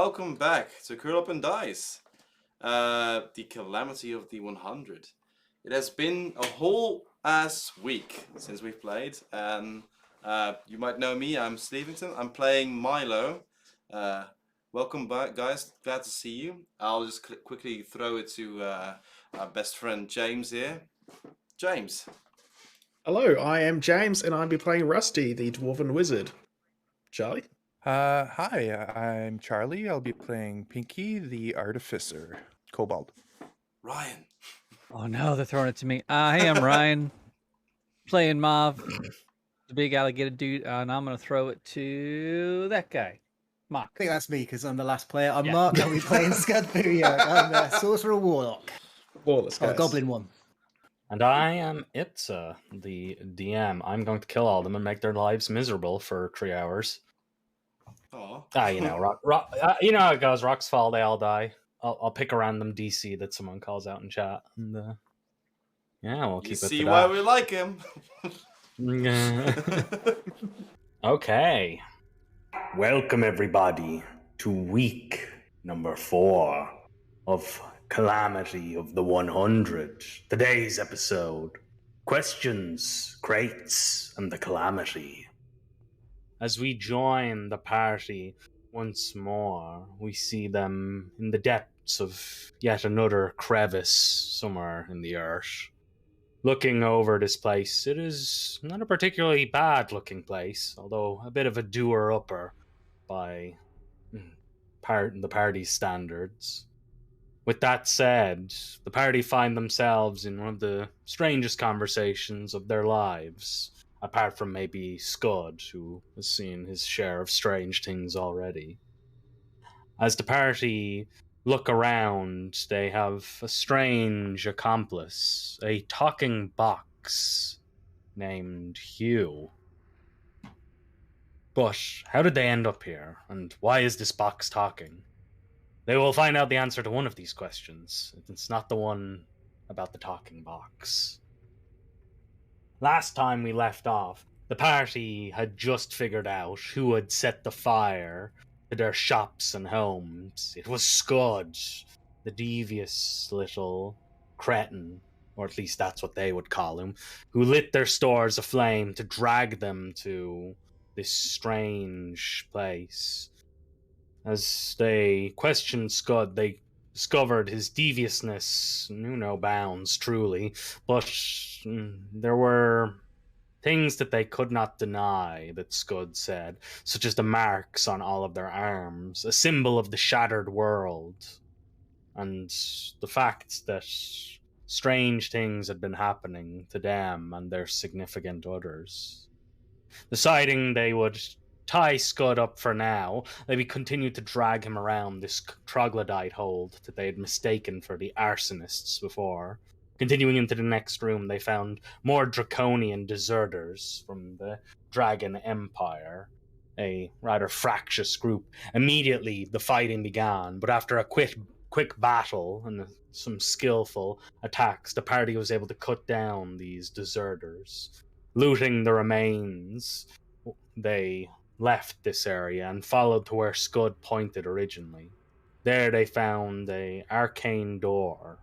welcome back to Curl Up and Dice, the Calamity of the 100. It has been a whole ass week since we've played, and you might know me, I'm Stevington, I'm playing Milo. Welcome back, guys, glad to see you. I'll just quickly throw it to our best friend James here. James. Hello, I am James, and I'll be playing Rusty, the Dwarven Wizard. Charlie? Hi, I'm Charlie. I'll be playing Pinky, the Artificer. Kobold. Ryan. Oh no, they're throwing it to me. Hey, I'm Ryan, playing Mav, the big alligator dude, and I'm going to throw it to that guy, Mark. I think that's me, because I'm the last player. I'm Yeah. Mark, I'll be playing Scudboo. I'm a Sorcerer Warlock. Flawless, Oh, guys. Goblin one. And I am Itza, the DM. I'm going to kill all of them and make their lives miserable for 3 hours. Aw. You know, you know how it goes. Rocks fall, they all die. I'll pick a random DC that someone calls out in chat, and yeah, we'll keep it. See why we like him. Okay. Welcome everybody to week number 4 of Calamity of the 100. Today's episode: questions, crates, and the Calamity. As we join the party once more, we see them in the depths of yet another crevice somewhere in the earth. Looking over this place, it is not a particularly bad-looking place, although a bit of a doer-upper by the party's standards. With that said, the party find themselves in one of the strangest conversations of their lives, apart from maybe Scud, who has seen his share of strange things already. As the party look around, they have a strange accomplice, a talking box named Hugh. But how did they end up here, and why is this box talking? They will find out the answer to one of these questions. It's not the one about the talking box. Last time we left off, the party had just figured out who had set the fire to their shops and homes. It was Scud, the devious little cretin, or at least that's what they would call him, who lit their stores aflame to drag them to this strange place. As they questioned Scud, they discovered his deviousness knew no bounds, truly, but there were things that they could not deny that Scud said, such as the marks on all of their arms, a symbol of the shattered world, and the fact that strange things had been happening to them and their significant others. Deciding they would tie Scud up for now, they would continue to drag him around this troglodyte hold that they had mistaken for the arsonists before. Continuing into the next room, they found more draconian deserters from the Dragon Empire, a rather fractious group. Immediately, the fighting began, but after a quick battle and some skillful attacks, the party was able to cut down these deserters. Looting the remains, they left this area and followed to where Scud pointed originally. There they found an arcane door.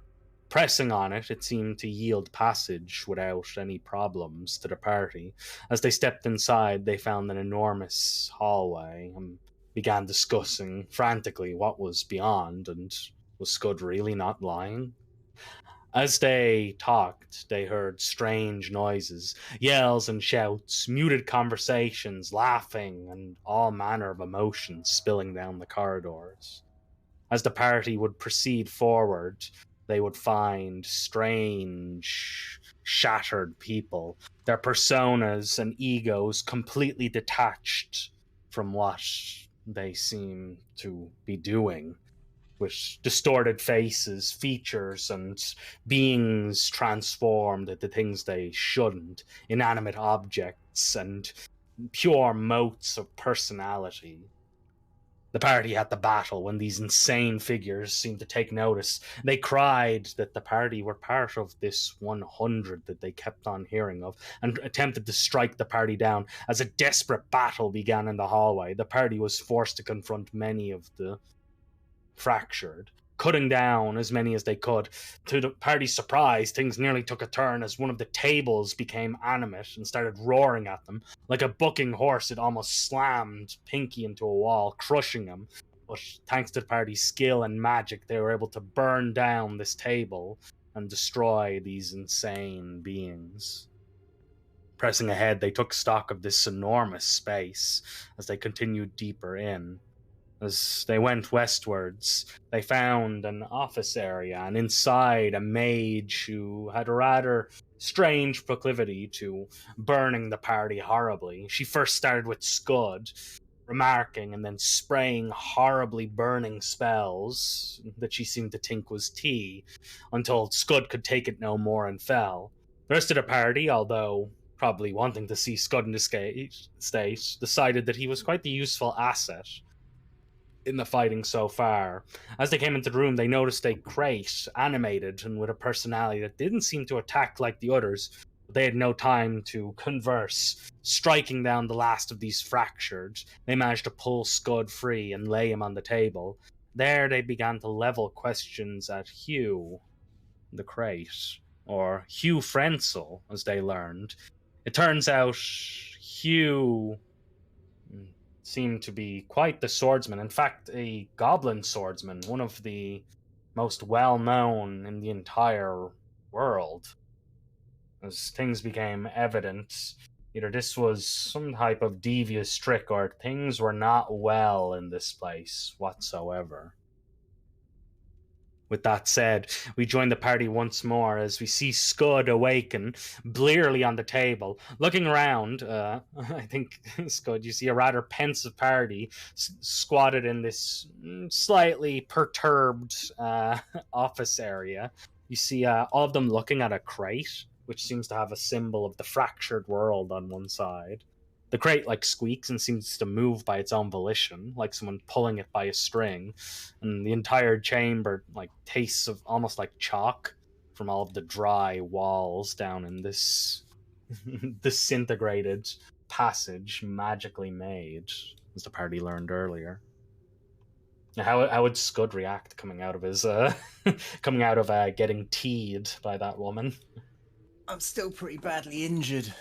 Pressing on it, it seemed to yield passage without any problems to the party. As they stepped inside, they found an enormous hallway and began discussing frantically what was beyond, and was Scud really not lying? As they talked, they heard strange noises, yells and shouts, muted conversations, laughing, and all manner of emotions spilling down the corridors. As the party would proceed forward, they would find strange, shattered people, their personas and egos completely detached from what they seem to be doing, with distorted faces, features, and beings transformed into things they shouldn't, inanimate objects, and pure motes of personality. The party had to battle when these insane figures seemed to take notice. They cried that the party were part of this 100 that they kept on hearing of, and attempted to strike the party down. As a desperate battle began in the hallway, the party was forced to confront many of the fractured, cutting down as many as they could. To the party's surprise, things nearly took a turn as one of the tables became animate and started roaring at them. Like a bucking horse, it almost slammed Pinky into a wall, crushing him. But thanks to the party's skill and magic, they were able to burn down this table and destroy these insane beings. Pressing ahead, they took stock of this enormous space as they continued deeper in. As they went westwards, they found an office area, and inside a mage who had a rather strange proclivity to burning the party horribly. She first started with Scud, remarking and then spraying horribly burning spells that she seemed to think was tea, until Scud could take it no more and fell. The rest of the party, although probably wanting to see Scud in this state, decided that he was quite the useful asset in the fighting so far. As they came into the room, they noticed a crate, animated and with a personality that didn't seem to attack like the others. But they had no time to converse. Striking down the last of these fractured, they managed to pull Scud free and lay him on the table. There they began to level questions at Hugh, the crate, or Hugh Frenzel, as they learned. It turns out Hugh seemed to be quite the swordsman. In fact, a goblin swordsman, one of the most well-known in the entire world. As things became evident, either this was some type of devious trick or things were not well in this place whatsoever. With that said, we join the party once more as we see Scud awaken, blearily on the table. Looking around, I think, Scud, you see a rather pensive party squatted in this slightly perturbed office area. You see all of them looking at a crate, which seems to have a symbol of the fractured world on one side. The crate squeaks and seems to move by its own volition, like someone pulling it by a string, and the entire chamber tastes of almost like chalk from all of the dry walls down in this disintegrated passage magically made, as the party learned earlier. Now, how would Scud react coming out of his getting teed by that woman? I'm still pretty badly injured.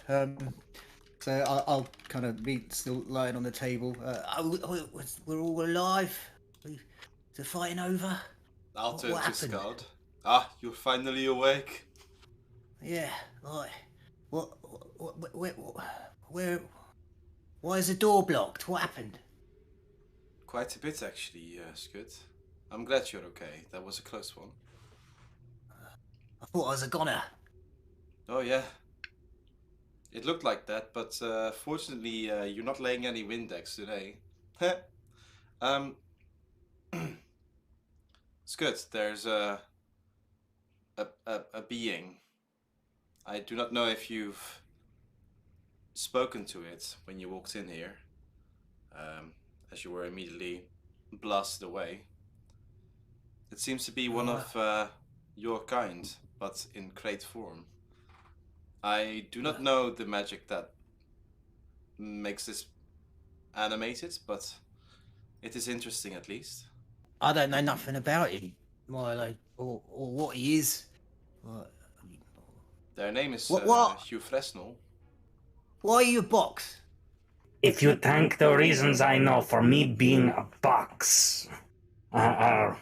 So I'll kind of be still lying on the table. We're all alive. Is the fighting over? I'll turn what to happened? Scud. You're finally awake. Yeah, right. Where? Why is the door blocked? What happened? Quite a bit, actually, Scud. I'm glad you're okay. That was a close one. I thought I was a goner. Oh, yeah. It looked like that, but fortunately, you're not laying any Windex today. It's good. There's a being. I do not know if you've spoken to it when you walked in here, as you were immediately blasted away. It seems to be one of your kind, but in crate form. I do not know the magic that makes this animated, but it is interesting at least. I don't know nothing about him. Or what he is. Their name is What? Hugh Fresnel. Why are you a box? If you think the reasons I know for me being a box are,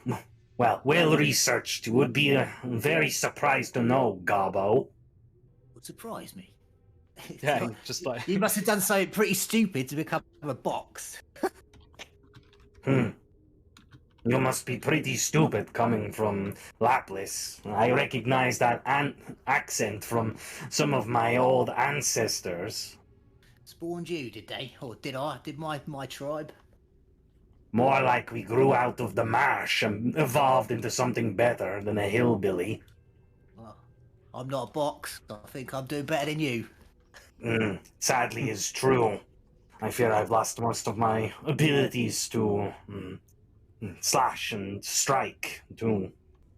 well researched, you would be very surprised to know, Gobbo. Would surprise me. Yeah, just like... You must have done something pretty stupid to become a box. You must be pretty stupid coming from Lapis. I recognize that accent from some of my old ancestors. Spawned you, did they? Or did I? Did my tribe? More like we grew out of the marsh and evolved into something better than a hillbilly. Well, I'm not a box. I think I'm doing better than you. Sadly is true. I fear I've lost most of my abilities to slash and strike, too.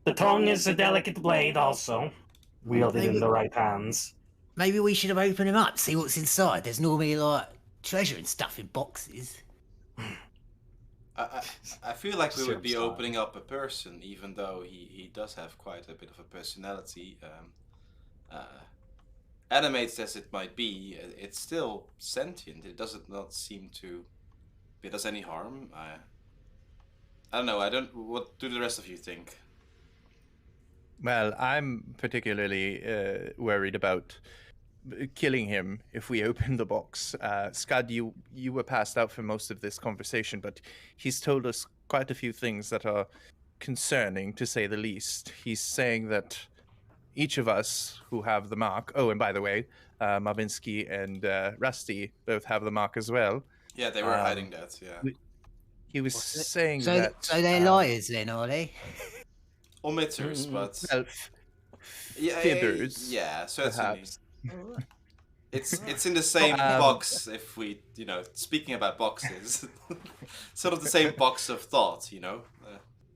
The tongue is a delicate blade also, wielded in the right hands. Maybe we should have opened him up, see what's inside. There's normally treasure and stuff in boxes. I feel like we would be Syrup's opening up a person, even though he does have quite a bit of a personality. Animated as it might be, it's still sentient. It doesn't not seem to it does any harm. I don't know. I don't. What do the rest of you think? Well, I'm particularly worried about killing him if we open the box. Scud, you were passed out for most of this conversation, but he's told us quite a few things that are concerning, to say the least. He's saying that each of us who have the mark. Oh, and by the way, Marvinsky and Rusty both have the mark as well. Yeah, they were hiding that. Yeah. He was saying So, that. so they're liars then, are they? Omitters, but Well, yeah, fibbers, yeah, certainly. perhaps. It's in the same box. If we, speaking about boxes, sort of the same box of thought,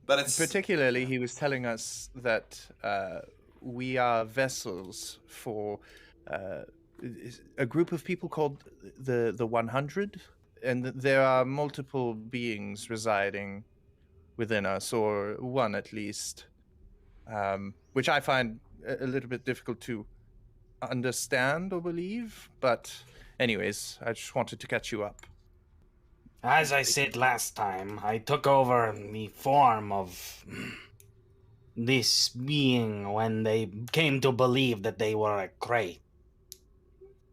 but it's Particularly, he was telling us that we are vessels for a group of people called the 100, and there are multiple beings residing within us, or one at least, which I find a little bit difficult to understand or believe. But anyways, I just wanted to catch you up. As I said last time, I took over the form of this being when they came to believe that they were a crate.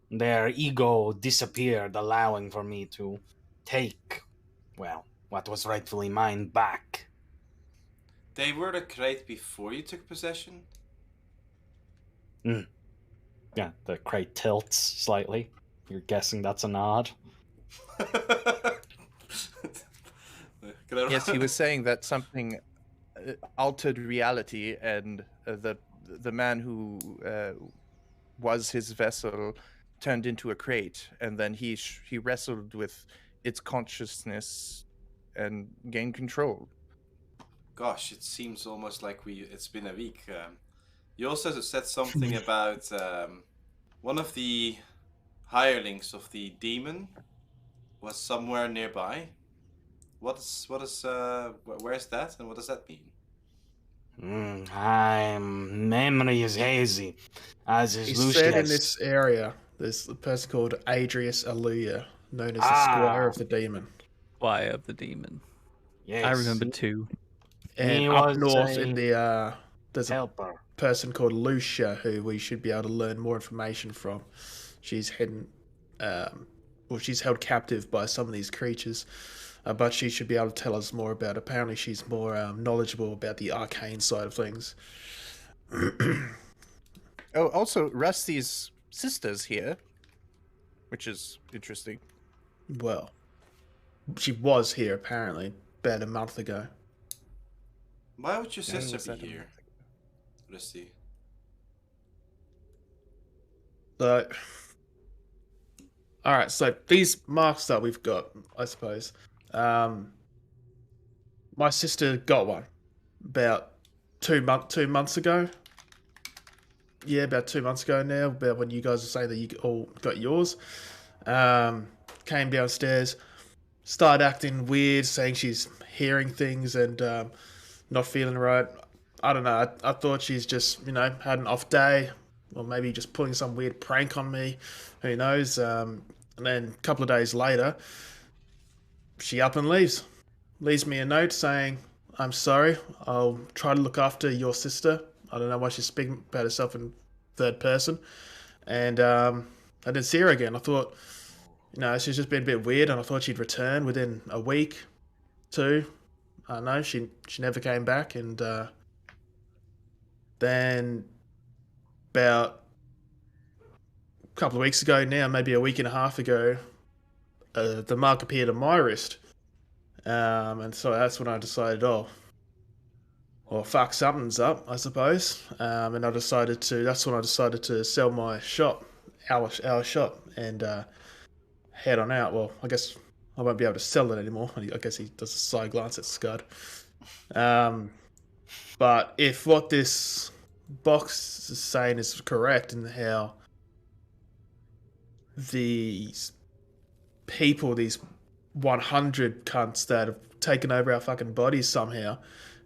Their ego disappeared, allowing for me to take, well, what was rightfully mine back. they were the crate before you took possession. Yeah, the crate tilts slightly. You're guessing that's a nod? Yes, he was saying that something altered reality, and the man who was his vessel turned into a crate, and then he wrestled with its consciousness and gained control. Gosh, it seems almost like it's been a week. You also said something about one of the hirelings of the demon was somewhere nearby. Where's that, and what does that mean? Memory is hazy, as is He Lucia's. said in this area, there's a person called Adrius Aluya, known as the Squire of the Demon. Why of the demon? Yes, I remember two. And He up was north a in the there's a helper. person called Lucia who we should be able to learn more information from. She's hidden, she's held captive by some of these creatures, but she should be able to tell us more about. Apparently, she's more knowledgeable about the arcane side of things. Oh, also, Rusty's sister's here, which is interesting. Well, she was here apparently about a month ago. Why would your Yeah, sister was be that a here? month ago? Let's see. So, all right. So these marks that we've got, I suppose, my sister got one about 2 months ago. Yeah, about 2 months ago now. About when you guys were saying that you all got yours. Came downstairs, started acting weird, saying she's hearing things and not feeling right. I don't know. I thought she's just, had an off day, or maybe just pulling some weird prank on me. Who knows? And then a couple of days later, she up and leaves. Leaves me a note saying, "I'm sorry. I'll try to look after your sister." I don't know why she's speaking about herself in third person. And I didn't see her again. I thought, she's just been a bit weird, and I thought she'd return within a week, two. I don't know. She never came back, and then about a couple of weeks ago now, maybe a week and a half ago, the mark appeared on my wrist, and so that's when I decided, well, fuck, something's up, I suppose. And that's when I decided to sell my shop, our shop, and head on out. Well, I guess I won't be able to sell it anymore. I guess he does a side glance at Scud. But if what this box is saying is correct, and how these people, these 100 cunts that have taken over our fucking bodies somehow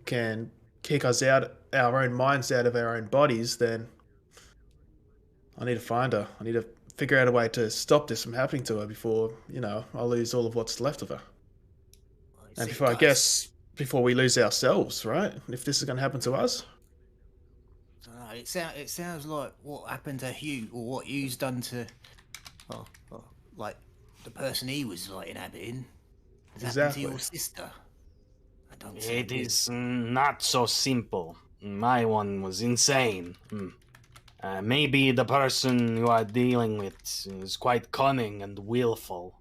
can kick us out, our own minds out of our own bodies, then I need to find her. I need to figure out a way to stop this from happening to her before, I lose all of what's left of her. And before, I guess, before we lose ourselves, right? If this is going to happen to us. I don't know, it sounds like what happened to Hugh, or what Hugh's done to, like, the person he was, like, inhabiting. Has happened to your sister. I don't see It is not so simple. My one was insane. Maybe the person you are dealing with is quite cunning and willful.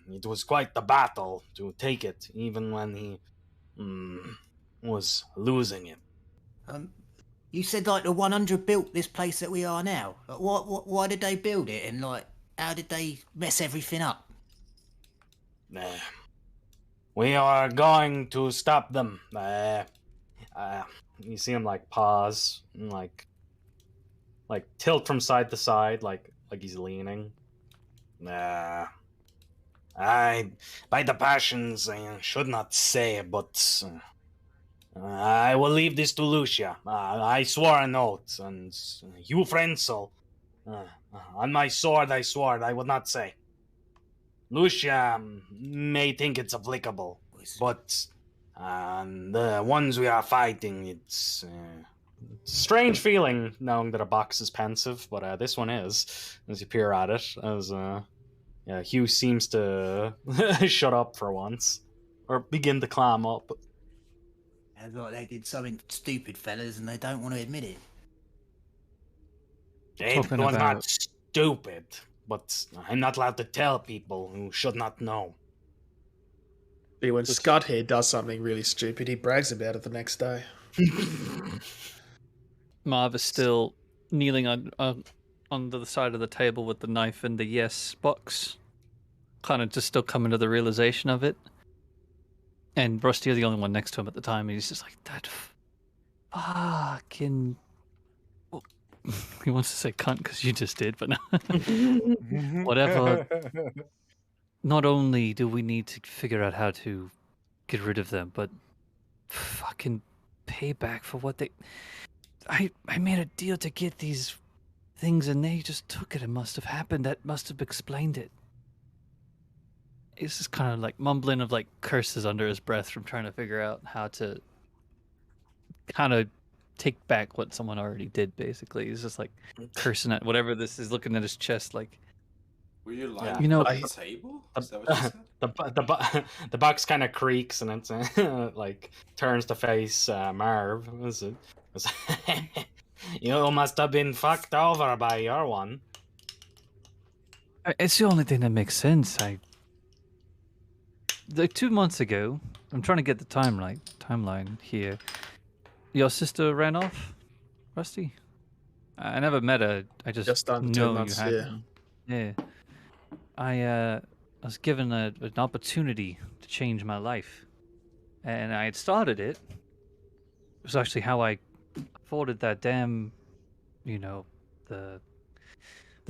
It was quite the battle to take it, even when he was losing it. You said like the 100 built this place that we are now. Like, why did they build it, and like how did they mess everything up? We are going to stop them. You see him like pause, and, like tilt from side to side, like he's leaning. By the passions, I should not say, but I will leave this to Lucia. I swore an oath, and you, Frenzel, on my sword I swore I would not say. Lucia may think it's applicable, but the ones we are fighting, it's strange feeling knowing that a box is pensive, but this one is, as you peer at it, as Hugh seems to shut up for once, or begin to clam up. Sounds like they did something stupid, fellas, and they don't want to admit it. It was not stupid, but I'm not allowed to tell people who should not know. But when Scott here does something really stupid, he brags about it the next day. Marv is still kneeling under the side of the table with the knife and the yes box, kind of just still coming to the realization of it. And Rusty are the only one next to him at the time. And he's just like, that fucking... Well, he wants to say cunt because you just did, but no. Whatever. Not only do we need to figure out how to get rid of them, but fucking pay back for what they... I made a deal to get these things and they just took it. It must have happened. That must have explained it. It's just kind of like mumbling of like curses under his breath from trying to figure out how to kind of take back what someone already did, basically. He's just like cursing at whatever this is, looking at his chest like... Were you lying on the table? Is that what you said? The box kind of creaks and it's like turns to face Marv. Is it? You must have been fucked over by your one. It's the only thing that makes sense. Like 2 months ago, I'm trying to get the timeline here. Your sister ran off, Rusty? I never met her. I just under 2 months, you had. Yeah. I was given an opportunity to change my life, and I had started it. It was actually how I afforded that damn, the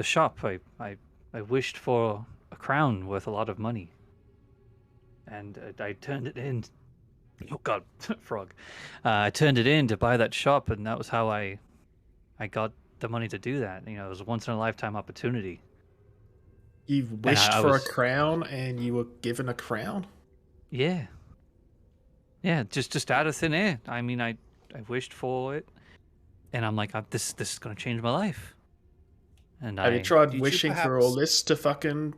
shop. I wished for a crown worth a lot of money, and I turned it in. Oh God, frog! I turned it in to buy that shop, and that was how I got the money to do that. It was a once in a lifetime opportunity. You wished for a crown, and you were given a crown? Yeah. Yeah, just out of thin air. I mean, I wished for it, and I'm like, this is gonna change my life. And have you tried wishing for all this to fucking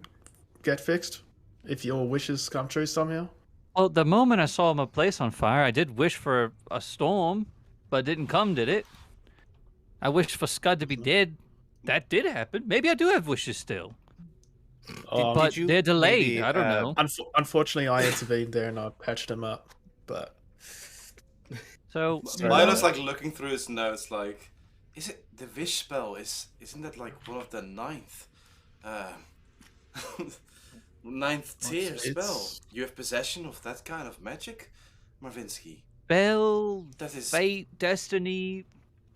get fixed? If your wishes come true somehow? Well, the moment I saw my place on fire, I did wish for a storm, but it didn't come, did it? I wished for Scud to be dead. That did happen. Maybe I do have wishes still. But they're delayed. Maybe, I don't know. Unfortunately, I intervened there and I patched him up. But so Milo's like looking through his notes, like, is it the wish spell? Isn't that like one of the ninth tier spell? You have possession of that kind of magic, Marvinsky? Spell, that is fate, destiny.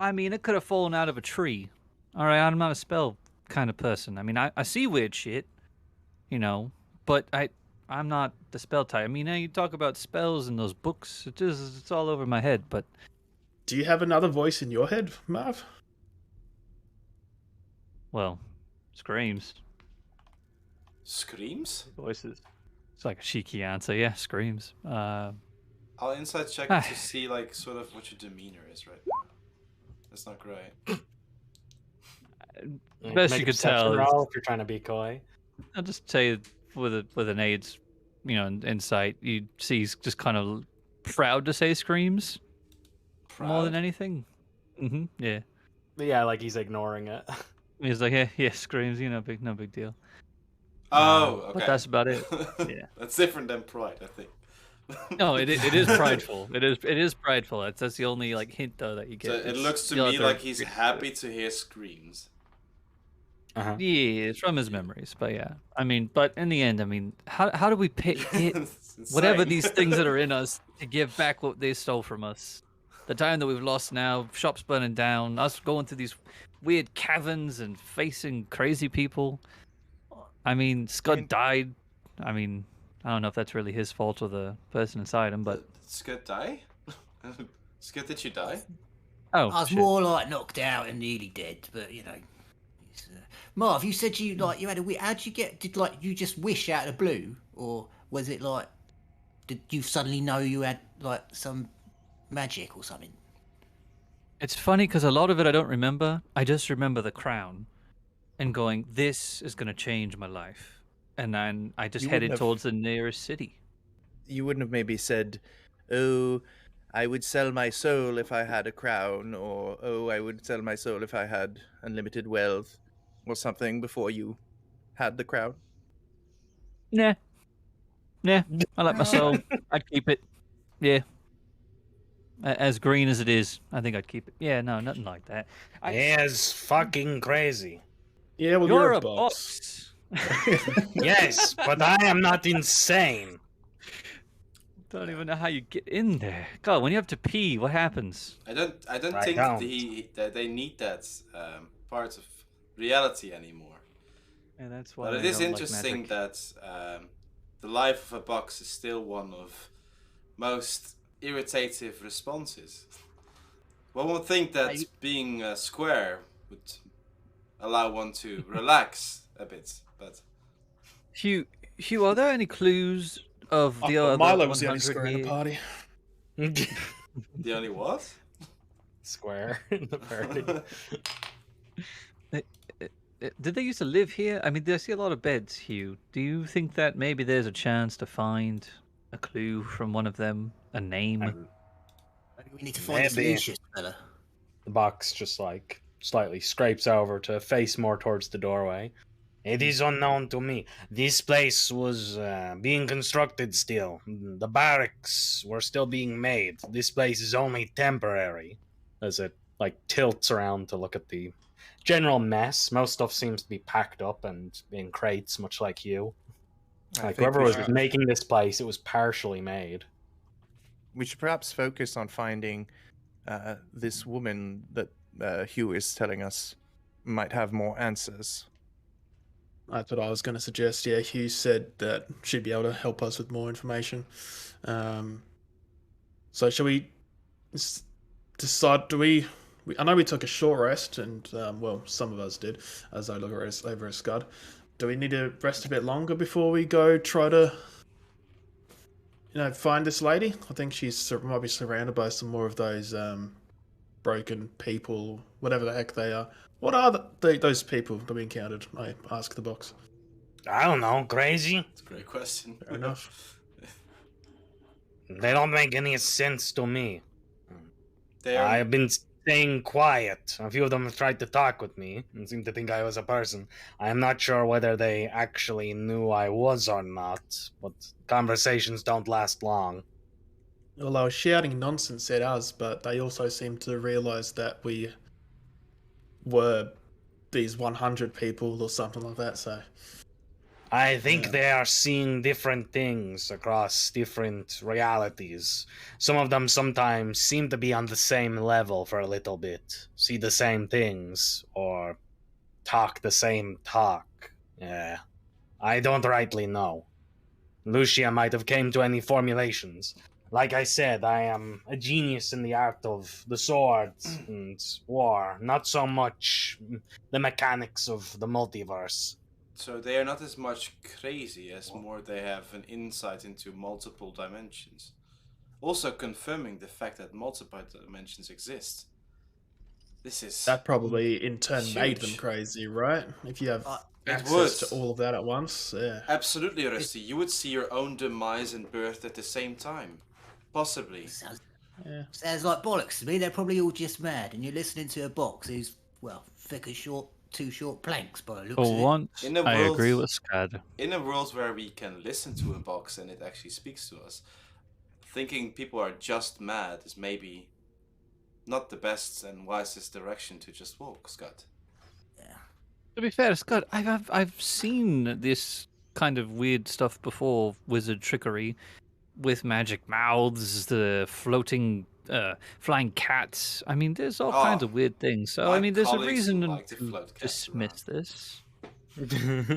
I mean, it could have fallen out of a tree. All right, I'm not a spell kind of person. I mean, I see weird shit, but I I'm not the spell type. I mean, you talk about spells in those books. It's all over my head. But Do you have another voice in your head, Marv? well, screams, Screams? voices. It's like a cheeky answer. Yeah, screams. I'll insight check Ah. to see like sort of what your demeanor is right now. That's not great. Best Make you a could perception tell is- roll if you're trying to be coy. I'll just say with an aid's, insight, you see he's just kind of proud to say screams more than Proud? anything. Yeah. Yeah, like he's ignoring it. He's like, yeah, screams. No big deal. Oh, okay. But that's about it. Yeah. That's different than pride, I think. No, it is prideful. It is prideful. That's the only like hint though that you get. So it It's looks to the me other- like he's happy to hear screams. Uh-huh. Yeah, it's from his memories, but yeah. I mean, but in the end, I mean, how do we get It's whatever insane. these things that are in us to give back what they stole from us? The time that we've lost now, shops burning down, us going through these weird caverns and facing crazy people. I mean, Scud died. I mean, I don't know if that's really his fault or the person inside him, but Did Scud die? Scud, did you die? oh, I was shit. more like knocked out and nearly dead, but you know. It's, Marv, you said you had a. How'd you get? Did you just wish out of the blue, or was it like? Did you suddenly know you had like some magic or something? It's funny because a lot of it I don't remember. I just remember the crown and going, this is going to change my life. And then I just You headed wouldn't have- towards the nearest city. You wouldn't have maybe said, "Oh, I would sell my soul if I had a crown," or "Oh, I would sell my soul if I had unlimited wealth," or something before you had the crown. Nah. I like my soul. I'd keep it. Yeah. As green as it is, I think I'd keep it. Yeah, no, nothing like that. He is fucking crazy. Yeah, well, You're you're a box. Yes, but I am not insane. Don't even know how you get in there. God, when you have to pee, what happens? I don't I think don't. that they need that part of reality anymore. Yeah, that's why. But it I is don't like interesting magic. that the life of a box is still one of most irritative responses. One would think that being square would allow one to relax a bit, but Hugh, are there any clues of the other Milo was the only 100 square in the here? party. the only what? Square in the party. Did they used to live here? I mean, I see a lot of beds, Hugh. Do you think that maybe there's a chance to find a clue from one of them? A name? Maybe we need to find this Maybe. Lucius fella. The box just like slightly scrapes over to face more towards the doorway. It is unknown to me. This place was being constructed still. The barracks were still being made. This place is only temporary. As it like tilts around to look at the general mess. Most stuff seems to be packed up and in crates, much like you. I Like think whoever we was should- making this place, it was partially made. We should perhaps focus on finding this woman that Hugh is telling us might have more answers. That's what I was going to suggest. Yeah, Hugh said that she'd be able to help us with more information. So shall we decide? I know we took a short rest, and well, some of us did, as I look over a Scud. Do we need to rest a bit longer before we go try to, find this lady? I think might be surrounded by some more of those broken people, whatever the heck they are. What are those people that we encountered? I asked the box. I don't know, crazy? It's a great question. Fair enough. They don't make any sense to me. They are, I've been staying quiet. A few of them have tried to talk with me and seemed to think I was a person. I am not sure whether they actually knew I was or not, but conversations don't last long. Well, I was shouting nonsense at us, but they also seemed to realise that we were these 100 people or something like that, so... I think Yeah. they are seeing different things across different realities. Some of them sometimes seem to be on the same level for a little bit, see the same things, or talk the same talk. Yeah, I don't rightly know. Lucia might have came to any formulations. Like I said, I am a genius in the art of the swords and war, not so much the mechanics of the multiverse. So they are not as much crazy as more they have an insight into multiple dimensions. Also confirming the fact that multiple dimensions exist. This is That probably in turn made them huge. crazy, right? If you have It access to would. all of that at once, yeah. Absolutely, Rusty. You would see your own demise and birth at the same time. Possibly. Sounds like bollocks to me. They're probably all just mad, and you're listening to a box who's, well, thick as two short planks by the looks For of it. once, In a I world- agree with Scad. In a world where we can listen to a box and it actually speaks to us, thinking people are just mad is maybe not the best and wisest direction to just walk, Scott. To be fair, Scott, I've seen this kind of weird stuff before, wizard trickery, with magic mouths, the floating, flying cats. I mean, there's all kinds of weird things. So my I mean, there's a colleagues reason like to to float cats dismiss this. Yeah,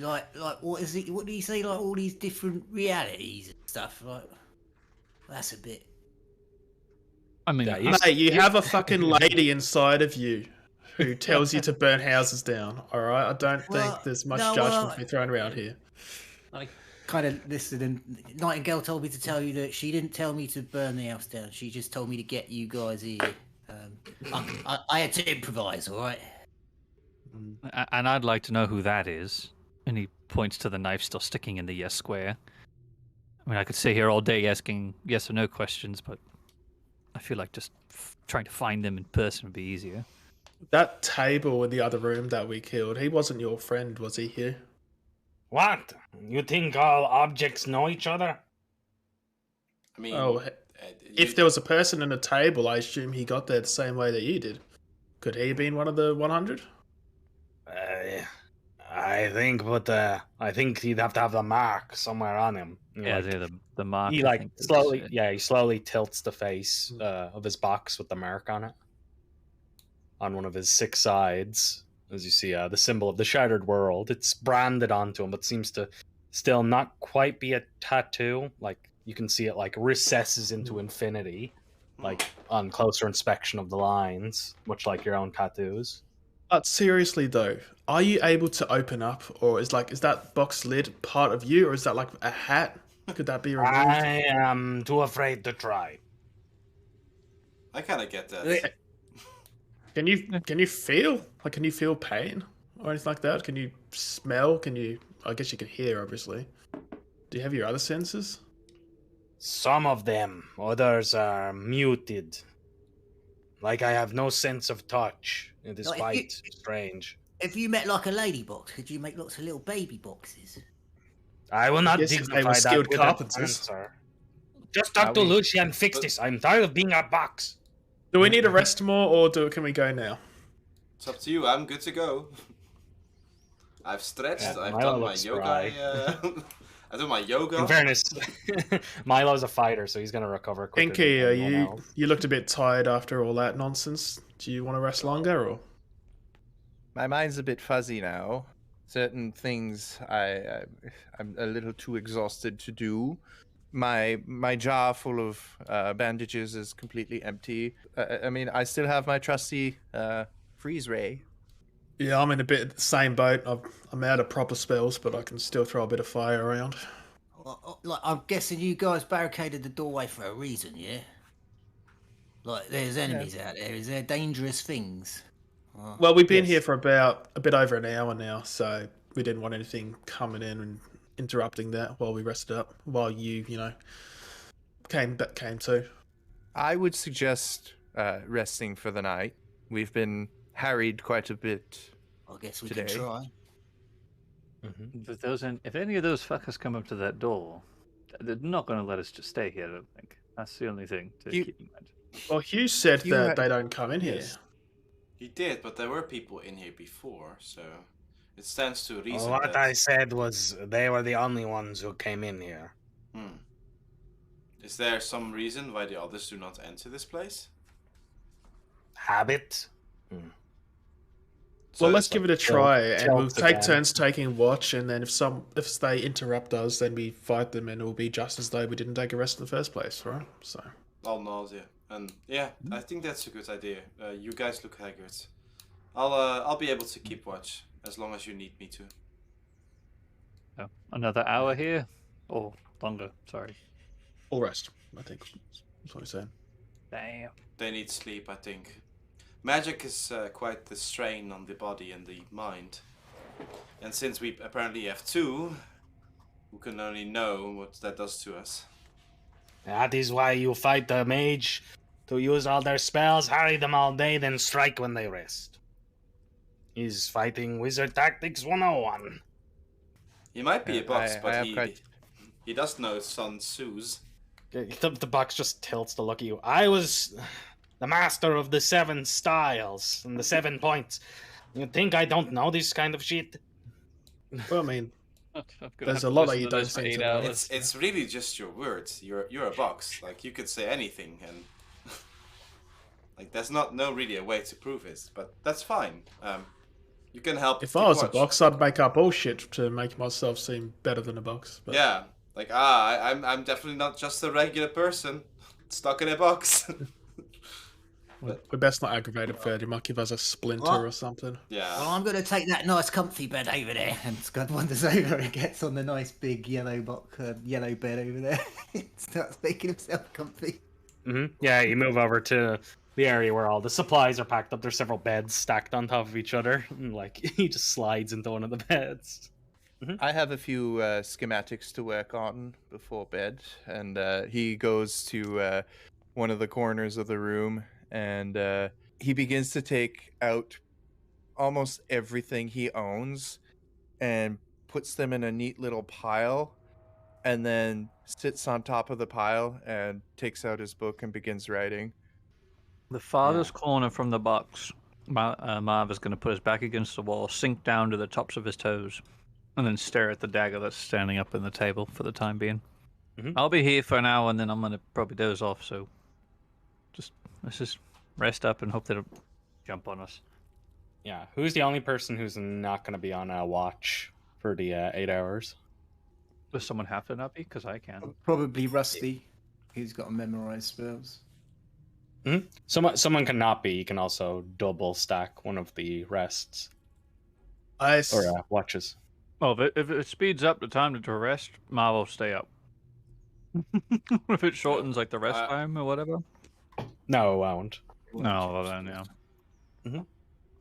but like what is it? What do you say? Like all these different realities and stuff. Like that's a bit. I mean, Yeah, Mate, you have a fucking lady inside of you who tells you to burn houses down, alright? I don't think there's much judgment to be thrown around here. I kind of listened, and Nightingale told me to tell you that she didn't tell me to burn the house down. She just told me to get you guys here. I had to improvise, all right. and I'd like to know who that is. And he points to the knife still sticking in the yes square. I mean, I could sit here all day asking yes or no questions, but I feel like just trying to find them in person would be easier. That table in the other room that we killed, he wasn't your friend, was he here? What? You think all objects know each other? I mean, Oh, if there was a person in a table, I assume he got there the same way that you did. Could he have been one of the 100? I think, but I think he'd have to have the mark somewhere on him. Yeah, the mark. He I like think, is, slowly, he slowly tilts the face of his box with the mark on it, on one of his 6 sides. As you see, the symbol of the Shattered World. It's branded onto him, but seems to still not quite be a tattoo. Like you can see it like recesses into infinity, like on closer inspection of the lines, much like your own tattoos. But seriously though, are you able to open up, or is that box lid part of you, or is that like a hat? Could that be removed? I am too afraid to try. I kind of get that. Can you feel? Like, can you feel pain or anything like that? Can you smell? I guess you can hear, obviously. Do you have your other senses? Some of them, others are muted. Like I have no sense of touch. It is quite strange. If you met like a lady box, could you make lots of little baby boxes? I will not Yes, if they dignify were that skilled with an carpenters. answer. Just talk to Lucia and fix this. I'm tired of being a box. Do we need to rest more, or can we go now? It's up to you. I'm good to go. I've stretched. Yeah, I've Milo done my looks yoga. I've done my yoga. In fairness, Milo's a fighter, so he's going to recover quicker. Pinky, than anyone else. you looked a bit tired after all that nonsense. Do you want to rest longer, or? My mind's a bit fuzzy now. Certain things I'm a little too exhausted to do. My jar full of bandages is completely empty. I mean, I still have my trusty freeze ray. Yeah, I'm in a bit of the same boat. I'm out of proper spells, but I can still throw a bit of fire around. Like, I'm guessing you guys barricaded the doorway for a reason, yeah? Like, there's enemies out there. Is there dangerous things? Well, we've been here for about a bit over an hour now, so we didn't want anything coming in and interrupting that while we rested up, while you came to. I would suggest resting for the night. We've been harried quite a bit. I guess we today. can try. If any of those fuckers come up to that door, they're not going to let us just stay here. I don't think. That's the only thing to keep in mind. Well, Hugh said that they don't come in here. He did, but there were people in here before, so it stands to reason. What that... I said was they were the only ones who came in here. Is there some reason why the others do not enter this place? Habit? So Well, let's it's give like- it a try, and we'll tilts take again. turns taking watch. And then if they interrupt us, then we fight them, and it will be just as though we didn't take a rest in the first place, right? So all nausea. And yeah, I think that's a good idea. You guys look haggard. I'll be able to keep watch as long as you need me to. Oh, another hour here, or longer? Sorry. all rest. I think that's what I'm saying. Damn. They need sleep, I think. Magic is quite the strain on the body and the mind. And since we apparently have two, who can only know what that does to us. That is why you fight the mage to use all their spells, harry them all day, then strike when they rest. He's fighting Wizard Tactics 101. He might be a box, I but have quite- he does know Sun Tzu's. The box just tilts to look at you. I was the master of the 7 styles and the 7 points. You think I don't know this kind of shit? Well, I mean, I'm gonna There's have a to lot that listen you to don't this for seem 8 to know. hours. It's really just your words. You're a box. Like you could say anything, and like there's no really a way to prove it. But that's fine. You can help. if keep I was a watch. box, I'd make up all shit to make myself seem better than a box. But Yeah, like I'm definitely not just a regular person stuck in a box. we're best not aggravated further. You might give us a splinter What? or something. Yeah. Well, I'm going to take that nice comfy bed over there. And Scud wanders over and gets on the nice big yellow yellow bed over there. Starts making himself comfy. Yeah, you move over to the area where all the supplies are packed up. There's several beds stacked on top of each other. And, like, he just slides into one of the beds. I have a few schematics to work on before bed, and he goes to one of the corners of the room, and he begins to take out almost everything he owns and puts them in a neat little pile, and then sits on top of the pile and takes out his book and begins writing. The farthest corner from the box, Marv is going to put his back against the wall, sink down to the tops of his toes, and then stare at the dagger that's standing up in the table for the time being. I'll be here for an hour, and then I'm going to probably doze off, so let's just rest up and hope they don't jump on us. Yeah, who's the only person who's not going to be on a watch for the 8 hours? Does someone have to not be? Because I can. Probably Rusty. He's got to memorize spells. Someone cannot be. You can also double stack one of the rests or watches. Oh, if it speeds up the time to rest, Marv will stay up. If it shortens like the rest time or whatever. No, it won't. No, well then, yeah.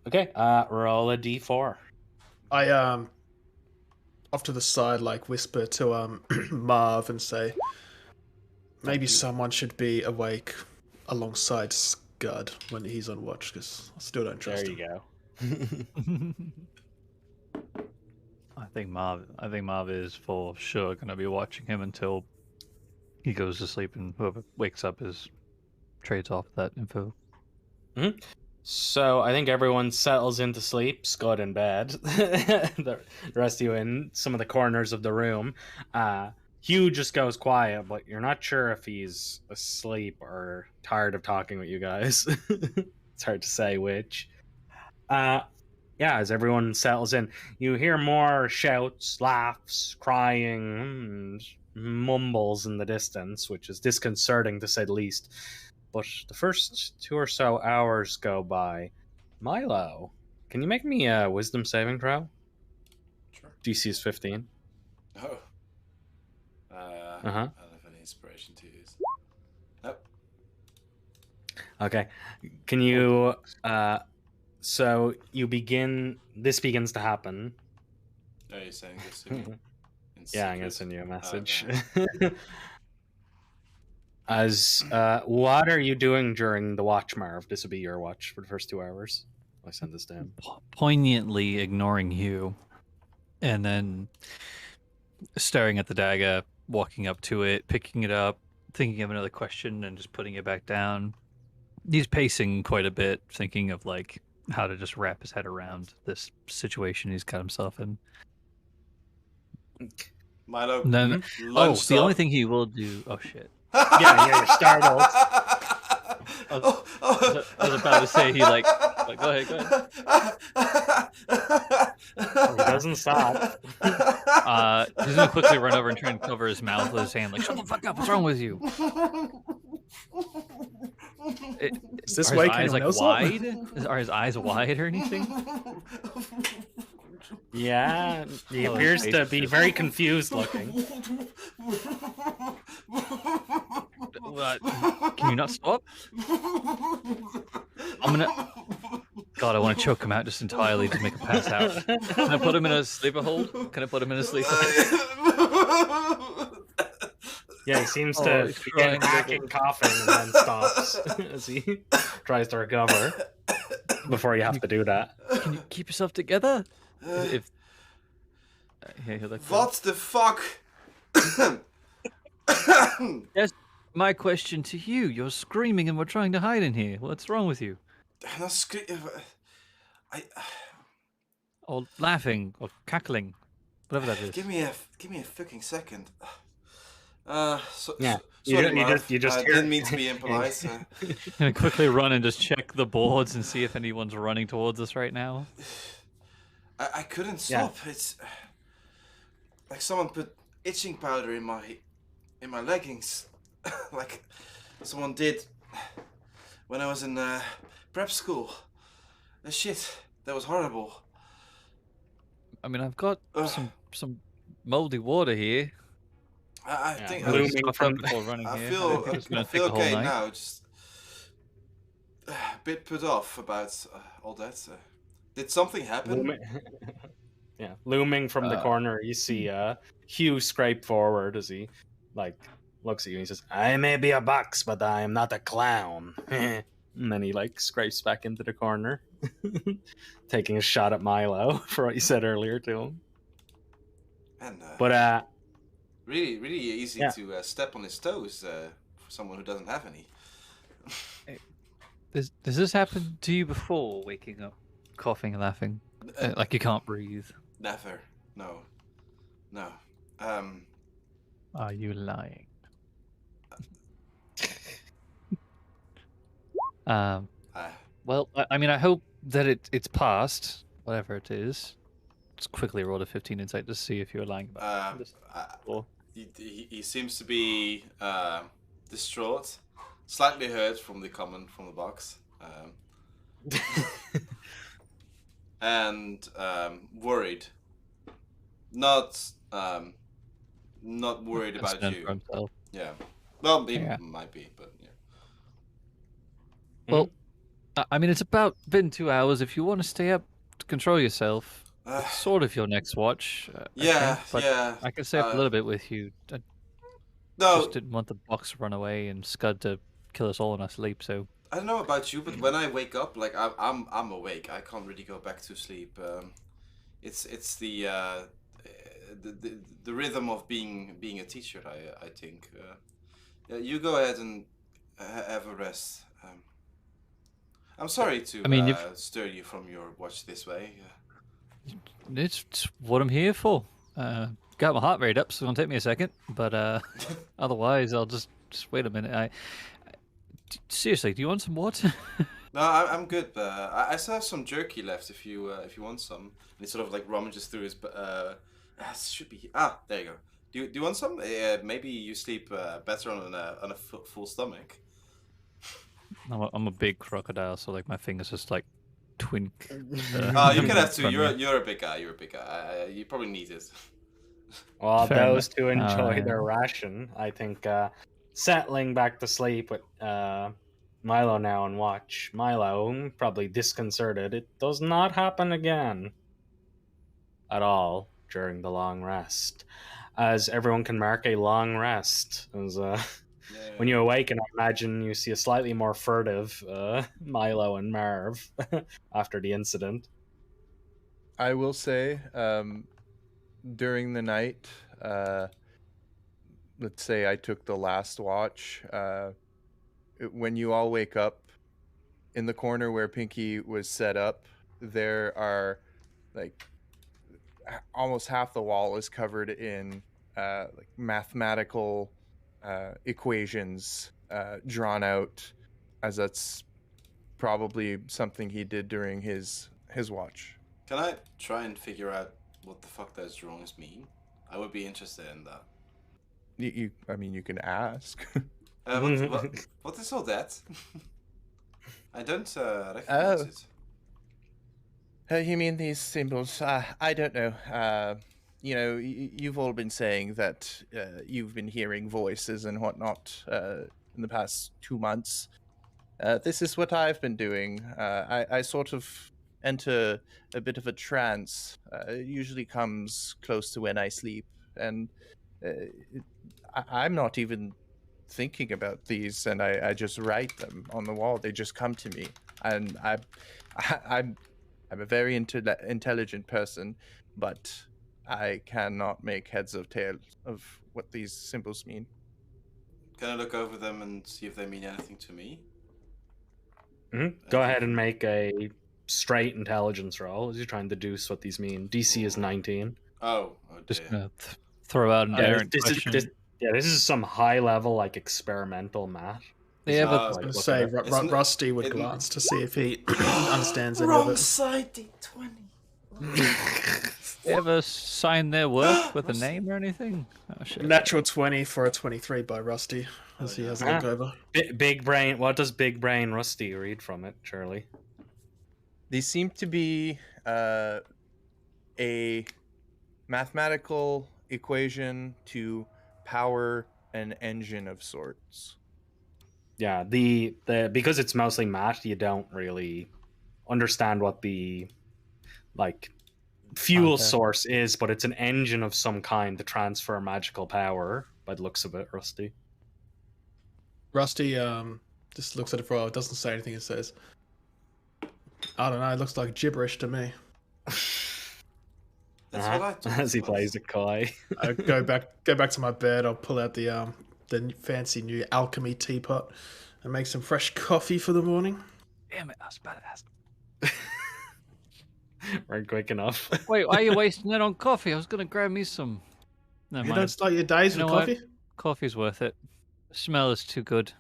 Okay, roll a d4. I off to the side, like whisper to Marv and say, maybe someone should be awake alongside Scud when he's on watch, because I still don't trust There him. you go. I think Marv is for sure going to be watching him until he goes to sleep, and whoever wakes up trades off that info. So I think everyone settles into sleep. Scud in bed. The rest of you in some of the corners of the room. Hugh just goes quiet, but you're not sure if he's asleep or tired of talking with you guys. It's hard to say which. Yeah, as everyone settles in, you hear more shouts, laughs, crying, and mumbles in the distance, which is disconcerting to say the least. But the first 2 or so hours go by. Milo, can you make me a wisdom saving throw? Sure. DC is 15. Oh. I don't have any inspiration to use. Nope. Okay. Can you so you this begins to happen. Are you saying this to me? Yeah, I'm gonna send you a message. Okay. As what are you doing during the watch, Marv? This will be your watch for the first 2 hours. I send this to him. Poignantly ignoring Hugh, and then staring at the dagger, walking up to it, picking it up, thinking of another question, and just putting it back down. He's pacing quite a bit, thinking of like how to just wrap his head around this situation he's got himself in. Milo. And then, lunched the only up. thing he will do. Oh shit! Yeah, you're startled. I was about to say he go ahead. He doesn't stop. He's gonna quickly run over and try and cover his mouth with his hand, like, shut the fuck up, what's wrong with you? Is this Are his waking eyes anyone like else up? wide? Are his eyes wide or anything? Yeah, he Oh, appears his to face be is- very confused looking. Can you not stop? God, I want to choke him out just entirely to make him pass out. Can I put him in a sleeper hold? Can I put him in a sleeper hold? Yeah, he seems Oh, to he's begin crying a hacking, little. coughing, and then stops as he tries to recover before you have to do that. Can you keep yourself together? If yeah, he'll like What the fuck? Yes, my question to you. You're screaming and we're trying to hide in here. What's wrong with you? I'm not I Or laughing or cackling, whatever that is. give me a fucking second. Yeah, Sorry, you Marv. just I hear- didn't mean to be impolite. Gonna quickly run and just check the boards and see if anyone's running towards us right now. I couldn't Yeah. stop. It's like someone put itching powder in my leggings, like someone did when I was in prep school. Shit, that was horrible. I mean, I've got Ugh. some moldy water here. I Yeah, think blooming Stop from- people running I here. feel don't think it's gonna I take feel the whole okay night. now. Just a bit put off about all that. Did something happen? Looming, yeah, looming from the corner, you see Hugh scrape forward as he looks at you and he says, "I may be a box, but I am not a clown." And then he scrapes back into the corner, taking a shot at Milo for what you said earlier to him. And But really, really easy Yeah. to step on his toes for someone who doesn't have any. Does this happen to you before, waking up, coughing and laughing, like you can't breathe? Never. No. Are you lying? Well, I mean, I hope that it's passed, whatever it is. Just quickly roll a 15 insight to see if you're lying about this. Or- He seems to be distraught, slightly hurt from the comment from the box, and worried. Not worried about concerned you. for himself. Yeah. Well, he Yeah. might be, but yeah. Well, I mean, it's about been 2 hours. If you want to stay up to control yourself, it's sort of your next watch. Yeah, but yeah. I can stay up a little bit with you. I No, just didn't want the box to run away and Scud to kill us all in our sleep. So I don't know about you, but when I wake up, like I'm awake. I can't really go back to sleep. It's the rhythm of being a teacher. I think. Yeah, you go ahead and have a rest. I'm sorry to I mean, stir you from your watch this way. it's what I'm here for. Got my heart rate up, so it's gonna take me a second. But otherwise, I'll just wait a minute. Seriously, do you want some water? No, I'm good. I still have some jerky left if you want some. And he sort of rummages through his. Should be. There you go. Do you want some? Maybe you sleep better on a full stomach. I'm a big crocodile, so my fingers just twink. You can have two. from me. You're a big guy. You probably need it. Well, Fair those enough. who enjoy Yeah. their ration, I think, settling back to sleep with Milo now on watch. Milo, probably disconcerted. It does not happen again at all during the long rest. As everyone can mark a long rest. As when you awaken, I imagine you see a slightly more furtive Milo and Marv after the incident. I will say, during the night, let's say I took the last watch, when you all wake up, in the corner where Pinky was set up, there are almost half the wall is covered in mathematical equations drawn out as that's probably something he did during his watch. Can I try and figure out what the fuck those drawings mean? I would be interested in that. I mean, you can ask. What is all that? I don't recognize it. You mean these symbols? I don't know. You've all been saying that you've been hearing voices and whatnot in the past 2 months. This is what I've been doing. I sort of enter a bit of a trance. It usually comes close to when I sleep, and I'm not even thinking about these, and I just write them on the wall. They just come to me, and I'm a very intelligent person, but I cannot make heads or tails of what these symbols mean. Can I look over them and see if they mean anything to me? Go ahead and make a straight intelligence roll as you try and deduce what these mean. DC is 19. Oh Just dear. gonna throw out an errant This question. is some high level like experimental math. Yeah, but I was like, going to look say, at it. Isn't it- Rusty would it- glance to see if he understands any of it. side D20. they ever sign their work with a name or anything? Oh shit. Natural 20 for a 23 by Rusty, as he has a look Ah. over. Big brain. What does big brain Rusty read from it, Shirley? These seem to be a mathematical equation to power an engine of sorts. Yeah, the because it's mostly math, you don't really understand what the like fuel Content. source is, but it's an engine of some kind to transfer magical power. By the looks of it, Rusty. Rusty just looks at it for a while. It doesn't say anything. It says, I don't know. It looks like gibberish to me. That's what I thought. As he plays a Kai. I go back to my bed. I'll pull out the fancy new alchemy teapot and make some fresh coffee for the morning. Damn it, that's badass. Weren't quick enough. Wait, why are you wasting it on coffee? I was gonna grab me some. Never You mind. don't start your days You with know what? coffee? Coffee's worth it. The smell is too good.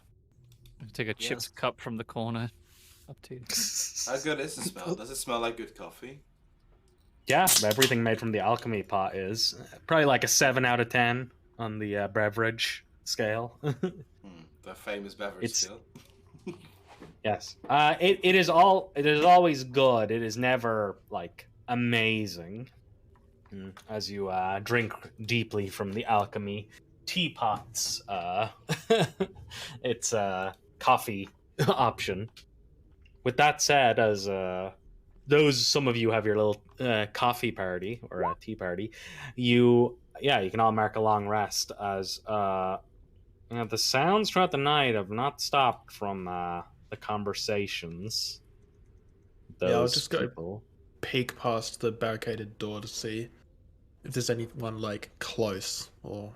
I'll take a Yes. chipped cup from the corner. Up to you. How good is the smell? Does it smell like good coffee? Yeah, everything made from the alchemy pot is probably like a 7 out of 10 on the beverage scale. The famous beverage It's- still. Yes. It is always good. It is never like amazing. As you drink deeply from the alchemy teapots, it's a coffee option. With that said, as some of you have your little coffee party or a tea party, you can all mark a long rest as the sounds throughout the night have not stopped from the conversations. Yeah, I'll Those just go people. peek past the barricaded door to see if there's anyone like close or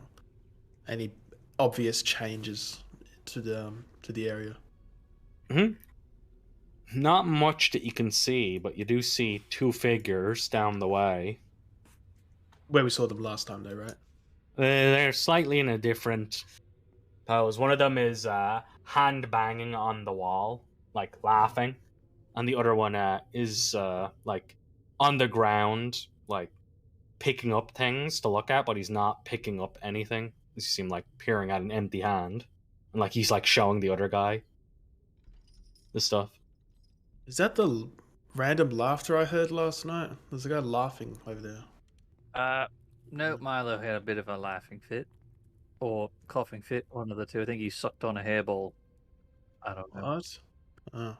any obvious changes to the area. Not much that you can see, but you do see 2 figures down the way. Where we saw them last time, though, right? They're slightly in a different pose. One of them is hand banging on the wall, like laughing, and the other one is like on the ground, like picking up things to look at, but he's not picking up anything. He seems like peering at an empty hand, and like he's like showing the other guy the stuff. Is that the random laughter I heard last night? There's a guy laughing over there. No, Milo had a bit of a laughing fit. Or coughing fit, one of the two. I think he sucked on a hairball. I don't know. What? Oh.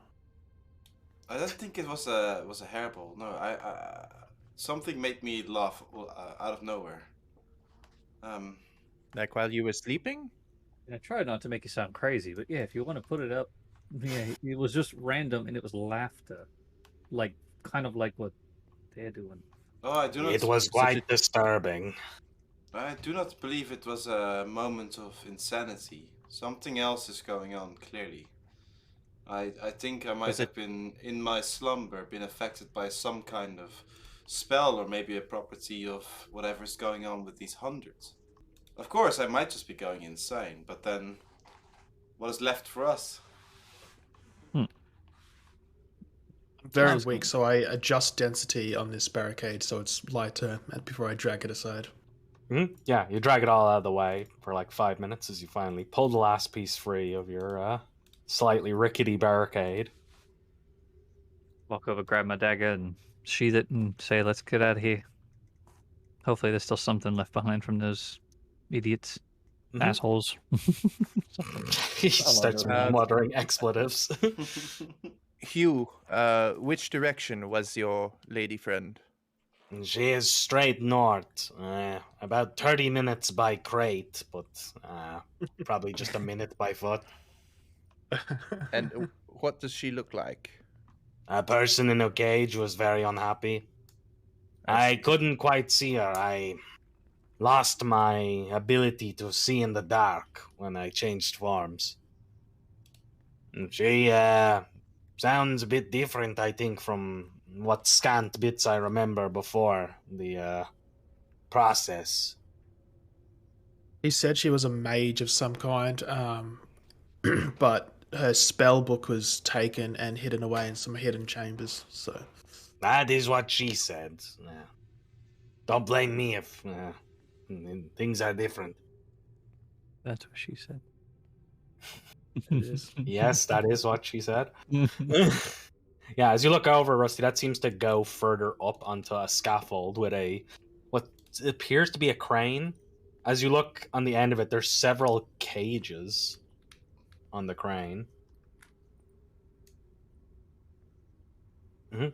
I don't think it was a hairball. No, I something made me laugh out of nowhere. Like while you were sleeping? I tried not to make it sound crazy, but yeah, if you want to put it up, yeah, it was just random and it was laughter, like kind of like what they're doing. Oh, I do not. It was quite disturbing. I do not believe it was a moment of insanity. Something else is going on, clearly. I think I might have been, in my slumber, been affected by some kind of spell or maybe a property of whatever's going on with these hundreds. Of course, I might just be going insane, but then what is left for us? Very Sounds weak, good. so I adjust density on this barricade so it's lighter before I drag it aside. Yeah, you drag it all out of the way for like 5 minutes as you finally pull the last piece free of your slightly rickety barricade. Walk over, grab my dagger, and sheath it, and say, "Let's get out of here." Hopefully, there's still something left behind from those idiots, assholes. He starts muttering expletives. Hugh, which direction was your lady friend? She is straight north, about 30 minutes by crate, but probably just a minute by foot. And what does she look like? A person in a cage was very unhappy. I I see. couldn't quite see her. I lost my ability to see in the dark when I changed forms. And she sounds a bit different, I think, from what scant bits I remember before the process. He said she was a mage of some kind, but her spell book was taken and hidden away in some hidden chambers. So That is what she said. Don't blame me if things are different. That's what she said. it is. Yes, that is what she said. Yeah, as you look over, Rusty, that seems to go further up onto a scaffold with what appears to be a crane. As you look on the end of it, there's several cages on the crane.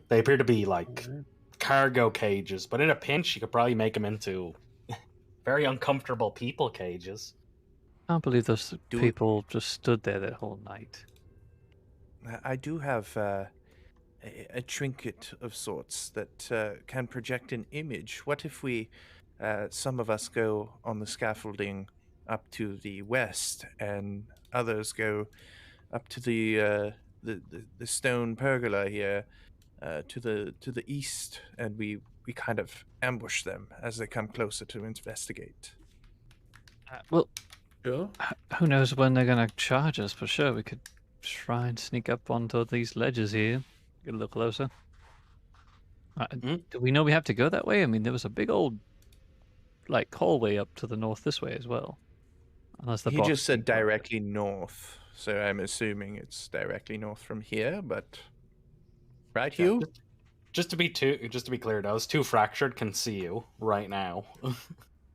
They appear to be like cargo cages, but in a pinch, you could probably make them into very uncomfortable people cages. I can't believe those people just stood there that whole night. I do have a trinket of sorts that can project an image. What if we, some of us go on the scaffolding up to the west, and others go up to the stone pergola here to the east, and we kind of ambush them as they come closer to investigate. Well, Sure. who knows when they're gonna charge us? For sure, we could try and sneak up onto these ledges here, get a little closer. Do we know we have to go that way? I mean, there was a big old like hallway up to the north this way as well. Unless the He box just said can go- directly north, so I'm assuming it's directly north from here. But right, Hugh? Just to be clear, those two fractured can see you right now,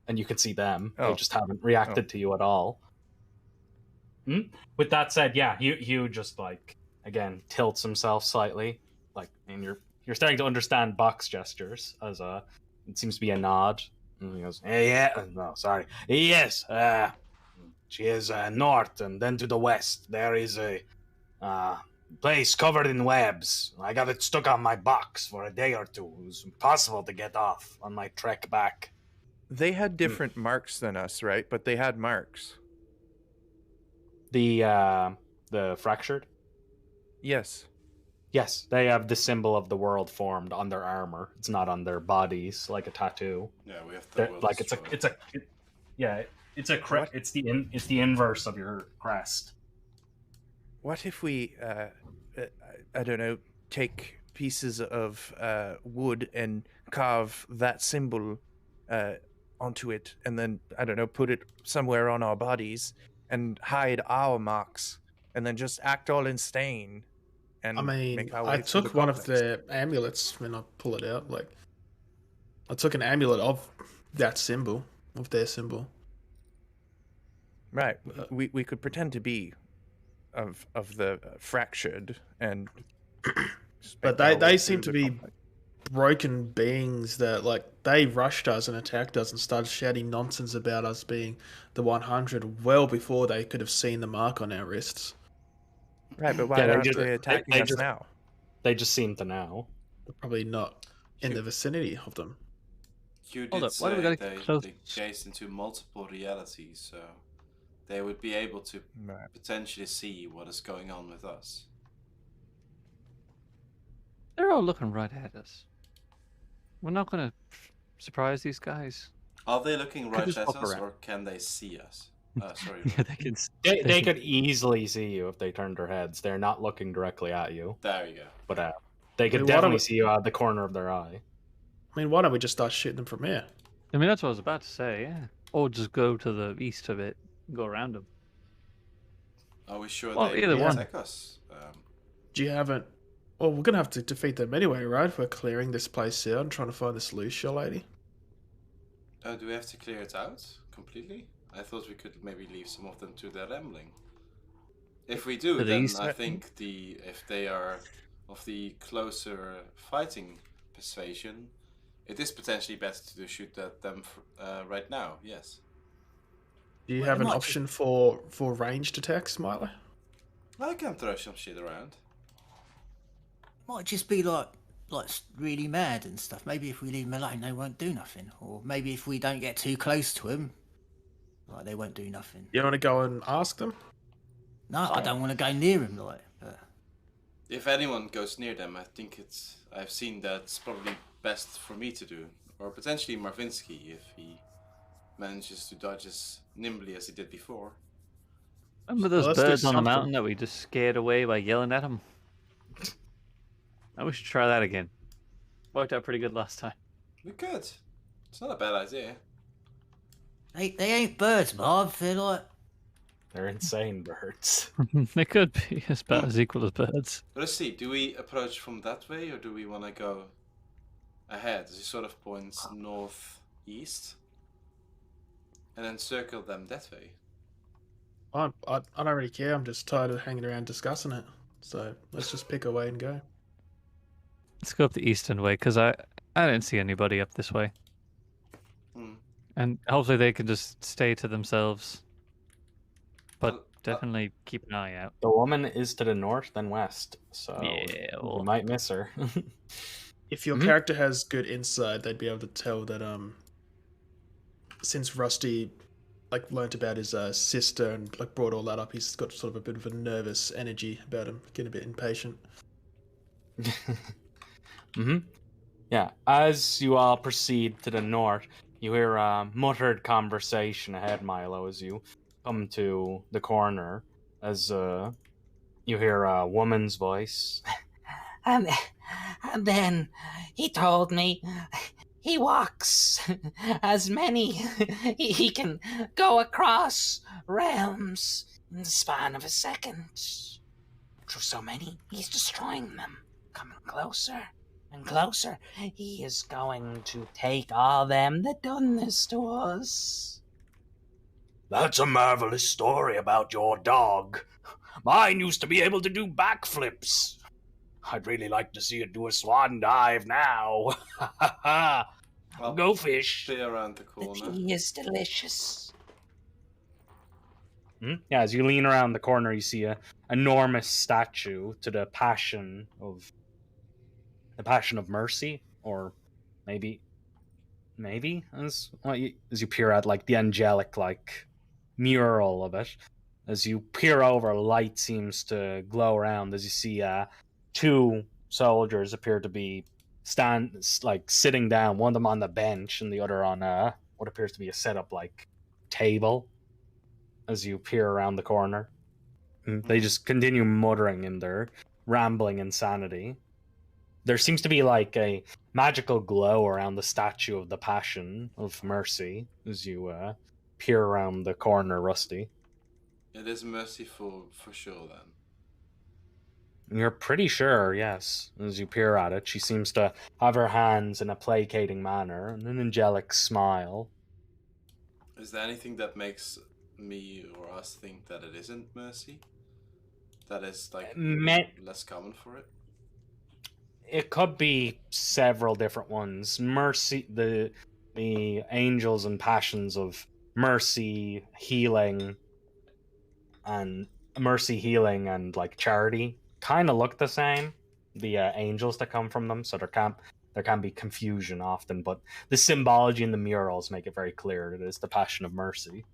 and you can see them. Oh. They just haven't reacted to you at all. With that said, yeah, Hugh just like again tilts himself slightly, like, and you're starting to understand box gestures as it seems to be a nod. And he goes, "Hey, yeah, no, sorry, yes, she is north, and then to the west there is a place covered in webs. I got it stuck on my box for a day or two. It was impossible to get off on my trek back." They had different marks than us, right? But they had marks. The fractured? Yes. Yes, they have the symbol of the world formed on their armor. It's not on their bodies like a tattoo. Yeah, we have the Like it's the inverse of your crest. What if we, I don't know, take pieces of wood and carve that symbol onto it, and then, I don't know, put it somewhere on our bodies and hide our marks, and then just act all in stain? And I mean, make our way I through took the one of complex. their amulets when I pull it out. Like, I took an amulet of that symbol, of their symbol. Right. We could pretend to be of the fractured and. But they seem to be broken beings that, like, they rushed us and attacked us and started shouting nonsense about us being the 100 well before they could have seen the mark on our wrists. Right, but why aren't they attacking us just, now? They just seem to know. Probably not in the vicinity of them. You Hold did up, why do we say gotta close- they chased into multiple realities, so they would be able to Right. potentially see what is going on with us. They're all looking right at us. We're not gonna surprise these guys. Are they looking right just at pop us, around. or can they see us? Sorry. Yeah, they can. They can- could easily see you if they turned their heads. They're not looking directly at you, There you go. but They I could mean, why don't definitely we- see you out the corner of their eye. I mean, why don't we just start shooting them from here? I mean, that's what I was about to say, yeah. Or just go to the east of it, go around them. Are we sure Well, they either will one. attack us? Do you haven't? Well, we're gonna have to defeat them anyway, right? If we're clearing this place out and trying to find this Lucia lady. Do we have to clear it out completely? I thought we could maybe leave some of them to their rambling. If we do, To the then east, I think if they are of the closer fighting persuasion, it is potentially better to shoot at them right now. Yes. Do you Well, have it an might option for ranged attacks, Milo? I can throw some shit around. Might just be like really mad and stuff. Maybe if we leave them alone, they won't do nothing. Or maybe if we don't get too close to them, like they won't do nothing. You want to go and ask them? No, I don't want to go near him, like. But If anyone goes near them, I think I've seen that's probably best for me to do, or potentially Marvinsky if he manages to dodge as nimbly as he did before. Remember those let's do birds on the something. mountain that we just scared away by yelling at them? I we should try that again. Worked out pretty good last time. We could. It's not a bad idea. they ain't birds, Marv. They're like. They're insane birds. They could be about as equal as birds. But let's see. Do we approach from that way, or do we want to go ahead? As he sort of points northeast, and then circle them that way. I don't really care. I'm just tired of hanging around discussing it. So let's just pick a way and go. Let's go up the eastern way, because I didn't see anybody up this way. Hmm. And hopefully they can just stay to themselves. But Well, definitely keep an eye out. The woman is to the north and west, so Yeah, you well, might miss her. If your Mhm. character has good insight, they'd be able to tell that since Rusty learnt about his sister and brought all that up, he's got sort of a bit of a nervous energy about him, getting a bit impatient. Yeah, as you all proceed to the north, you hear a muttered conversation ahead, Milo, as you come to the corner, as you hear a woman's voice. And then he told me he walks as many. He can go across realms in the span of a second. Through so many, he's destroying them. Coming closer and closer. He is going to take all them that done this to us. That's a marvelous story about your dog. Mine used to be able to do backflips. I'd really like to see it do a swan dive now. Well, Go fish. stay around the The corner. tea is delicious. Yeah, as you lean around the corner, you see a enormous statue to the Passion of Mercy, or maybe as you peer at the angelic mural of it. As you peer over, light seems to glow around as you see two soldiers appear to be sitting down, one of them on the bench and the other on what appears to be a setup table. As you peer around the corner, they just continue muttering in their rambling insanity. There seems to be a magical glow around the statue of the Passion of Mercy as you peer around the corner, Rusty. It is merciful for sure then. You're pretty sure, yes. As you peer at it, she seems to have her hands in a placating manner and an angelic smile. Is there anything that makes me or us think that it isn't mercy? That is less common for it? It could be several different ones. Mercy, the angels and passions of mercy, healing, and charity kind of look the same. The angels that come from them, so there can be confusion often, but the symbology in the murals make it very clear it is the Passion of Mercy.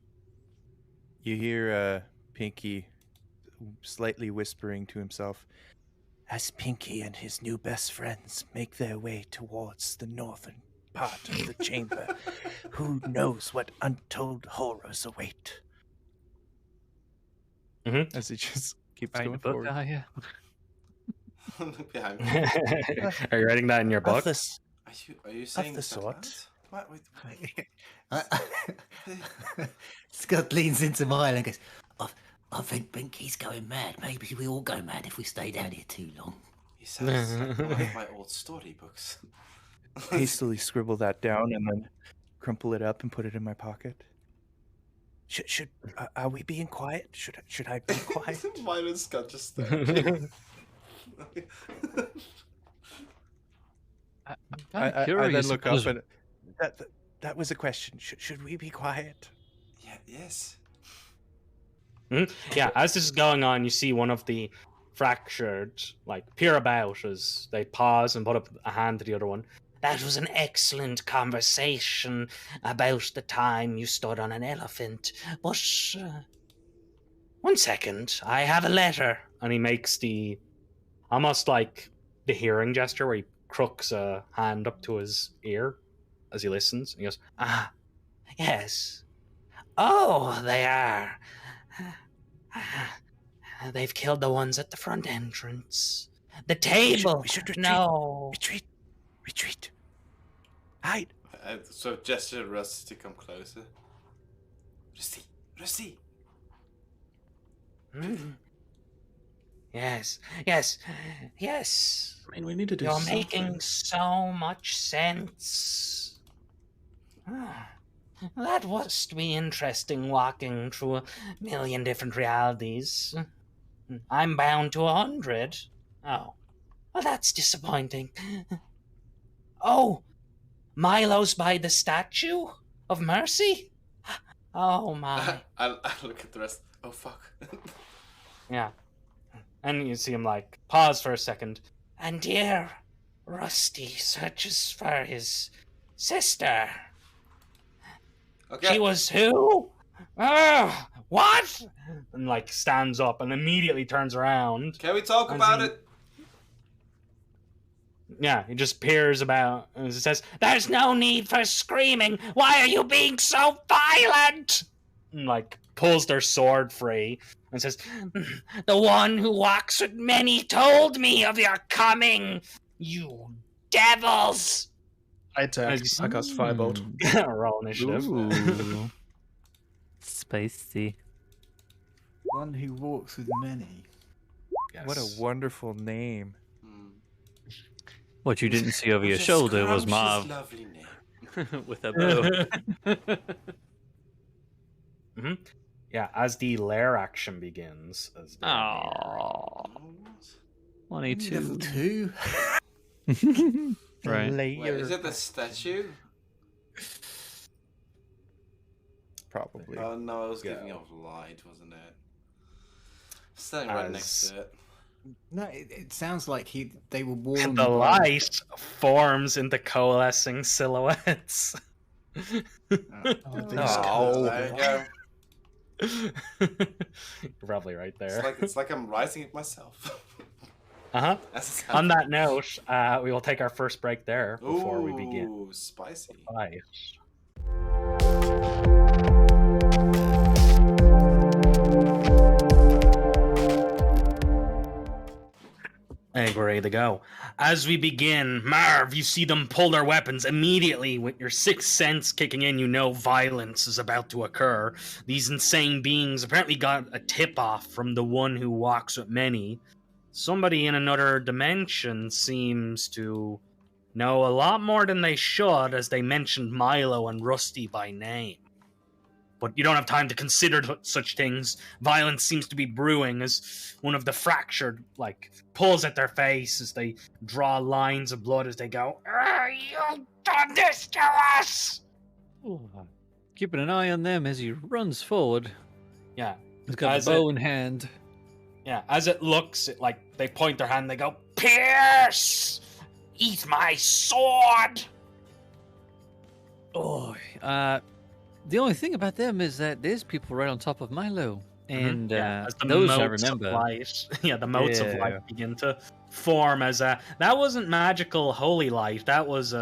You hear Pinky slightly whispering to himself, As Pinky and his new best friends make their way towards the northern part of the chamber, who knows what untold horrors await? as he just keeps Writing going a book, forward. are you? Look behind me. Are you writing that in your Of book? this, Are you saying the this out sort. loud? Wait. Scott leans into Milo and goes, I think Binky's going mad. Maybe we all go mad if we stay down here too long. He sounds like one of my old storybooks. hastily scribble that down and then crumple it up and put it in my pocket. Should are we being quiet? Should I be quiet? Milo's got just staring. I curious then look because- up and that was a question. Should we be quiet? Yeah, yes. Yeah, as this is going on, you see one of the fractured peer about as they pause and put up a hand to the other one. That was an excellent conversation about the time you stood on an elephant. But, 1 second, I have a letter. And he makes the almost like the hearing gesture where he crooks a hand up to his ear as he listens. And he goes, ah, yes. Oh, they are. They've killed the ones at the front entrance. The table. We should retreat. No. Retreat. Hide. I sort of gesture at Rusty to come closer. Rusty. Yes. I mean, we need to do You're something. making so much sense. That must be interesting walking through 1,000,000 different realities. I'm bound to 100. Oh. Well, that's disappointing. Oh, Milo's by the statue of Mercy? Oh, my. I look at the rest. Oh, fuck. yeah. And you see him pause for a second. And dear Rusty searches for his sister. Okay. She was who? What? And stands up and immediately turns around. Can we talk As about he- it? Yeah, he just peers about and says, There's no need for screaming. Why are you being so violent? and, pulls their sword free and says, The one who walks with many told me of your coming. You devils. I attack. I cast Firebolt. roll initiative. Ooh. Spicy. One who walks with many. What a Yes. wonderful name. What you didn't see over your What a shoulder was scrumptious, Marv lovely name. with a bow. Yeah, as the lair action begins. As the Aww. 22. Level 2? Right. Wait, is it the statue? Probably. Oh no, it was giving Yeah. off light, wasn't it? Standing right next As- to it. No, it sounds like they were warned. The by- light forms into coalescing silhouettes. There Oh. you go. You're probably right there. It's like I'm writing it myself. Uh-huh. As it's On that note, we will take our first break there before we begin. Ooh, spicy. Bye. I think we're ready to go. As we begin, Marv, you see them pull their weapons immediately. With your sixth sense kicking in, you know violence is about to occur. These insane beings apparently got a tip-off from the one who walks with many. Somebody in another dimension seems to know a lot more than they should, as they mentioned Milo and Rusty by name. But you don't have time to consider such things. Violence seems to be brewing as one of the fractured, pulls at their face as they draw lines of blood as they go, "You've done this to us!" Ooh. Keeping an eye on them as he runs forward. Yeah, He's got As the bow it- in hand. yeah. As it looks, they point their hand, they go, "Pierce! Eat my sword! Oh, the only thing about them is that there's people right on top of Milo, and as the those I motes of remember. light, the motes of Yeah. light begin to form as that wasn't magical holy light. That was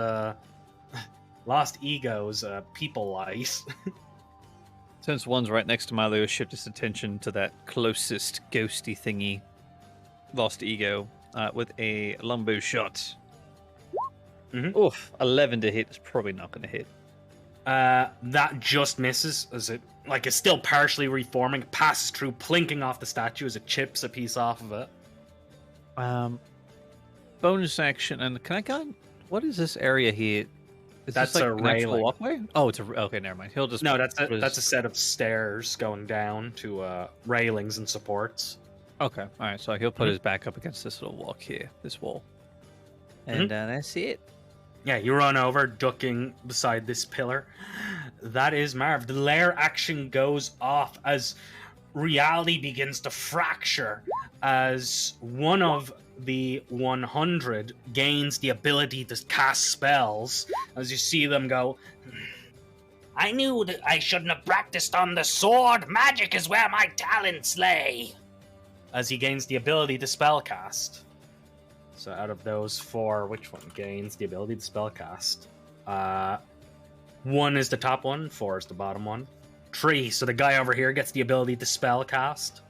Lost Ego's people light. Since one's right next to Milo, shift his attention to that closest ghosty thingy, Lost Ego. with a longbow shot. Mhm. Oof, 11 to hit is probably not going to hit. That just misses as it is still partially reforming. It passes through, plinking off the statue as it chips a piece off of it. Bonus action, and can I go? What is this area here? Is That's this like a an actual railing. walkway? Oh, it's okay. Never mind. He'll just No, that's put a his- set of stairs going down to railings and supports. Okay, all right. So he'll put his back up against this little walk here, this wall, and that's it. Yeah, you run over, ducking beside this pillar. That is Marv. The lair action goes off as reality begins to fracture, as one of the 100 gains the ability to cast spells. As you see them go, I knew that I shouldn't have practiced on the sword. Magic is where my talents lay. as he gains the ability to spellcast. So out of those 4, which one gains the ability to spellcast? 1 is the top one, 4 is the bottom one. 3, so the guy over here gets the ability to spellcast.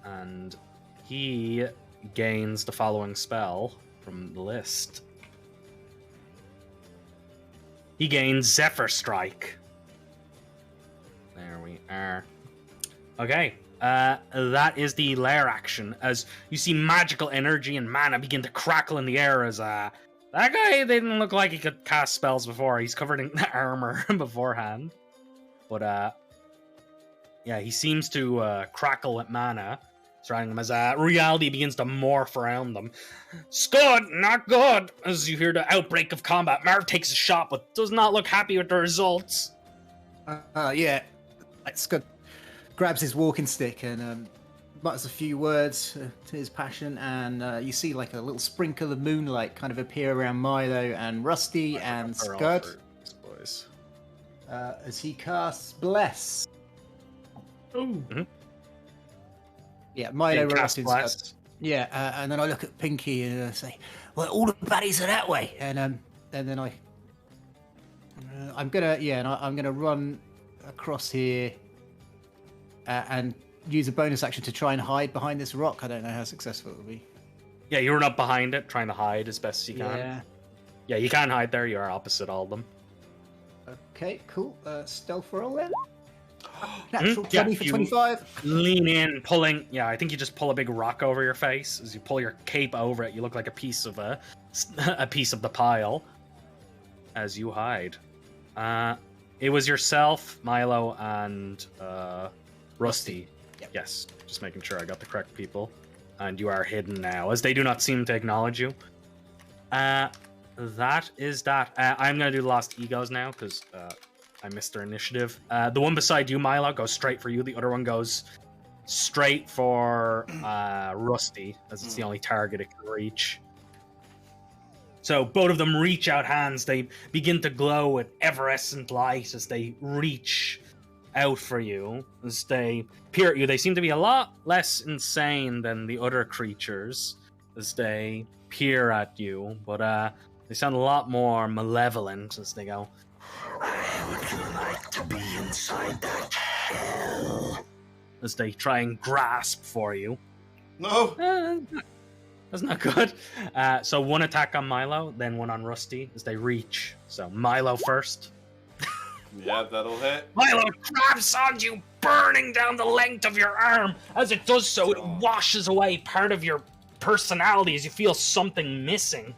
And he gains the following spell from the list. He gains Zephyr Strike. There we are. Okay, that is the lair action, as you see magical energy and mana begin to crackle in the air as that guy didn't look like he could cast spells before. He's covered in armor beforehand. But yeah, he seems to crackle with mana surrounding him as reality begins to morph around them. It's good, not good. As you hear the outbreak of combat, Marv takes a shot but does not look happy with the results. Yeah, it's good. Grabs his walking stick and mutters a few words to his passion, and you see like a little sprinkle of moonlight kind of appear around Milo and Rusty and Scud Boys. as he casts Bless. Ooh. Yeah, Milo, Cast Rusty, and Scud. Bless. Yeah, and then I look at Pinky and say, "Well, all the baddies are that way." And then I'm gonna run across here and use a bonus action to try and hide behind this rock. I don't know how successful it will be. Yeah, you run up behind it, trying to hide as best as you can. Yeah. Yeah, you can hide there. You are opposite all of them. Okay, cool. Stealth roll then. Natural Yeah, 20 for you- 25. Lean in, pulling. Yeah, I think you just pull a big rock over your face. As you pull your cape over it, you look like a piece of a piece of the pile. As you hide, it was yourself, Milo, and Rusty. Yep. Yes, just making sure I got the correct people. And you are hidden now, as they do not seem to acknowledge you. That is that. I'm gonna do the Lost Egos now because I missed their initiative. The one beside you, Milo, goes straight for you. The other one goes straight for Rusty, as it's the only target it can reach. So both of them reach out hands. They begin to glow with evanescent light as they reach out for you. As they peer at you, they seem to be a lot less insane than the other creatures as they peer at you. But they sound a lot more malevolent as they go, Would you like to be inside that hell? as they try and grasp for you. No! That's not good. So one attack on Milo, then one on Rusty as they reach. So Milo first. Yeah, that'll hit. Milo grabs on you, burning down the length of your arm. As it does so, it washes away part of your personality as you feel something missing.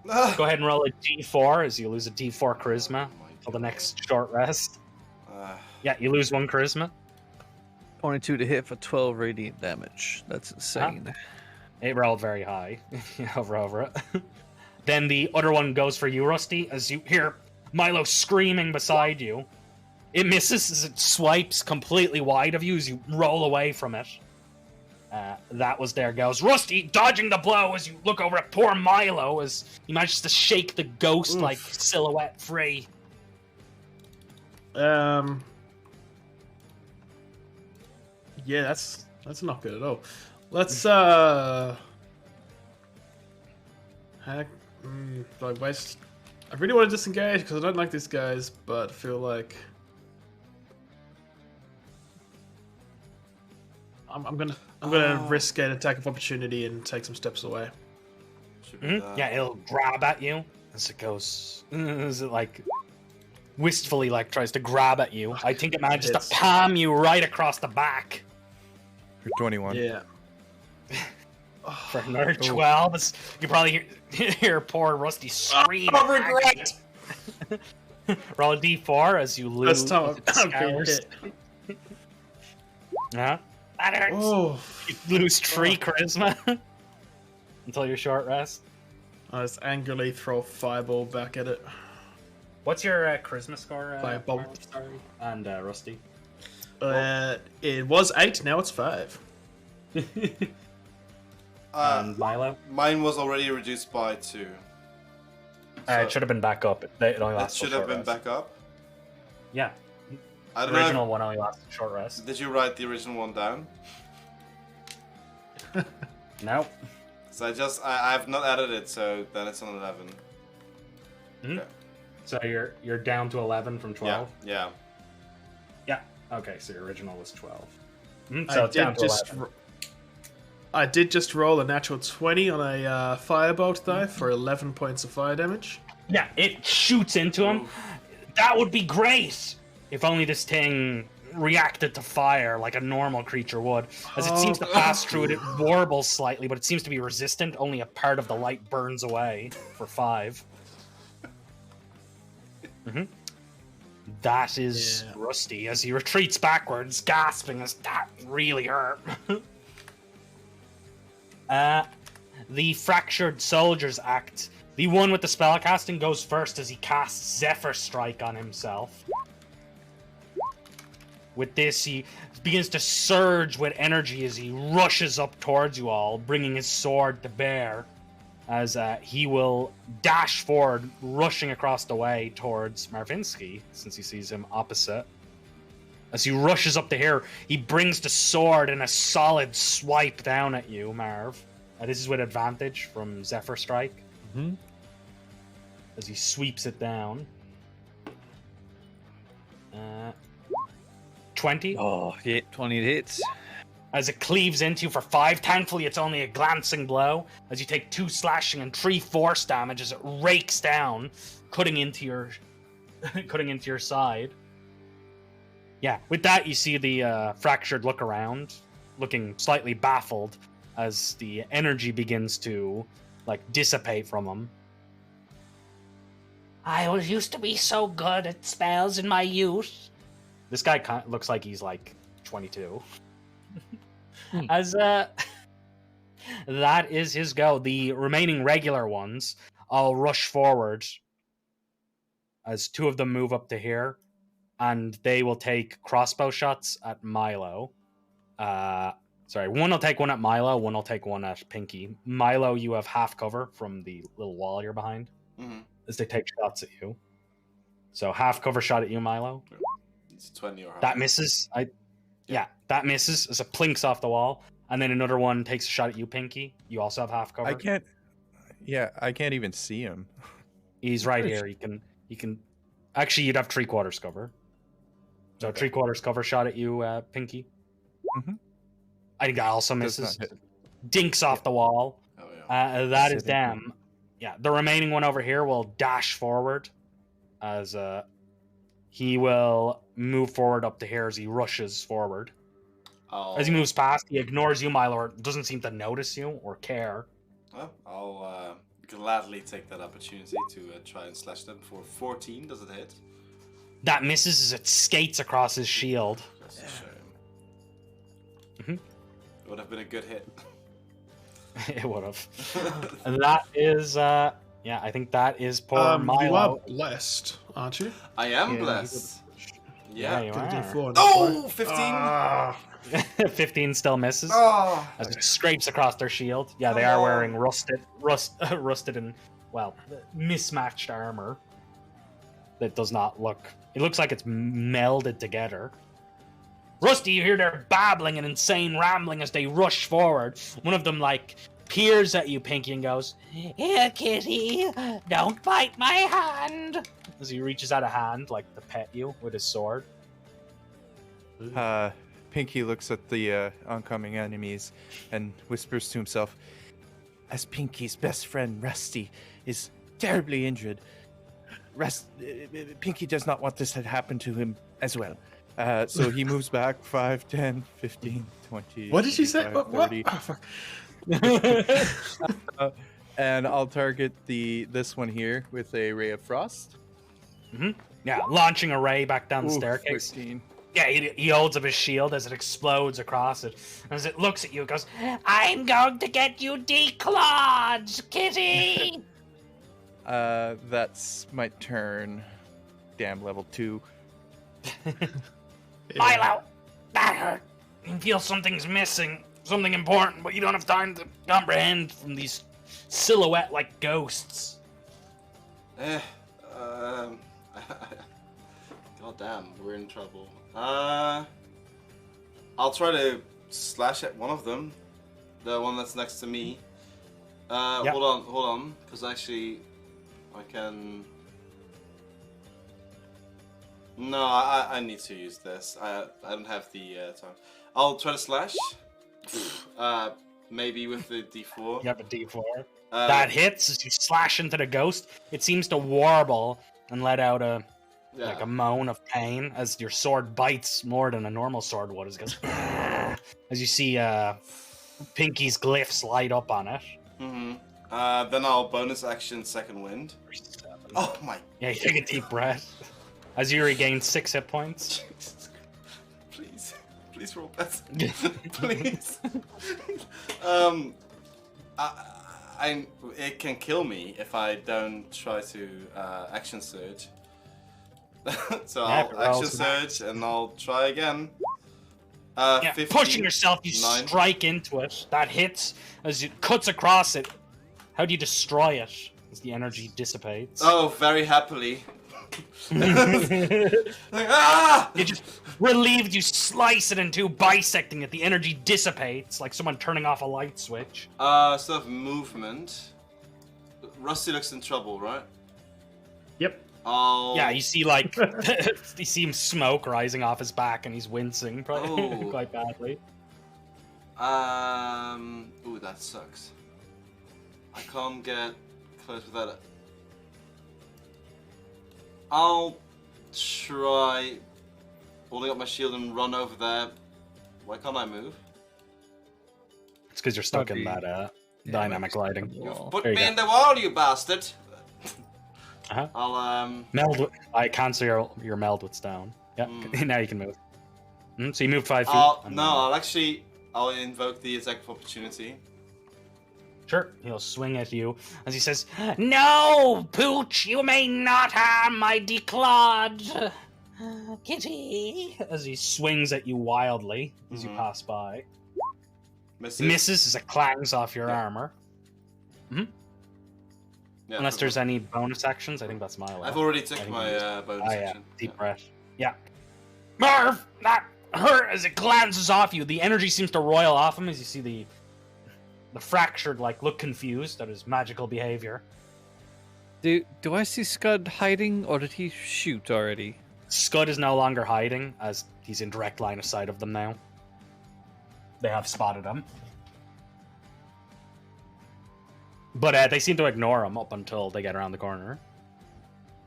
Ah. Go ahead and roll a d4 as you lose a d4 charisma for the next short rest. Yeah, you lose 1 charisma. 22 to hit for 12 radiant damage. That's insane. It rolled very high. You hover over it. Then the other one goes for you, Rusty, as you hear Milo screaming beside you. It misses as it swipes completely wide of you as you roll away from it. That was there goes. Rusty dodging the blow as you look over at poor Milo as he manages to shake the ghost-like silhouette free. Yeah, that's not good at all. Let's like waste. I really want to disengage because I don't like these guys, but feel like I'm gonna risk an attack of opportunity and take some steps away. Should be Yeah, it'll grab at you as it goes. As it like wistfully like tries to grab at you. I think it manages to Hits. palm you right across the back. For 21. Yeah. For another 12, you probably hear poor Rusty scream. Oh, regret! Roll a d4 as you lose. First time the I've been scars. hit. That hurts. Oh, You lose 3 charisma until your short rest. I just angrily throw a fireball back at it. What's your charisma score? Fireball. Mark? Sorry. And Rusty. It was 8, now it's 5. And Milo? Mine was already reduced by 2. It should have been back up. It only That lasts should have been back up. Yeah. I The don't original know. one only lasted a short rest. Did you write the original one down? No. So I've not added it, so then it's on 11. Mhm. Okay. So you're down to 11 from 12? Yeah. Yeah. Okay, so your original was 12. So it's down to 11. I did just roll a natural 20 on a firebolt though for 11 points of fire damage. Yeah, it shoots into him. That would be great! If only this thing reacted to fire like a normal creature would. As it seems to pass through it, it warbles slightly, but it seems to be resistant. Only a part of the light burns away for 5. That is Rusty as he retreats backwards, gasping as that really hurt. The Fractured Soldiers act. The one with the spellcasting goes first as he casts Zephyr Strike on himself. With this, he begins to surge with energy as he rushes up towards you all, bringing his sword to bear. As he will dash forward, rushing across the way towards Marvinsky, since he sees him opposite. As he rushes up to here, he brings the sword in a solid swipe down at you, Marv. This is with advantage from Zephyr Strike. As he sweeps it down. 20. Oh, yeah, 20 hits. As it cleaves into you for 5. Thankfully, it's only a glancing blow. As you take 2 slashing and 3 force damage as it rakes down, cutting into your side. Yeah, with that, you see the Fractured look around, looking slightly baffled as the energy begins to, dissipate from him. I was used to be so good at spells in my youth. This guy looks like he's, 22. As, that is his go. The remaining regular ones all rush forward as 2 of them move up to here, and they will take crossbow shots at Milo. Sorry, one will take one at Milo, one will take one at Pinky. Milo, you have half cover from the little wall you're behind, as they take shots at you. So half cover shot at you, Milo. It's 20 or higher. That misses. Yeah, that misses as it plinks off the wall. And then another one takes a shot at you, Pinky. You also have half cover. I can't even see him. He's right here. You can. Actually, you'd have 3/4 cover. So Okay. 3/4 cover shot at you, Pinky. Mhm. I think that also Does misses. not hit. Dinks off the wall. Oh, yeah. That is Sitting. them. Yeah, the remaining one over here will dash forward as he will move forward up to here as he rushes forward. As he moves past, he ignores you, Milo, or doesn't seem to notice you or care. Well, I'll gladly take that opportunity to try and slash them for 14. Does it hit? That misses as it skates across his shield. That's a shame. Mhm. It would have been a good hit. It would have. And that is, I think that is poor You are Milo. blessed, aren't you? I am Yeah, blessed. Yeah. you Get a are. D4 on Oh, that 15! Ah, 15 still misses. Oh! As it scrapes across their shield. Yeah, they are wearing rusted and, mismatched armor. That does not look... It looks like it's melded together. Rusty, you hear their babbling and insane rambling as they rush forward. One of them, peers at you, Pinky, and goes, Here, kitty, don't bite my hand. as he reaches out a hand, to pet you with his sword. Pinky looks at the oncoming enemies and whispers to himself, as Pinky's best friend, Rusty, is terribly injured, Pinky does not want this to happen to him as well. So he moves back 5, 10, 15, 20. What did you say? 25, What? 30. Oh, fuck. And I'll target this one here with a Ray of Frost. Yeah, launching a ray back down the Ooh, staircase. 15. Yeah, he holds up his shield as it explodes across it. As it looks at you, it goes, I'm going to get you declawed, kitty! That's my turn. Damn, level 2. Milo, that hurt. You feel something's missing, something important, but you don't have time to comprehend from these silhouette-like ghosts. God damn, we're in trouble. I'll try to slash at one of them. The one that's next to me. Yep. Hold on, because actually I can... No, I need to use this. I don't have the time. I'll try to slash. Maybe with the D4. You have a D4. That hits as you slash into the ghost. It seems to warble and let out a moan of pain as your sword bites more than a normal sword would. It goes, as you see Pinky's glyphs light up on it. Mm-hmm. Then I'll bonus action second wind. Oh my! Yeah, you take a deep breath as you regain 6 hit points. Please roll better. Please. It can kill me if I don't try to action surge. So Yeah, I'll action surge and I'll try again. 15, pushing yourself, you 9. strike into it. That hits as it cuts across it. How do you destroy it as the energy dissipates? Oh, very happily. It just relieved, you slice it in two, bisecting it. The energy dissipates like someone turning off a light switch. Sort of movement. Rusty looks in trouble, right? Yep. Yeah, you see like you see him smoke rising off his back, and he's wincing quite badly. Ooh, that sucks. I can't get close without it. I'll try holding up my shield and run over there. Why can't I move? It's because you're stuck in that dynamic lighting. You've put There you me go. in the wall, you bastard! Uh-huh. I'll Meld. I cancel your meld with stone. Yeah, now you can move. So you moved 5 feet. I'll invoke the attack of opportunity. Sure, he'll swing at you as he says, "No, Pooch, you may not harm my declawed kitty." As he swings at you wildly as you pass by. Misses as it clangs off your armor. Yeah, Unless there's any bonus actions, I think that's Milo. I've already took my bonus action. Deep breath. Yeah. Marv, that hurt as it glances off you. The energy seems to roil off him as you see the fractured, look confused at his magical behavior. Do I see Scud hiding, or did he shoot already? Scud is no longer hiding, as he's in direct line of sight of them now. They have spotted him. But they seem to ignore him up until they get around the corner.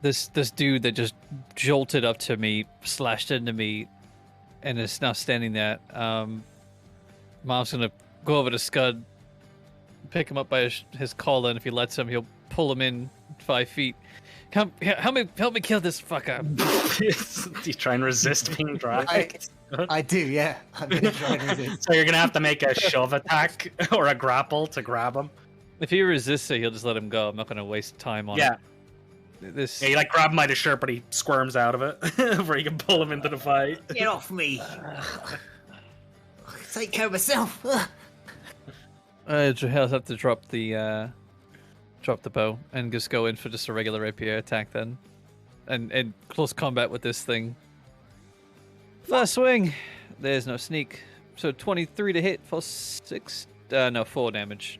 This dude that just jolted up to me, slashed into me, and is now standing there. Mom's gonna go over to Scud, pick him up by his collar, and if he lets him, he'll pull him in 5 feet. Come, help me kill this fucker. Do you try and resist being dragged? I do, yeah. I'm gonna try and resist. So you're gonna have to make a shove attack or a grapple to grab him. If he resists it, he'll just let him go. I'm not gonna waste time on it. Yeah, you grab him by the shirt, but he squirms out of it before you can pull him into the fight. Get off me! I can take care of myself. He'll have to drop the bow and just go in for just a regular rapier attack then, and close combat with this thing. First swing, there's no sneak, so 23 to hit for 4 damage.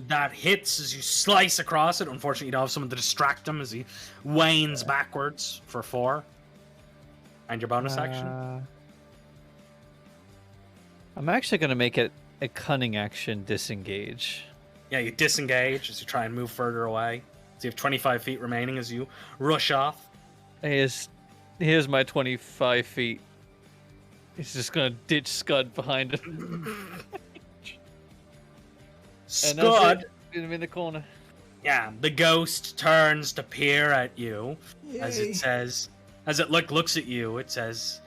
That hits as you slice across it. Unfortunately, you don't have someone to distract him as he wanes backwards for 4. And your bonus action? I'm actually going to make it a cunning action disengage. Yeah, you disengage as you try and move further away. So you have 25 feet remaining as you rush off. Here's my 25 feet. He's just going to ditch Scud behind him. Scud! I'm in the corner. Yeah, the ghost turns to peer at you as it Yay. says, as it looks at you, it says,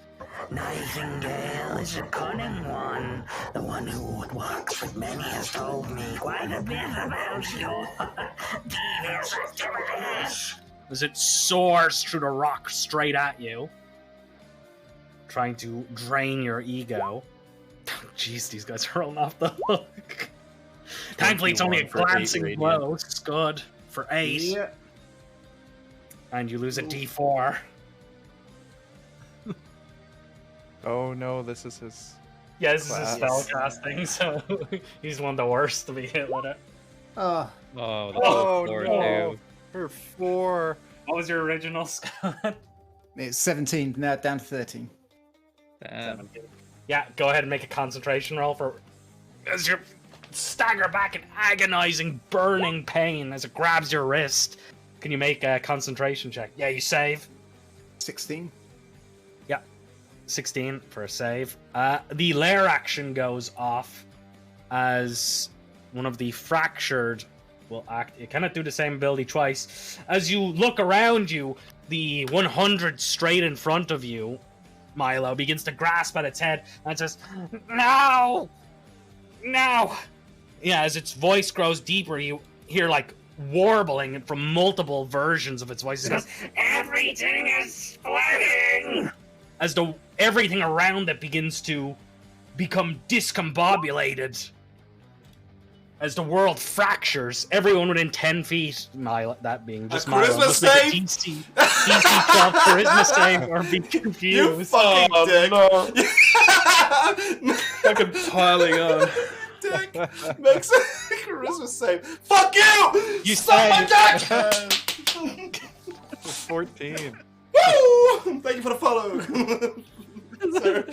Nightingale is a cunning one. The one who walks with many has told me quite a bit about your devious activities. as it soars through the rock straight at you, trying to drain your ego. Jeez, these guys are rolling off the hook. Thankfully, it's only a 21 for 8 glancing radiant. blow. Scud for 8. Yeah. And you lose a d4. Oh no, this is his. Yeah, this is his Class. spell casting, so he's one of the worst to be hit with it. Oh, Oh, the Oh, floor no. too. For 4. What was your original, Scud? it's 17, now down to 13. Damn. Yeah, go ahead and make a concentration roll for as you stagger back in agonizing, burning pain as it grabs your wrist. Can you make a concentration check? Yeah, you save. 16. 16 for a save. The lair action goes off as one of the fractured will act. You cannot do the same ability twice. As you look around you, the 100 straight in front of you, Milo, begins to grasp at its head and says, "No! No!" Yeah, as its voice grows deeper, you hear like warbling from multiple versions of its voice. It goes, "Everything is splitting!" As everything around it begins to become discombobulated. As the world fractures, everyone within 10 feet, Milo, that being just Milo, charisma must make a save? DC 12 charisma save or be You confused. fucking dick. no. Fucking piling on. Dick makes a charisma save. Fuck you! You Stop my say- dick! 14. Woo! Thank you for the follow. Sir.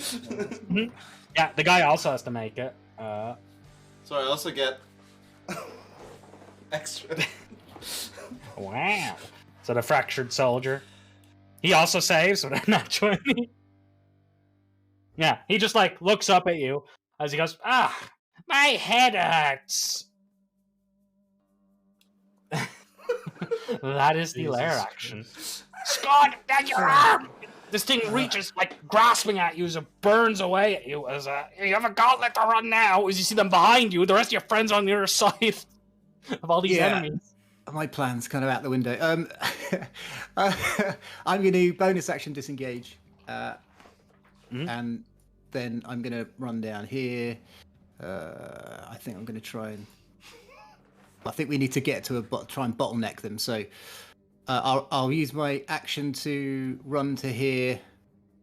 Yeah, the guy also has to make it. So I also get extra. Wow. So the fractured soldier. He also saves with a nat 20. Yeah, he just like looks up at you as he goes, "Ah, my head hurts." That is the lair action. Scott, that's your arm! This thing reaches, like, grasping at you as it burns away at you. As you have a gauntlet to run now. As you see them behind you, the rest of your friends on the other side of all these Yeah. enemies. My plan's kind of out the window. I'm going to bonus action disengage. And then I'm going to run down here. I think I'm going to try and... I think we need to get to try and bottleneck them. So I'll use my action to run to here.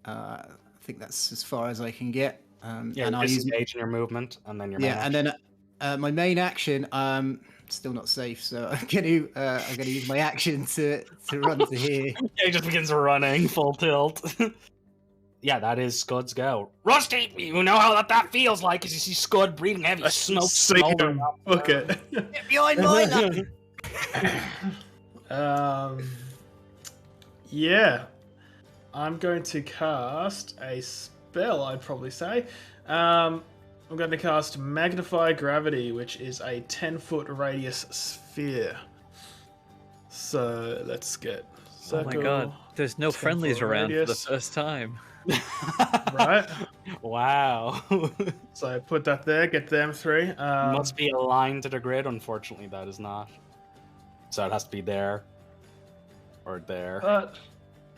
I think that's as far as I can get. Yeah, and you I'll use disengage in your movement, and then your main and then my main action. Still not safe, so I'm gonna use my action to run to here. Yeah, he just begins running full tilt. Yeah, that is Scud's go. Rusty, you know how that feels like as you see Scud breathing heavy smoke. See him. Look it. Get behind mine. Yeah. I'm going to cast a spell, I'd probably say. I'm going to cast Magnify Gravity, which is a 10-foot radius sphere. So let's get Oh my circle, god, there's no 10 friendlies foot around for the radius. first time. right? Wow. So put that there, get them 3. Must be aligned to the grid. Unfortunately, that is not. So it has to be there. Or there.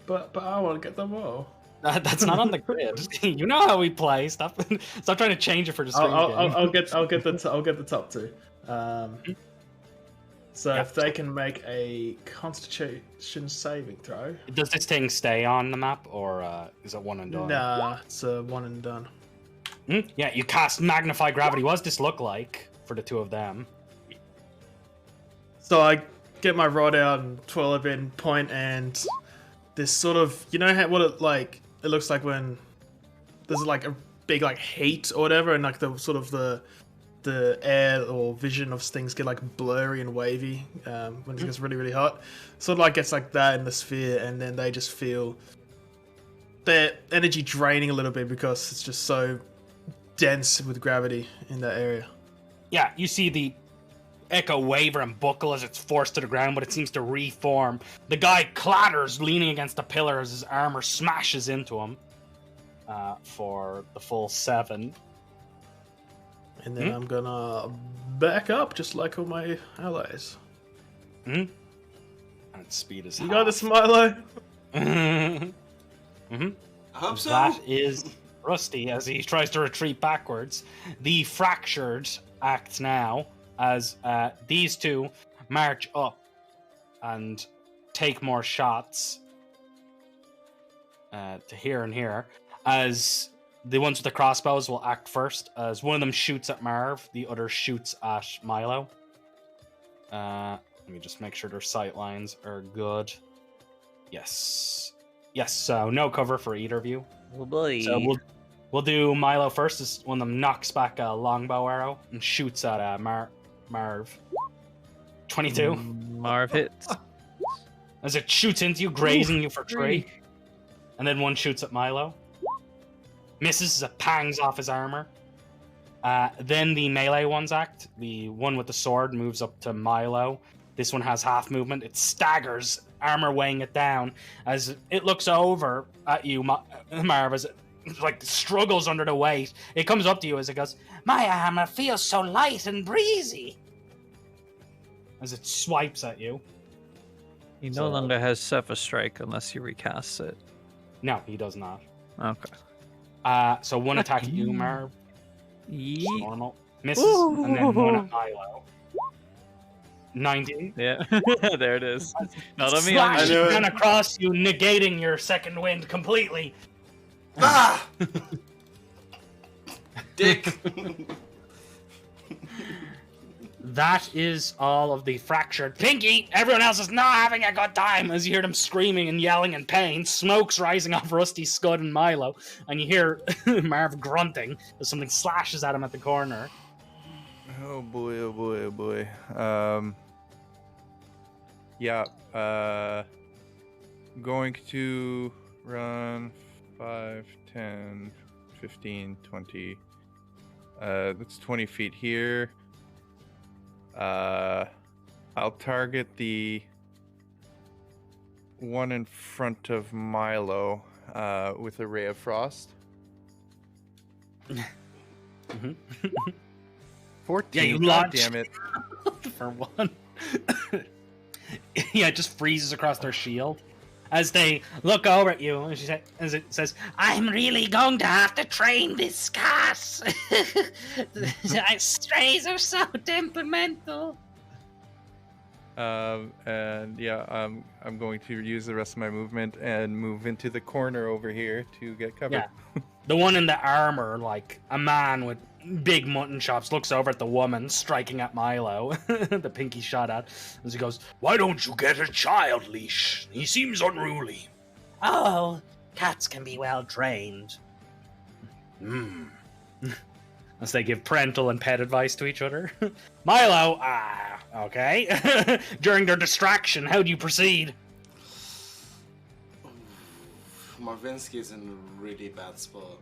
But I want to get them all. That's not on the grid. You know how we play. Stop trying to change it for the stream. I'll get the top 2. So Yeah. if they can make a Constitution saving throw. Does this thing stay on the map, or is it one and done? Nah, it's a one and done. Yeah, you cast Magnify Gravity. What does this look like for the two of them? So I get my rod out and twirl it in, point, and this sort of, you know what it looks like when there's like a big like heat or whatever, and like the sort of the air or vision of things get like blurry and wavy when it gets really, really hot. Sort of like gets like that in the sphere, and then they just feel their energy draining a little bit because it's just so dense with gravity in that area. Yeah, you see the echo waver and buckle as it's forced to the ground, but it seems to reform. The guy clatters, leaning against the pillar as his armor smashes into him for the full 7. And then I'm gonna back up just like all my allies. And its speed is You got this, Milo? I hope so. That is Rusty as he tries to retreat backwards. The Fractured acts now as these two march up and take more shots to here and here, as the ones with the crossbows will act first, as one of them shoots at Marv, the other shoots at Milo. Let me just make sure their sight lines are good. Yes, so no cover for either of you. Oh boy. So we'll do Milo first, as one of them knocks back a longbow arrow and shoots at Marv. 22. Marv hits. As it shoots into you, grazing you for 3. And then one shoots at Milo. Misses as it pangs off his armor. Then the melee ones act. The one with the sword moves up to Milo. This one has half movement. It staggers, armor weighing it down, as it looks over at you, Marv, as it like struggles under the weight. It comes up to you as it goes, My armor feels so light and breezy. as it swipes at you. He no longer has Surface Strike unless you recast it. No, he does not. Okay. So one attack at you, Marv. Yeet. Normal. Misses, and then one at Milo. 19. Yeah, there it is. Not on me. Slash down across you, negating your second wind completely. Ah! Dick! That is all of the Fractured. Pinky! Everyone else is not having a good time as you hear them screaming and yelling in pain. Smoke's rising off Rusty, Scud, and Milo. And you hear Marv grunting as something slashes at him at the corner. Oh boy, oh boy, oh boy. Going to run 5, 10, 15, 20. That's 20 feet here. I'll target the one in front of Milo with a Ray of Frost. 14. Yeah, you God launch. damn it. For one. Yeah, it just freezes across their shield. As they look over at you, as it says, I'm really going to have to train this cat. Strays are so temperamental. I'm going to use the rest of my movement and move into the corner over here to get cover. Yeah. The one in the armor, like a man with big mutton chops, looks over at the woman striking at Milo, the Pinky shot at, as he goes, Why don't you get a child leash? He seems unruly. Oh, cats can be well trained. As they give parental and pet advice to each other. Milo, okay. During their distraction, how do you proceed? Marvinsky's in a really bad spot.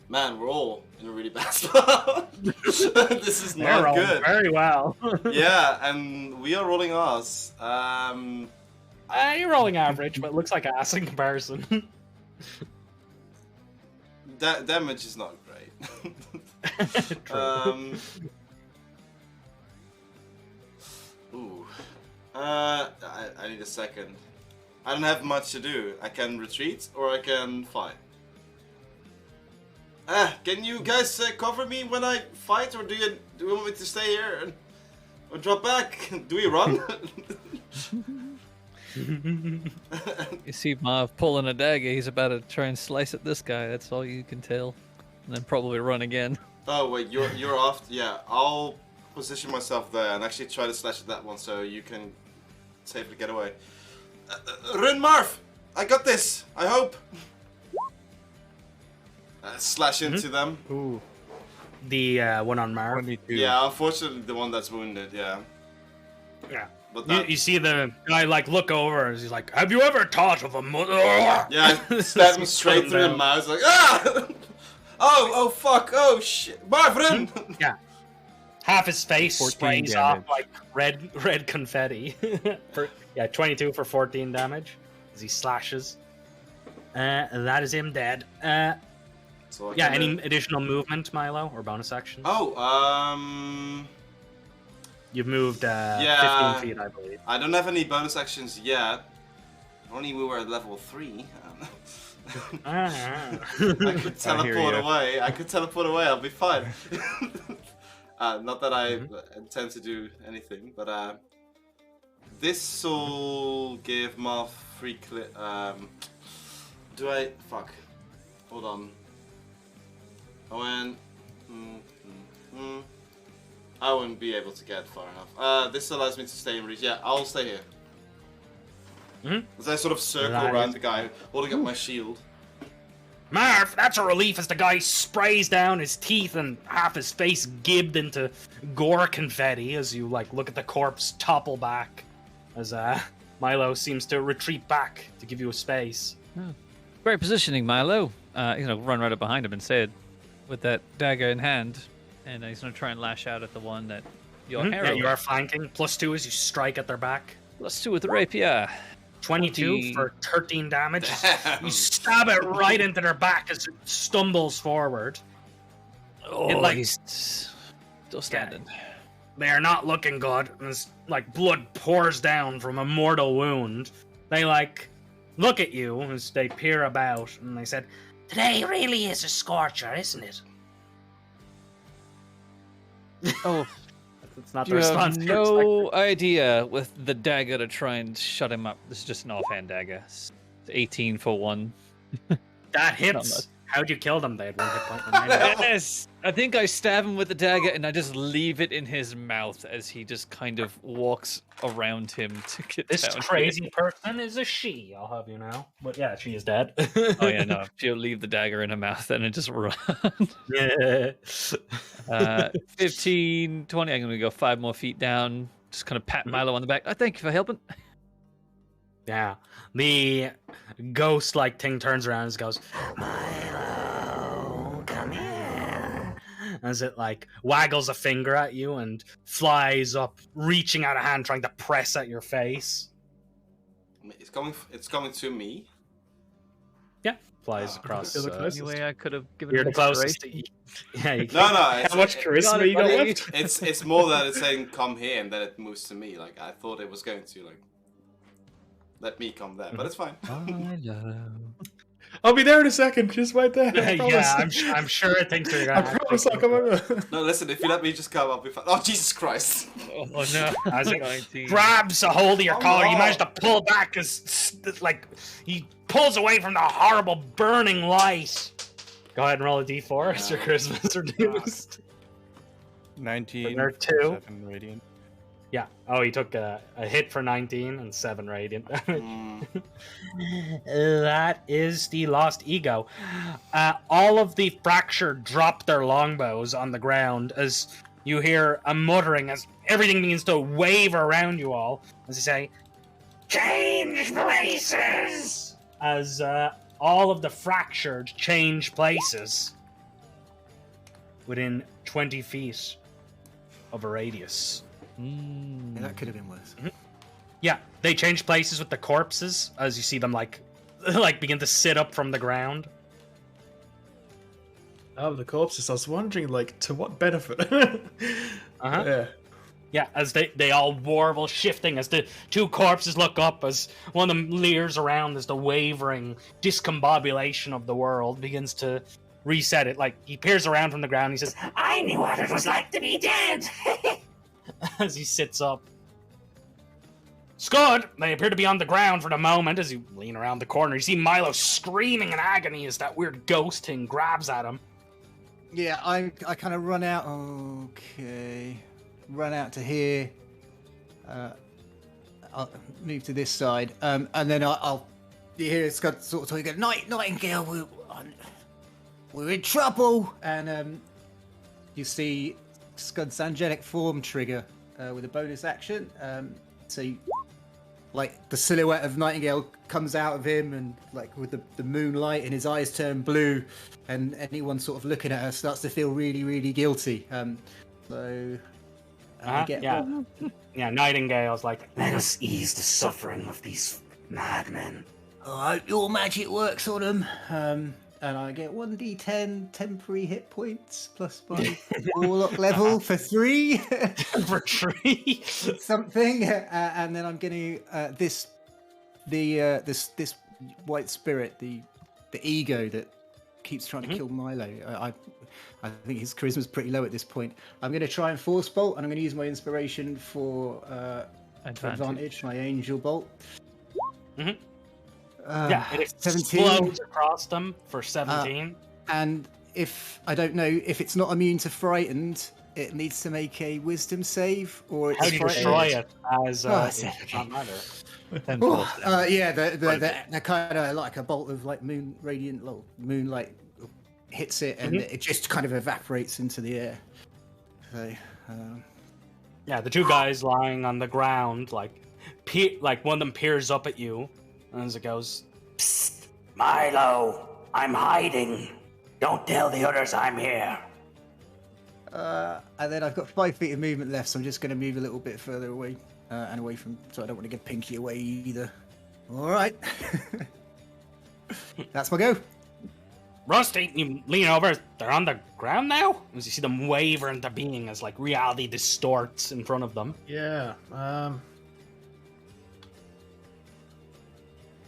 Man, we're all in a really bad spot. This is They're not rolling good. very well. Yeah, and we are rolling ours. You're rolling average, but it looks like ass in comparison. Damage is not great. True. I need a second. I don't have much to do. I can retreat or I can fight. Can you guys cover me when I fight, or do you want me to stay here or drop back? Do we run? You see Marv pulling a dagger. He's about to try and slice at this guy. That's all you can tell. And then probably run again. Oh wait, you're off. Yeah, I'll position myself there and actually try to slash at that one so you can safely get away. Run, Marv! I got this. I hope. slash into them. Ooh, The one on Marv. 22. Yeah, unfortunately, the one that's wounded. Yeah. Yeah. But You, that, you see the guy like look over and he's like, "Have you ever thought of a mother?" yeah, stab him straight through the mouth. Like, ah! Oh, fuck! Oh shit! Marvin! Yeah. Half his face 14 sprays off damage. like red confetti. 22 for 14 damage as he slashes. That is him dead. So I Yeah, can, any additional movement, Milo, or bonus action? Oh, You've moved Yeah. 15 feet, I believe. I don't have any bonus actions yet. If only we were at level 3. I could teleport away. I could teleport away. I'll be fine. Not that I intend to do anything, but this will give Marv free clip. Do I? Fuck. Hold on. I went. I wouldn't be able to get far enough. This allows me to stay in reach. Yeah, I'll stay here. As I sort of circle around the guy, holding up my shield. Marv, that's a relief as the guy sprays down his teeth and half his face gibbed into gore confetti as you like look at the corpse topple back as Milo seems to retreat back to give you a space. Great positioning, Milo. Run right up behind him and say it with that dagger in hand, and he's gonna try and lash out at the one that your Yeah, arrow. you are flanking. +2 as you strike at their back. +2 with the rapier. 22 for 13 damage. Damn. You stab it right into their back as it stumbles forward. Oh, like- he's still standing. They are not looking good. And it's like blood pours down from a mortal wound. They like look at you as they peer about, and they said, Today really is a scorcher, isn't it? Oh, "It's not the you have response." you no idea with the dagger to try and shut him up. This is just an offhand dagger. It's 18 for 1. expect. That Not hits. much. How'd you kill them? They had 1 hit point remaining. Yes! I think I stab him with the dagger and I just leave it in his mouth as he just kind of walks around him to get This down. crazy person is a she, I'll have you know. But yeah, she is dead. Oh yeah, no. She'll leave the dagger in her mouth and it just run. Yeah. 15, 20. I'm gonna go 5 more feet down. Just kind of pat Milo on the back. Oh, thank you for helping. Yeah. The ghost-like thing turns around and goes, Milo, come here. as it like waggles a finger at you and flies up, reaching out a hand, trying to press at your face. It's coming to me. Yeah, flies Oh, across. you're the closest. Anyway, I could have given You're him the closest. inspiration. Yeah, you No, can. no. It's, How much charisma you got buddy. left? It's more that it's saying come here and then it moves to me. Like I thought it was going to like let me come there, but it's fine. Milo. I'll be there in a second. Just wait there. I promise. Yeah, I'm sure it thinks you're I gonna. promise I'll come over. No, listen. If you let me just come, I'll be fine. Oh Jesus Christ! Oh no. As it 19. grabs a hold of your Oh, collar, you no. manage to pull back as like he pulls away from the horrible burning light. Go ahead and roll a d4 as your charisma's reduced. 19. There are 2. 7 radiant. Yeah. Oh, he took a hit for 19 and 7 radiant damage. Mm. That is the lost ego. All of the fractured drop their longbows on the ground as you hear a muttering as everything begins to wave around you all as they say, "Change places!" As all of the fractured change places within 20 feet of a radius. Yeah, that could have been worse. Yeah, they change places with the corpses as you see them like begin to sit up from the ground. Oh, the corpses. I was wondering, like, to what benefit? Uh-huh. Yeah. Yeah, as they all warble, shifting as the 2 corpses look up as one of them leers around as the wavering discombobulation of the world begins to reset it. Like, he peers around from the ground and he says, I knew what it was like to be dead. as he sits up. Scud! They appear to be on the ground for the moment as you lean around the corner. You see Milo screaming in agony as that weird ghost thing grabs at him. Yeah, I kind of run out. Okay, run out to here. I'll move to this side, and then I'll. You hear Scott sort of talking. Nightingale. we're in trouble. And you see Scud's angelic form trigger with a bonus action. Like the silhouette of Nightingale comes out of him, and like with the moonlight, and his eyes turn blue, and anyone sort of looking at her starts to feel really, really guilty. Nightingale's like, Let us ease the suffering of these madmen. I hope your magic works on them. And I get 1d10 temporary hit points plus my warlock level for 3. for 3. Something. And then I'm going to this white spirit, the ego that keeps trying to kill Milo. I think his charisma's pretty low at this point. I'm going to try and force bolt, and I'm going to use my inspiration for advantage, my angel bolt. Mm-hmm. It 17. explodes across them for 17. And if I don't know if it's not immune to frightened, it needs to make a wisdom save, or it's How do you destroy it? As it doesn't matter. They're kind of like a bolt of like moonlight hits it, and it just kind of evaporates into the air. So, the two guys lying on the ground, like one of them peers up at you, and as it goes, Psst, Milo, I'm hiding. Don't tell the others I'm here. And then I've got 5 feet of movement left, so I'm just going to move a little bit further away and away from, so I don't want to give Pinky away either. All right. That's my go. Rusty, you lean over. They're on the ground now? As you see them waver into being as like reality distorts in front of them. Yeah.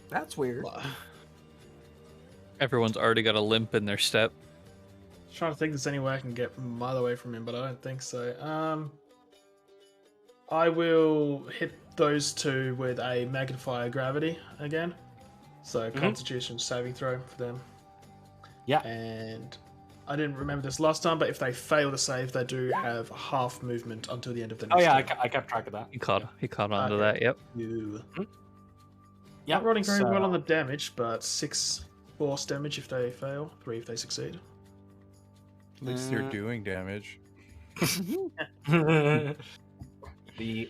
That's weird. Everyone's already got a limp in their step. Trying to think if there's any way I can get Milo away from him, but I don't think so. I will hit those two with a magnifier gravity again. So Constitution saving throw for them. Yeah. And I didn't remember this last time, but if they fail to save, they do have half movement until the end of the next I turn. kept track of that. He caught on to that, yep. Not rolling very well on the damage, but 6 force damage if they fail, 3 if they succeed. At least they're doing damage. The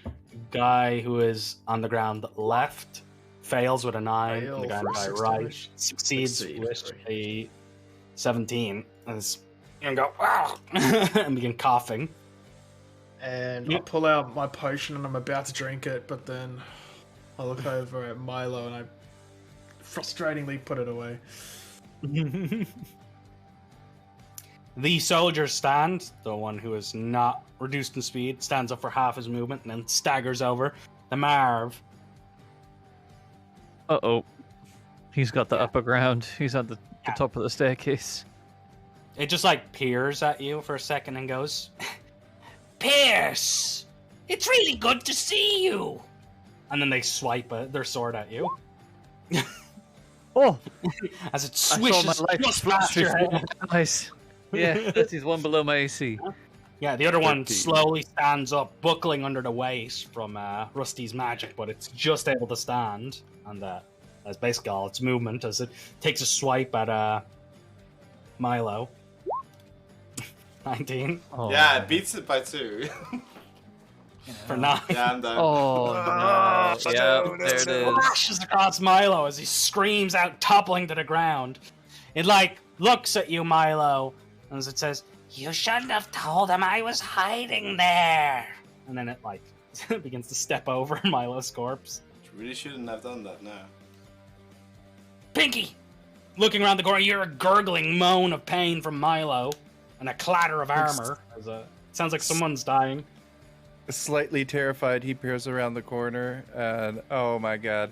guy who is on the ground left fails with a 9, and the guy on the right damage. succeeds Succeed, with sorry. a 17. And go, wow, and begin coughing. And I pull out my potion and I'm about to drink it, but then I look over at Milo and I frustratingly put it away. The soldiers stand. The one who is not reduced in speed stands up for half his movement and then staggers over. The Marv. Uh-oh. He's got the upper ground. He's at the top of the staircase. It just like peers at you for a second and goes, Pierce! It's really good to see you! and then they swipe their sword at you. Oh! As it I saw swishes my life just flash past your before head. my eyes. Yeah, this is one below my AC. Yeah, the other one 13. slowly stands up, buckling under the weight from Rusty's magic, but it's just able to stand. And that's basically all its movement as it takes a swipe at Milo. 19 Oh, Yeah, it beats it by 2. for 9. Yeah, I'm done. Oh, no. Yeah, there it is. Flashes across Milo as he screams out, toppling to the ground. It like looks at you, Milo, as it says, You shouldn't have told him I was hiding there. and then it like begins to step over Milo's corpse. Really shouldn't have done that now. Pinky! Looking around the corner, you hear a gurgling moan of pain from Milo and a clatter of armor. Sounds like someone's dying. Slightly terrified, he peers around the corner, and oh my god.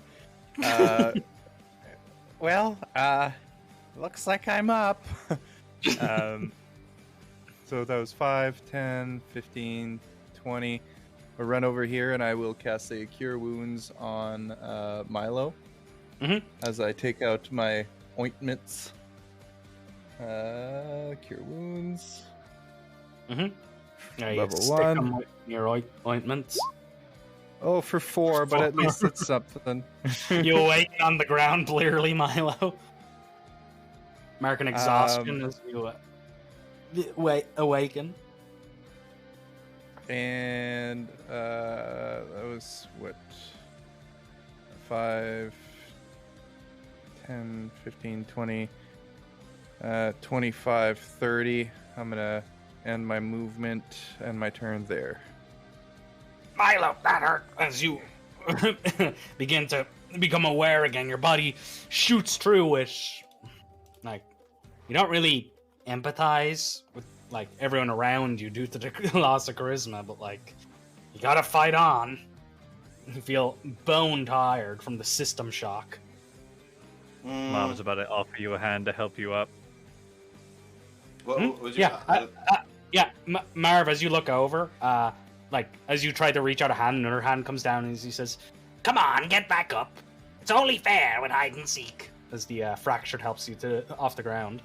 Looks like I'm up. So that was 5, 10, 15, 20. I'll run over here and I will cast a Cure Wounds on Milo. As I take out my ointments. Cure Wounds. Yeah, you Level stick 1. them with your ointments. Oh, for 4, but at least it's something. You awaken on the ground, clearly, Milo. Mark an exhaustion as you awaken. And that was what? 5, 10, 15, 20, 25, 30. I'm gonna end my movement and my turn there. Milo, that hurt. As you begin to become aware again, your body shoots through it. Like, you don't really empathize with like everyone around you due to the loss of charisma, but like, you gotta fight on. You feel bone tired from the system shock. Mom was about to offer you a hand to help you up. What would you? Marv, as you look over, like as you try to reach out a hand, another hand comes down and he says, Come on, get back up. It's only fair with hide and seek. as the fractured helps you to off the ground.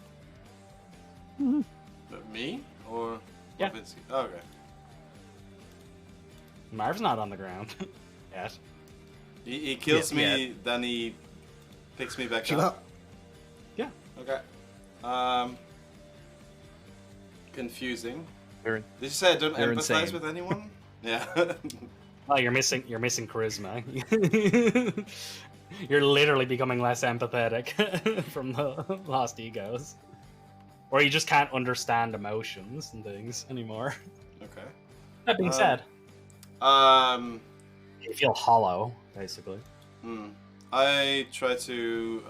Me or Yeah. Vinci? Oh, okay. Marv's not on the ground yet. He kills Yeah, me, then he picks me back You up. up? Yeah. Okay. Confusing. You're- Did you say I don't you're empathize insane. with anyone? Yeah. Oh, you're missing charisma. You're literally becoming less empathetic from the lost egos. Or you just can't understand emotions and things anymore. Okay. That being said, you feel hollow, basically. I try to,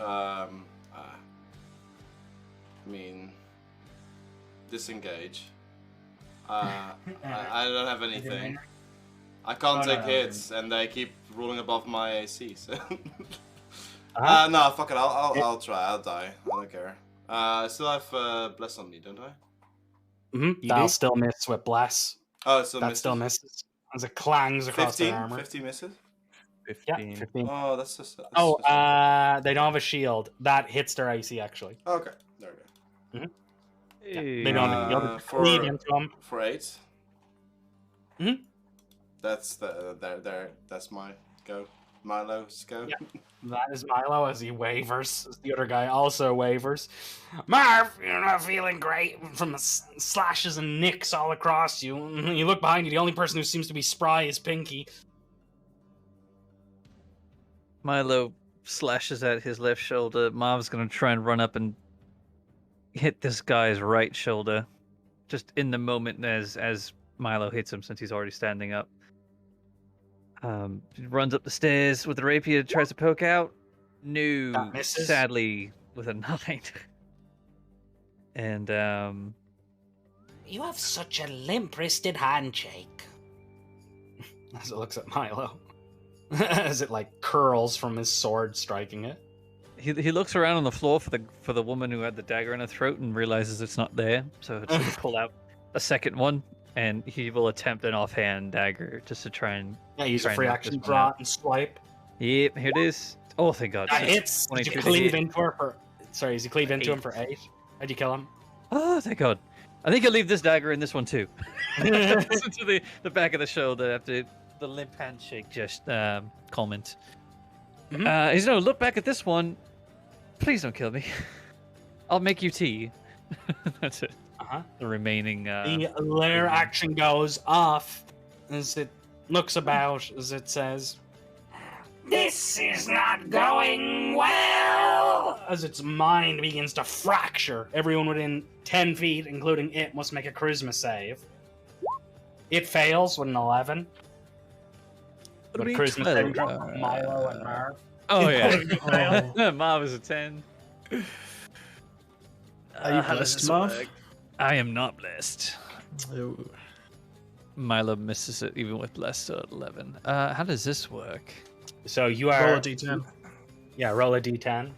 disengage. I don't have anything. I can't take hits, and they keep rolling above my AC. So. No, fuck it. I'll try. I'll die. I don't care. I still have bless on me, don't I? Mm-hmm. That'll still miss with bless. Oh, it still That misses. still misses as it clangs across 15? their armor. 15 misses? 15. Yeah, 15. Oh, that's just. They don't have a shield. That hits their AC actually. Okay, there we go. They don't have a shield. For- Bleed into them. For 8. Mhm. That's that's my go. Milo's go. Yeah. That is Milo as he wavers. As the other guy also wavers. Marv, you're not feeling great from the slashes and nicks all across you. You look behind you. The only person who seems to be spry is Pinky. Milo slashes at his left shoulder. Marv's gonna try and run up and hit this guy's right shoulder, just in the moment as Milo hits him, since he's already standing up. He runs up the stairs with the rapier, tries to poke out. No, That misses. sadly with a 9. And You have such a limp-wristed handshake. As it looks at Milo. As it like curls from his sword striking it. he looks around on the floor for the woman who had the dagger in her throat and realizes it's not there. So it's going to pull out a second one, and he will attempt an offhand dagger just to try and Use a try and free knock action this one draw out. and swipe. Yep, here it is. Oh, thank God! That Six. hits. Did you 22 to cleave hit. into her for? Sorry, does he cleave into him 8. for 8? How'd you kill him? Oh, thank God! I think I'll leave this dagger in this one too. To the back of the shoulder after the limp handshake just comment. He's no, look back at this one. Please don't kill me. I'll make you tea. That's it. The remaining. The lair action goes off as it looks about, as it says, This is not going well. as its mind begins to fracture. Everyone within 10 feet, including it, must make a charisma save. It fails with an 11. But Three charisma 12. saving throw from Milo and Marv. Oh yeah. Marv is a 10. Are you how does blessed, this Marv? work? I am not blessed. Ooh. Milo misses it even with blessed at 11. How does this work? So you Roll are. a d10. Yeah, roll a d10.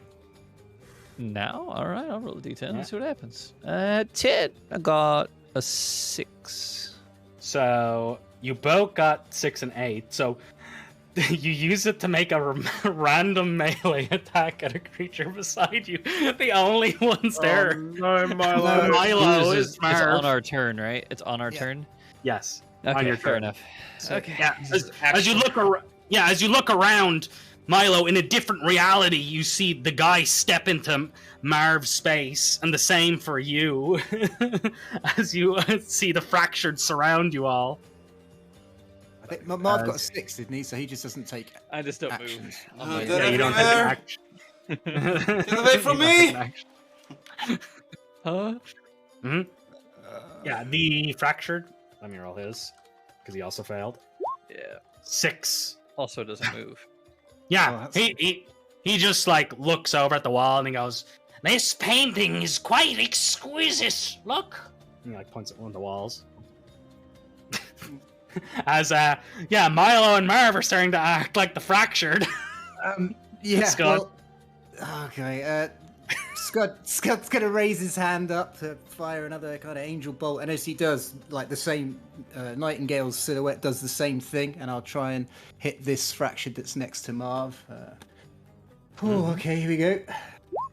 Now? Alright, I'll roll a d10. Let's see what happens. 10. I got a 6. So you both got 6 and 8. So you use it to make a random melee attack at a creature beside you. The only ones there. No, Milo. Milo It's is Marv. on our turn, right? It's on our turn? Yes. Okay, on your fair turn. enough. Okay. Yeah. As you look around, Milo, in a different reality, you see the guy step into Marv's space, and the same for you, as you see the fractured surround you all. I think Marv got a 6, didn't he? So he just doesn't take I just don't action. move. Oh, I'm they're Yeah, you don't have an everywhere. action. Get away from me! Huh? Yeah, the fractured. Let me roll his, because he also failed. Yeah. 6. Also doesn't move. Yeah, Oh, he just like looks over at the wall and he goes, "This painting is quite exquisite. Look." And he like points at one of the walls. As Milo and Marv are starting to act like the fractured. Yeah. Scott. Well, okay. Scott's gonna raise his hand up to fire another kind of angel bolt, and as he does, like the same Nightingale's silhouette does the same thing, and I'll try and hit this fractured that's next to Marv. Okay, here we go.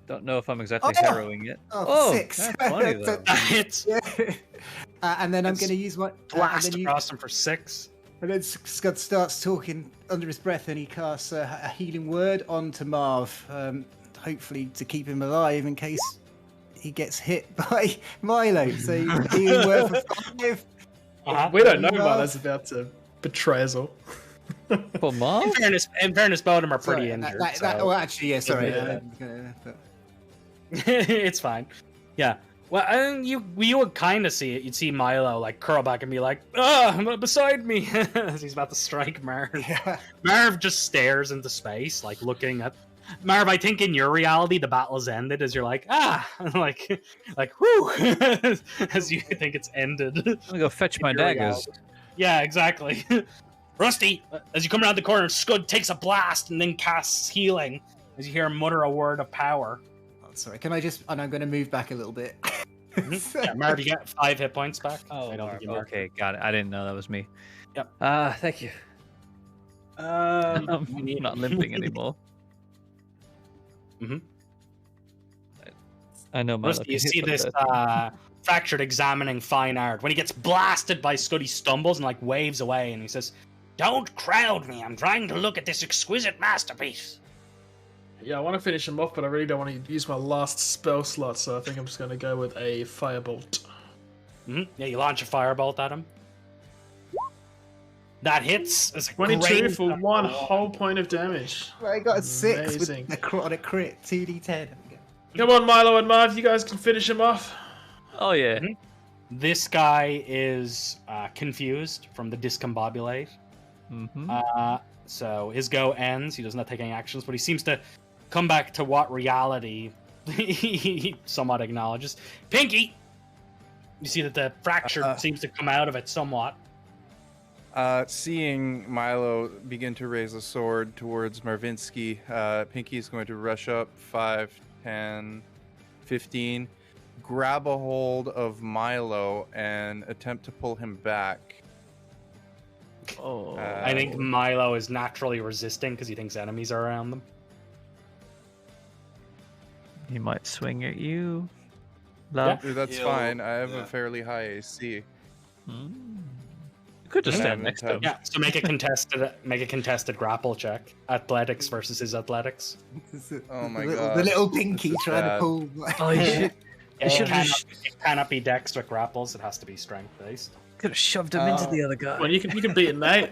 Don't know if I'm exactly Oh! harrowing it. Oh, 6. That's funny though. That hits. And then I'm going to use my Blast across him for 6. And then Scud starts talking under his breath, and he casts a healing word onto Marv, hopefully to keep him alive in case he gets hit by Milo. So healing word for 5. We don't know Marv. Milo's about to betray us all. For Marv? In fairness, both of them are pretty Sorry, injured. well, actually, yeah, sorry. Yeah. It's fine. Yeah. Well, you would kind of see it. You'd see Milo like curl back and be like, beside me," as he's about to strike Marv. Yeah. Marv just stares into space, like looking at Marv. I think in your reality, the battle has ended as you're like, like whoo, as you think it's ended. I'm gonna go fetch my daggers. Yeah, exactly. Rusty, as you come around the corner, Scud takes a blast and then casts healing as you hear him mutter a word of power. Oh, sorry, can I just... And I'm going to move back a little bit. Yeah, Marv, you get 5 hit points back. Oh, I don't think you marked. okay, got it. I didn't know that was me. Yep. Thank you. I'm not limping anymore. I know my Rusty, you see this fractured examining fine art. When he gets blasted by Scud, he stumbles and like waves away, and he says, "Don't crowd me. I'm trying to look at this exquisite masterpiece." Yeah, I want to finish him off, but I really don't want to use my last spell slot, so I think I'm just going to go with a firebolt. Yeah, you launch a firebolt at him. That hits. It's a 22 great for 1 whole point of damage. I got a 6 Amazing. with on a crit, 2d10. Come on, Milo and Marv, you guys can finish him off. Oh yeah. This guy is confused from the discombobulate. So his go ends. He does not take any actions, but he seems to come back to what reality he somewhat acknowledges. Pinky! You see that the fracture seems to come out of it somewhat. Seeing Milo begin to raise a sword towards Marvinsky, Pinky is going to rush up 5, 10, 15, grab a hold of Milo and attempt to pull him back. Oh. I think Milo is naturally resisting because he thinks enemies are around them. He might swing at you. Yeah. That's He'll- fine. I have yeah. a fairly high AC. You could just stand next to him. Yeah, so make a contested grapple check. Athletics versus his athletics. Oh my the god. little Pinky This is trying to bad. pull... Oh, you should. It cannot be dex with grapples. It has to be strength based. Could have shoved him into the other guy. Well, you can beat him, mate.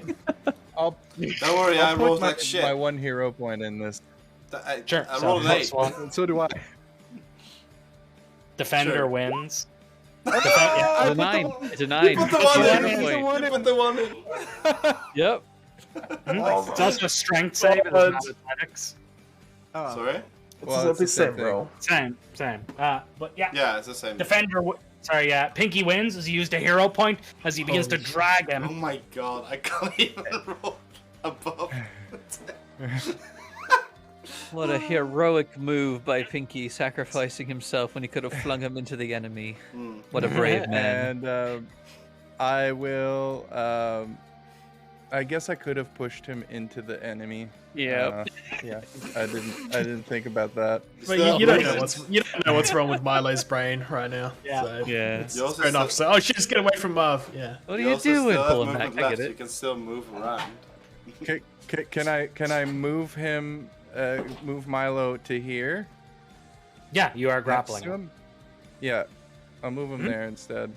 I'll Don't worry, I put rolled my, like shit. my 1 hero point in this. Sure. I so rolled an 8. +1. So do I. Defender Sure. wins. It's a 9. It's a 9. Put the It's one a in. point. You put the one in. Yep. It's also a strength save. It is not athletics. Oh, Sorry? Well, it's the same thing. Same. But yeah. Yeah, it's the same. Defender. Pinky wins as he used a hero point as he begins to drag Oh him. my god, I can't even roll above. What a heroic move by Pinky, sacrificing himself when he could have flung him into the enemy. What a brave man. And I will. I guess I could have pushed him into the enemy. Yeah. Yeah. I didn't think about that. But you don't know what's wrong with Milo's brain right now. Yeah. So Yeah. it's You also fair enough. still- So, oh shit, just get away from Marv. Yeah. What are You you also doing? still have Pull him back. movement I left, get You it. can still move around. Can I move him? Move Milo to here. Yeah, you are Next grappling to him. Yeah, I'll move him there instead.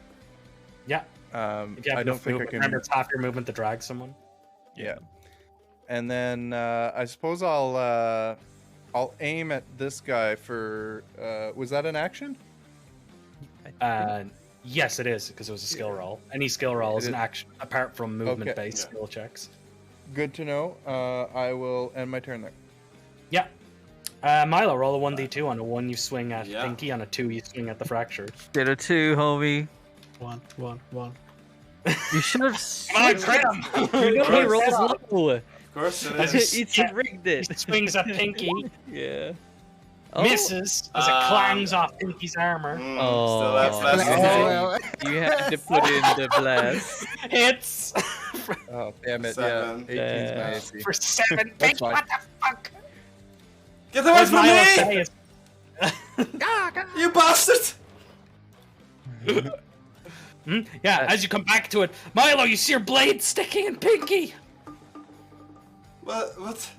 Yeah. If you have I don't enough think I movement, can. remember it's half your movement to drag someone. Yeah. And then I suppose I'll aim at this guy for. Was that an action? Yes, it is because it was a skill roll. Any skill roll is an action apart from movement-based Okay. skill checks. Good to know. I will end my turn there. Yeah. Milo, roll a 1d2 on a 1 you swing at Pinky, on a 2 you swing at the fractured. Get a 2, homie. One. You should have. Come on, crit him! You know he rolls low. Of course it As is. It's rigged He it. swings at Pinky, Yeah. misses as it clangs off Pinky's armor. Still have Oh, blast. You had to put in the blast. Hits Oh damn it! Seven. Yeah, 18 is my AC. for 7. That's Pinky, fine. what the fuck? Get away Where's from Milo me! say? You bastard! Yeah, as you come back to it, Milo, you see your blade sticking in Pinky. What?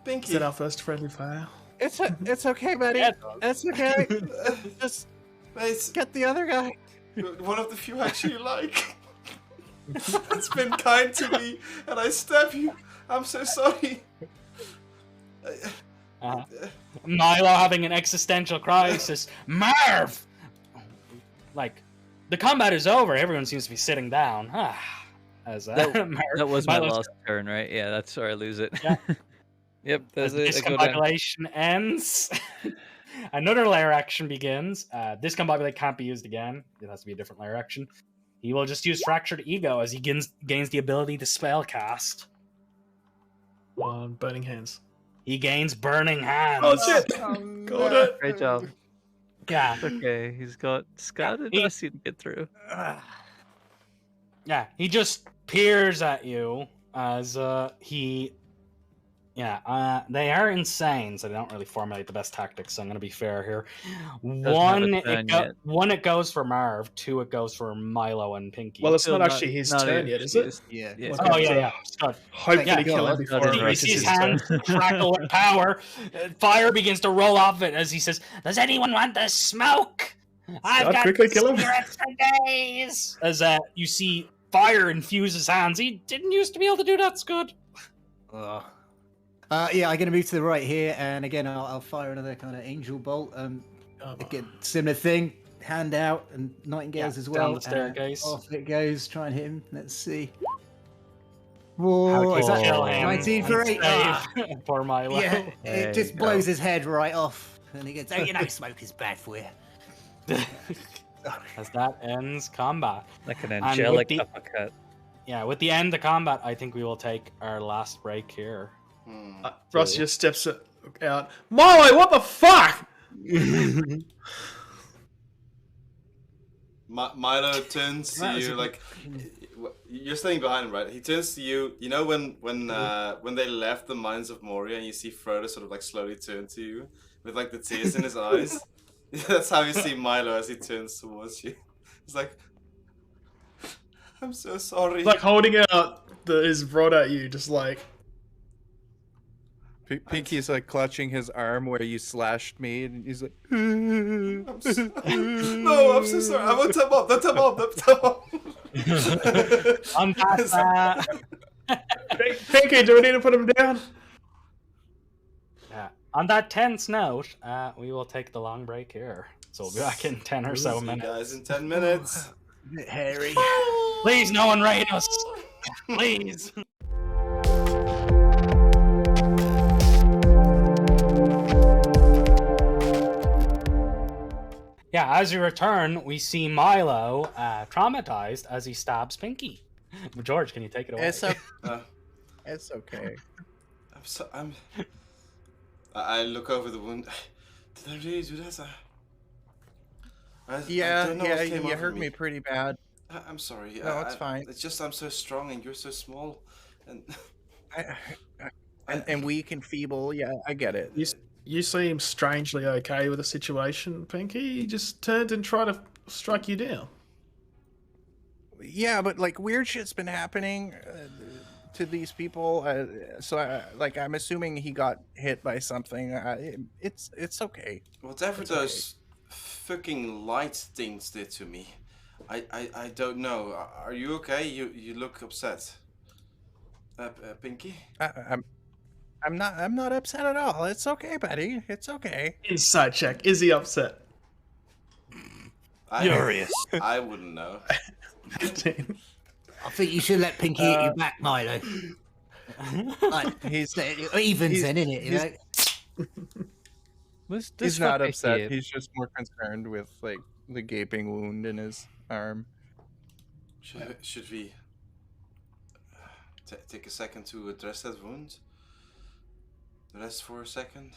Pinky. Is that our first friendly fire? It's okay, buddy. Yeah. It's okay. Just Mate, get the other guy. you're one of the few I actually like. It's been kind to me, and I stab you. I'm so sorry. Milo having an existential crisis. Marv! Like, the combat is over. Everyone seems to be sitting down. As That was my Milo's- last turn, right? Yeah, that's where I lose it. Yeah. Yep, As that's it. I go down. discombobulation ends. Another layer action begins. Discombobulate can't be used again. It has to be a different layer action. He will just use Fractured Ego as he gains the ability to spellcast. One. Burning hands. He gains Burning Hands. Oh shit! Got it. Great job. Yeah. Okay, he's got scouted He- us to get through. Yeah, he just peers at you as he. Yeah, they are insane, so they don't really formulate the best tactics. So I'm going to be fair here. Doesn't have a turn yet. One, it goes for Marv. 2, it goes for Milo and Pinky. Well, it's Still not actually his turn yet, is it? Yeah. Yeah. Oh yeah. Scott. Hopefully Yeah, kill him God, before God, it You reaches see his his hands turn. crackle with power. Fire begins to roll off it as he says, "Does anyone want the smoke? I've Scott, got quickly kill him." cigarettes for days." As you see fire infuse his hands. He didn't used to be able to do that, Scott. Yeah, I'm going to move to the right here, and again, I'll fire another kind of angel bolt. Again, similar thing, hand out, and nightingales as well. Down the staircase. Off it goes. Try and hit him. Let's see. How Whoa, can is you that kill him 19 for and 8? save Poor Milo. Yeah, There it just you blows go. his head right off, and he goes, "Oh, you know, smoke is bad for you." As that ends combat. Like an with angelic the- uppercut. Yeah, with the end of combat, I think we will take our last break here. Ross just steps out. Milo, what the fuck? Milo turns to you like you're standing behind him, right? He turns to you. You know when they left the mines of Moria, and you see Frodo sort of like slowly turn to you with like the tears in his eyes. That's how you see Milo as he turns towards you. He's like, "I'm so sorry." Like holding out his rod at you, just like. Pinky's like clutching his arm where you slashed me, and he's like, No, I'm so sorry. I won't tap up. Don't tap up. Don't tap up. Unpass that. Pinky, do we need to put him down? Yeah. On that tense note, we will take the long break here. So we'll be back in 10 or so See you minutes. guys in 10 minutes. Harry. Please, no one raid us. Please. Yeah, as we return, we see Milo traumatized as he stabs Pinky. George, can you take it away? it's okay. I look over the wound. Did I really do this? I Yeah, don't know what came you over hurt me pretty bad. I'm sorry. No, it's fine. It's just I'm so strong and you're so small, and And weak and feeble. Yeah, I get it. You seem strangely okay with the situation, Pinky. He just turned and tried to strike you down. Yeah, but like weird shit's been happening. to these people. Like I'm assuming he got hit by something. It's okay. Whatever It's those fucking light things did to me, I don't know. Are you okay? You look upset. Pinky? I'm not upset at all. It's okay, buddy. It's okay. Inside check. Is he upset? Furious. I wouldn't know. 15. I think you should let Pinky hit you back, Milo. Like, He's evens then, innit? You know? he's not upset. He's just more concerned with like the gaping wound in his arm. Should we take a second to address that wound? Rest for a second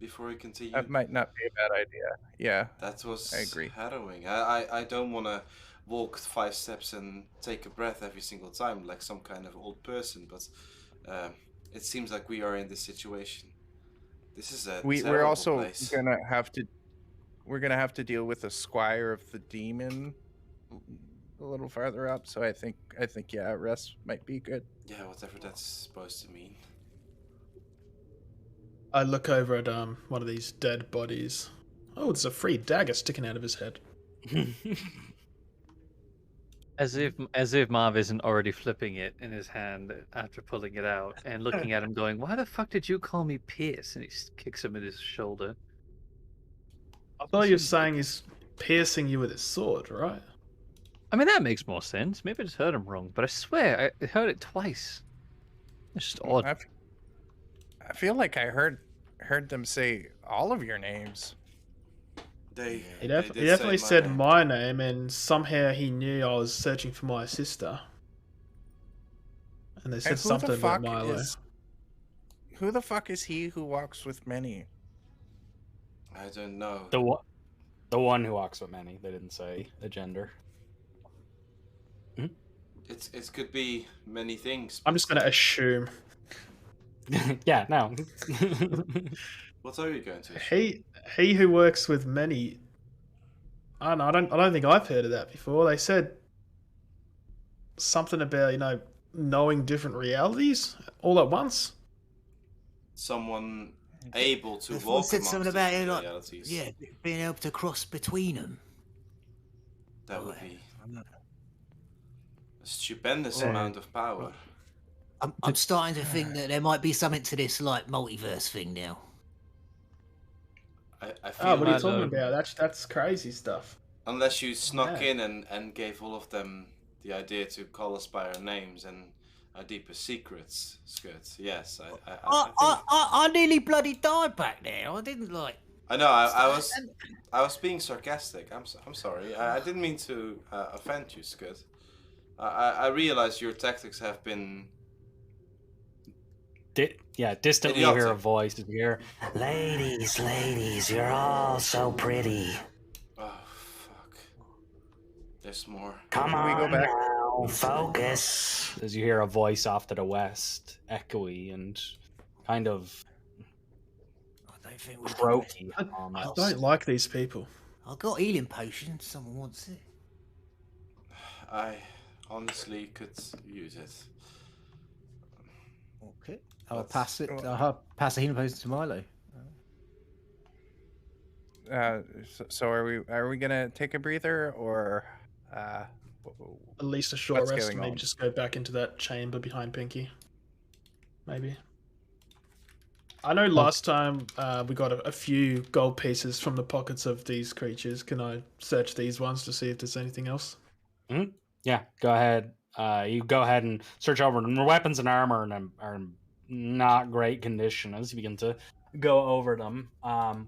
before we continue. That might not be a bad idea. Yeah, That was I agree. harrowing. I don't want to walk 5 steps and take a breath every single time like some kind of old person, but it seems like we are in this situation. This is a We're terrible also place. gonna have to deal with the squire of the demon a little farther up. So I think yeah, rest might be good. Yeah, whatever that's supposed to mean. I look over at one of these dead bodies. Oh, there's a free dagger sticking out of his head. As if Marv isn't already flipping it in his hand after pulling it out and looking at him going, "Why the fuck did you call me Pierce?" And he kicks him in his shoulder. I thought you were saying he's piercing you with his sword, right? I mean, that makes more sense. Maybe I just heard him wrong, but I swear I heard it twice. It's just odd. I feel like I heard them say all of your names. He definitely said my name, and somehow he knew I was searching for my sister. And they said something about Milo. Who the fuck is he who walks with many? I don't know. The one who walks with many. They didn't say a gender. It could be many things. I'm just gonna assume. Yeah, no. What are you going to assume? He who works with many. I don't think I've heard of that before. They said something about knowing different realities all at once. Someone able to They walk said amongst something about different it, like, realities. yeah, being able to cross between them. That would be a stupendous amount of power. I'm starting to think that there might be something to this like multiverse thing now. I feel What are you talking about? That's crazy stuff. unless you snuck in and gave all of them the idea to call us by our names and our deepest secrets, Skirt. Yes, I nearly bloody died back there. I didn't like. I know. I was being sarcastic. I'm sorry. I didn't mean to offend you, Skirt. I realize your tactics have been. Distantly you hear a voice. You hear, Ladies, you're all so pretty. Oh fuck! There's more. Come on, we go back? now, focus. as you hear a voice off to the west, echoey and kind of I don't think we croaky. I almost. don't like these people. I've got healing potion. Someone wants it. I honestly could use it. Okay, I'll pass it. I'll pass the healing potion to Milo. So are we gonna take a breather or At least a short What's rest, going maybe on? just go back into that chamber behind Pinky. Maybe. I know last time we got a few gold pieces from the pockets of these creatures. Can I search these ones to see if there's anything else? Yeah, go ahead. You go ahead and search over them. Their weapons and armor are in not great condition as you begin to go over them.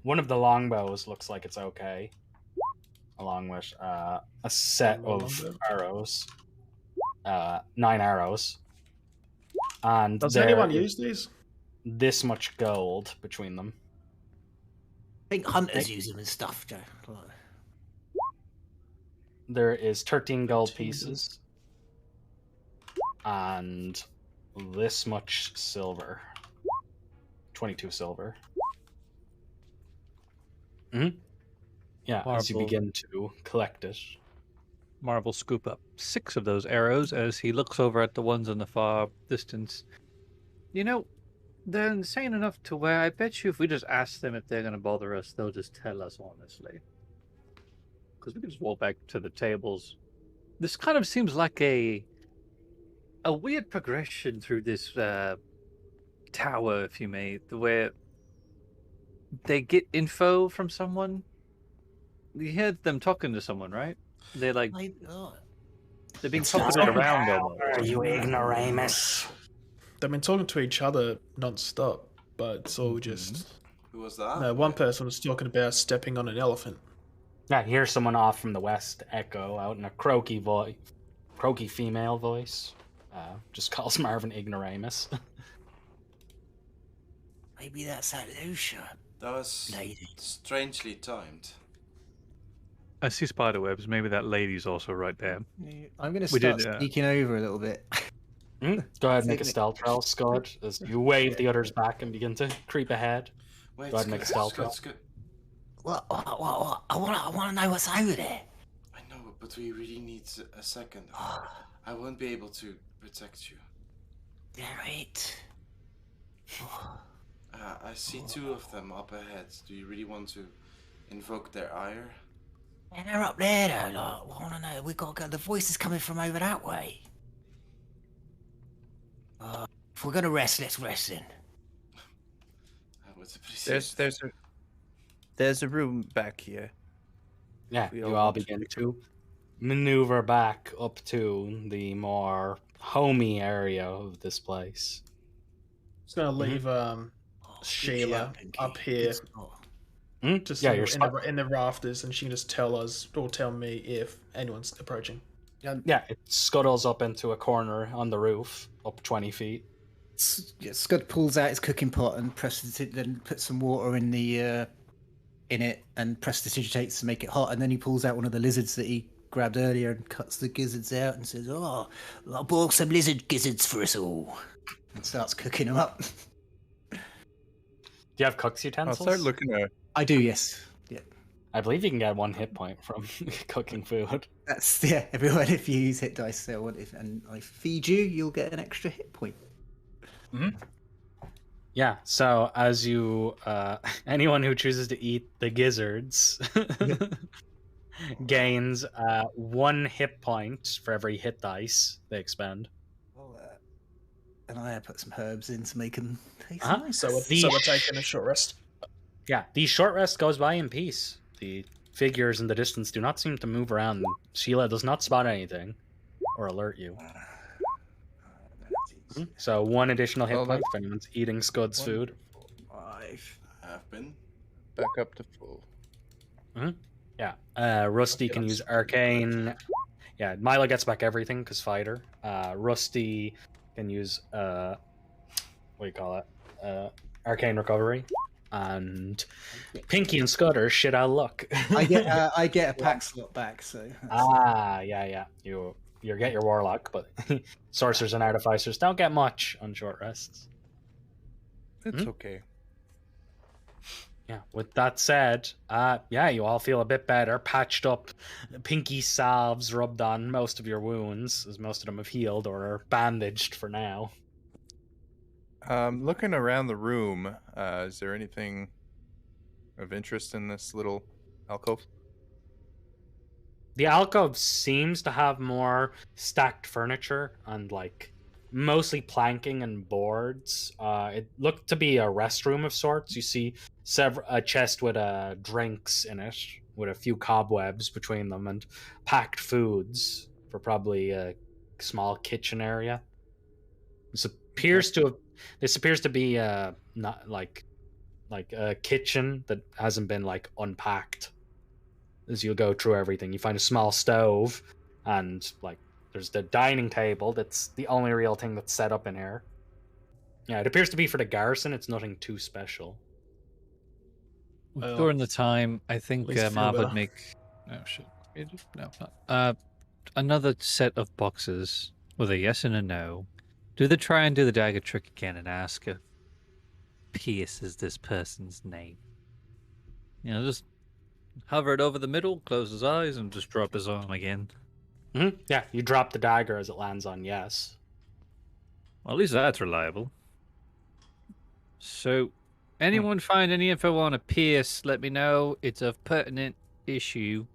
One of the longbows looks like it's okay, along with a set of arrows, 9 arrows. And Does there anyone is use these? this much gold between them? I think hunters use them and stuff, Joe. Like, There is 13 gold pieces and this much silver. 22 silver. Yeah, as you Marble. begin to collect it. Marvel scoop up 6 of those arrows as he looks over at the ones in the far distance. You know, they're insane enough to where I bet you if we just ask them if they're going to bother us, they'll just tell us honestly. Because we can just walk back to the tables. This kind of seems like a weird progression through this tower, if you may, where they get info from someone. You heard them talking to someone, right? They're like they're being talked around almost. Are you ignoramus? They've been talking to each other non-stop, but it's all just... Who was that? No, one person was talking about stepping on an elephant. I hear someone off from the west echo out in a croaky female voice. Just calls Marvin ignoramus. Maybe that's that Lucia. That was Lady. strangely timed. I see spider webs. Maybe that lady's also right there. I'm going to We start did, sneaking over a little bit. Go ahead and make a stealth roll, Scott, as you wave the others back and begin to creep ahead. Wait, Go ahead and make a stealth roll. What? I want to know what's over there. I know, but we really need a second. I won't be able to protect you. Damn it. I see 2 of them up ahead. Do you really want to invoke their ire? And they're up there though, like, I want to know, we got to go, the voice is coming from over that way. If we're going to rest, let's rest then. I would appreciate There's a room back here. Yeah, We you all all want to begin to maneuver back up to the more homey area of this place. Just gonna leave Sheila up here, just Yeah, in, you're in the rafters, and she can just tell us or tell me if anyone's approaching. Yeah, it scuttles up into a corner on the roof, up 20 feet. Scud pulls out his cooking pot and then puts some water in the in it and prestidigitates to make it hot, and then he pulls out one of the lizards that he grabbed earlier and cuts the gizzards out and says, "Oh, I'll boil some lizard gizzards for us all," and starts cooking them up. Do you have cook's I'll utensils? start looking at. I do, yes. Yeah. I believe you can get 1 hit point from cooking food. That's everyone. If you use hit dice, and I feed you, you'll get an extra hit point. Yeah, so as you, anyone who chooses to eat the gizzards gains 1 hit point for every hit dice they expend. And I put some herbs in to make them taste Uh-huh. nice. So we're taking a short rest. Yeah, the short rest goes by in peace. The figures in the distance do not seem to move around. Sheila does not spot anything or alert you. So 1 additional hit point if anyone's eating Scud's food. 5. Have been. Back up to full. Yeah, Rusty can use Arcane. Yeah, Milo gets back everything because fighter. Rusty can use what do you call it? Arcane Recovery. And Pinky and Scud are shit out of luck. I get a pack slot back, so. Yeah. You get your Warlock, but Sorcerers and Artificers don't get much on short rests. It's okay. Yeah, with that said, yeah, you all feel a bit better, patched up, pinky salves rubbed on most of your wounds, as most of them have healed or are bandaged for now. Looking around the room, is there anything of interest in this little alcove? The alcove seems to have more stacked furniture and like mostly planking and boards. It looked to be a restroom of sorts. You see a chest with drinks in it, with a few cobwebs between them, and packed foods for probably a small kitchen area. This appears to be not like a kitchen that hasn't been like unpacked. As you go through everything, you find a small stove, and like there's the dining table. That's the only real thing that's set up in here. Yeah, it appears to be for the garrison. It's nothing too special. Well, During the time, I think least feel Marv would better. make. Oh shit! No, not. Another set of boxes with a yes and a no. Do they try and do the dagger trick again and ask if Pierce is this person's name? You know, just hover it over the middle, close his eyes, and just drop his arm again. Yeah, you drop the dagger as it lands on yes. Well, at least that's reliable. So, anyone find any info on a Pierce? Let me know. It's of pertinent issue.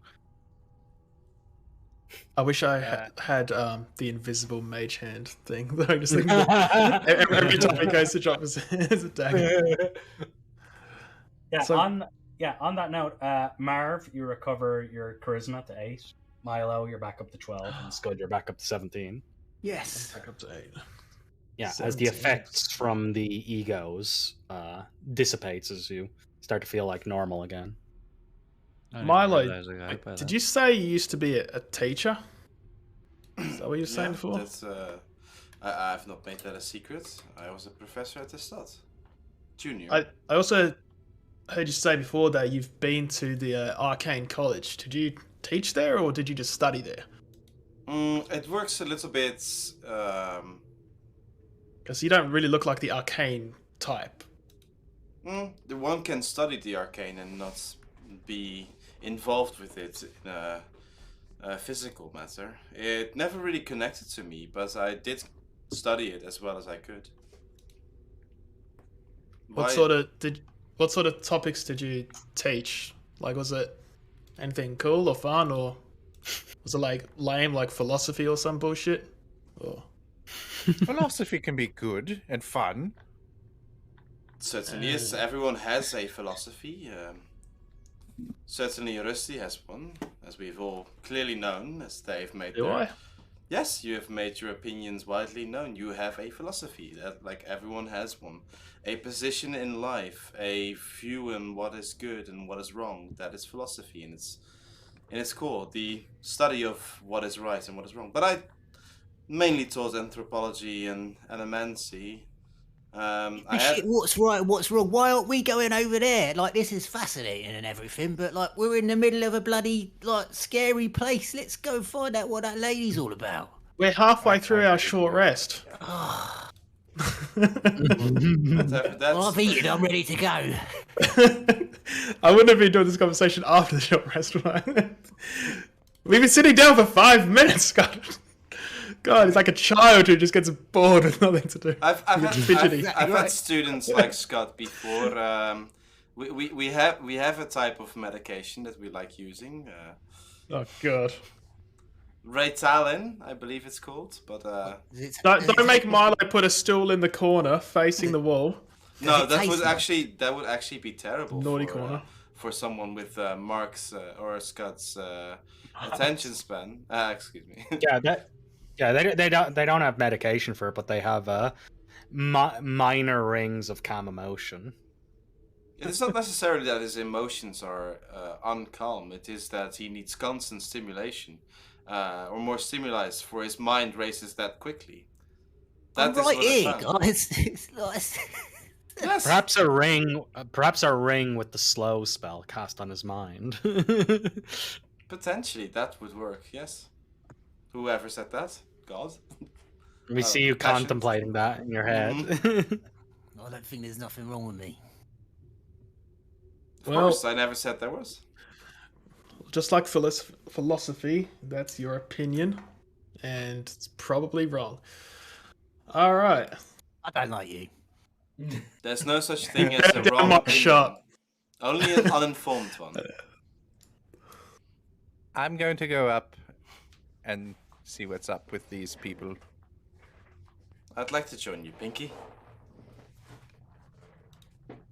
I wish I had the invisible mage hand thing. That I just think that every time he goes to drop his dagger. Yeah, So- on that note, Marv, you recover your charisma to 8. Milo, you're back up to 12, and Scud, you're back up to 17. Yes. Back up to 8. Yeah, as the 17. effects from the egos dissipates as you start to feel like normal again. I didn't Milo, realize I got hit by did that. you say you used to be a teacher? Is that what you were saying before? That's, I've not made that a secret. I was a professor at the start. Junior. I also heard you say before that you've been to the Arcane College. Did you teach there or did you just study there? It works a little bit. Because you don't really look like the Arcane type. The one can study the arcane and not be involved with it in a physical matter. It never really connected to me, but I did study it as well as I could. What sort of topics did you teach? Like, was it anything cool or fun, or was it like lame, like philosophy or some bullshit? Or Philosophy can be good and fun. Certainly, yes. Everyone has a philosophy. Certainly, Rusty has one, as we've all clearly known, as they've made. do I? Yes, you have made your opinions widely known. You have a philosophy that, like everyone has one, a position in life, a view on what is good and what is wrong. That is philosophy, and in its core, the study of what is right and what is wrong. But I mainly taught anthropology and animancy. Shit, what's right, what's wrong? Why aren't we going over there? Like, this is fascinating and everything, but like, we're in the middle of a bloody like scary place. Let's go find out what that lady's all about. We're halfway through our short rest. Well, I've eaten. I'm ready to go. I wouldn't have been doing this conversation after the short rest, right? We've been sitting down for 5 minutes, Scott. God, it's like a child who just gets bored with nothing to do. I've fidgety. had students like Scott before. We have a type of medication that we like using. Oh God! Ritalin, I believe it's called, but Don't make Milo put a stool in the corner facing the wall. no, it that taste would like- actually be terrible. Naughty for, corner. for someone with Mark's or Scott's attention span. Excuse me. They don't have medication for it, but they have minor rings of calm emotion. It's not necessarily that his emotions are uncalm. It is that he needs constant stimulation, or more stimuli, for his mind races that quickly. I'm That is right what I here, found. guys. It's like, Yes. Perhaps a ring with the slow spell cast on his mind. Potentially, that would work. Yes. Whoever said that? God. We see you passion. contemplating that in your head. I don't think there's nothing wrong with me. Of Well- course, I never said there was. Just like philosophy, that's your opinion, and it's probably wrong. All right. I don't like you. There's no such thing as a wrong my opinion. shot. Only an uninformed one. I'm going to go up and see what's up with these people. I'd like to join you, Pinky.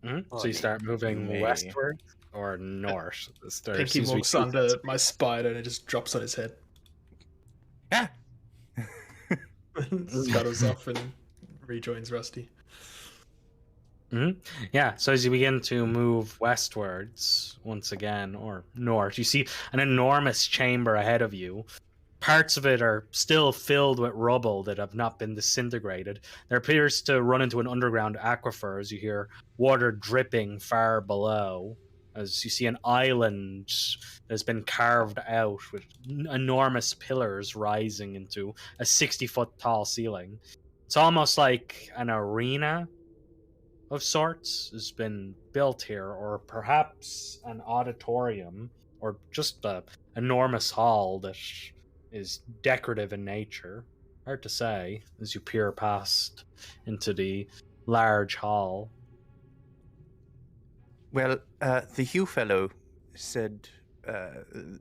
So you start moving Me. westward or north? Pinky walks under my spider and it just drops on his head. Yeah. Scuttles off and rejoins Rusty. Yeah, so as you begin to move westwards once again, or north, you see an enormous chamber ahead of you. Parts of it are still filled with rubble that have not been disintegrated. There appears to run into an underground aquifer as you hear water dripping far below. As you see an island that has been carved out with enormous pillars rising into a 60-foot tall ceiling. It's almost like an arena of sorts has been built here, or perhaps an auditorium, or just an enormous hall that is decorative in nature. Hard to say as you peer past into the large hall. Well, the Hugh fellow said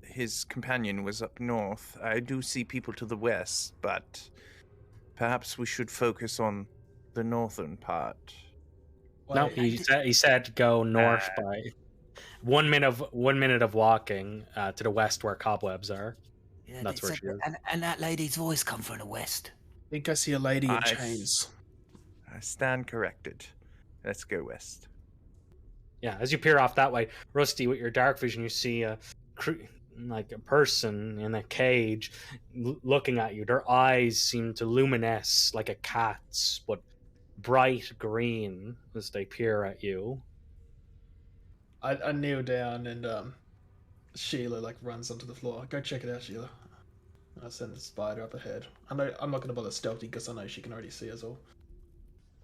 his companion was up north. I do see people to the west, but perhaps we should focus on the northern part. No, Wait, he said go north by 1 minute of walking to the west where cobwebs are. Yeah, That's where she is. and that lady's voice come from the west. I think I see a lady in I- chains. I stand corrected. Let's go west. Yeah, as you peer off that way, Rusty, with your dark vision, you see like a person in a cage looking at you. Their eyes seem to luminesce like a cat's, but bright green as they peer at you. I kneel down and Sheila like runs onto the floor. Go check it out, Sheila. I send the spider up ahead. I know I'm not gonna bother stealthing because I know she can already see us all.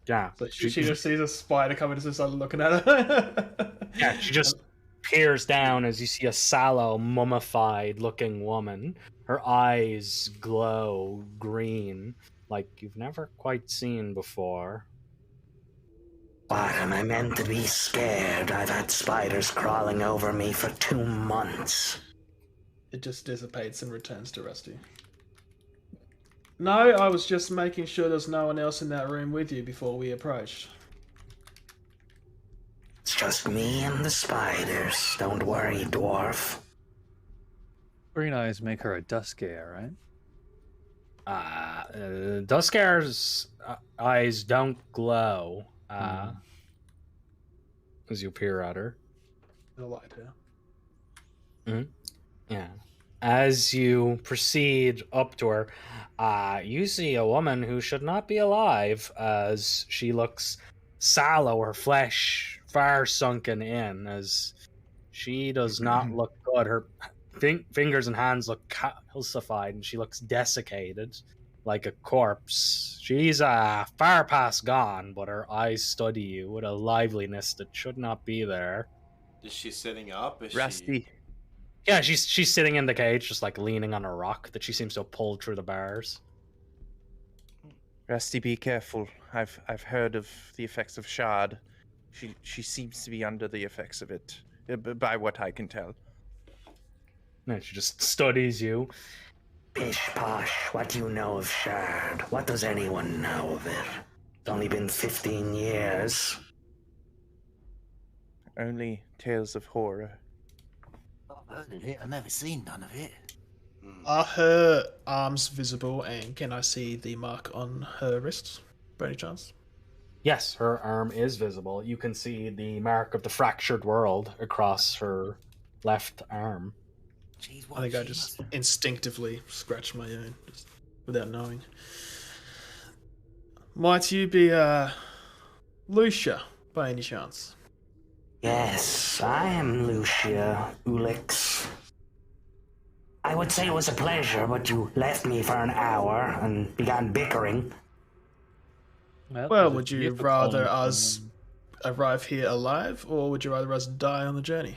Yeah, So she just sees a spider coming and just started looking at her. yeah, she just peers down as you see a sallow, mummified-looking woman. Her eyes glow green, like you've never quite seen before. What am I meant to be scared? I've had spiders crawling over me for 2 months. It just dissipates and returns to Rusty. No, I was just making sure there's no one else in that room with you before we approached. It's just me and the spiders. Don't worry, dwarf. Green eyes make her a Duskair, right? Duskair's eyes don't glow as you peer at her. I lied here. Yeah. As you proceed up to her, you see a woman who should not be alive as she looks sallow, her flesh far sunken in, as she does not look good. Her fingers and hands look calcified, and she looks desiccated, like a corpse. She's far past gone, but her eyes study you with a liveliness that should not be there. Is she sitting up? Is Rusty, Yeah, she's sitting in the cage, just like leaning on a rock that she seems to have pulled through the bars. Rusty, be careful. I've heard of the effects of shard. She seems to be under the effects of it, by what I can tell. And she just studies you. Pish posh, what do you know of Shard? What does anyone know of it? It's only been 15 years. Only tales of horror. I've heard of it. I've never seen none of it. Are her arms visible, and can I see the mark on her wrists, by any chance? Yes, her arm is visible. You can see the mark of the fractured world across her left arm. Jeez, I think I just instinctively scratched my own, just without knowing. Might you be, Lucia, by any chance? Yes, I am Lucia Ulix. I would say it was a pleasure, but you left me for an hour and began bickering. Well, would you rather us arrive here alive, or would you rather us die on the journey?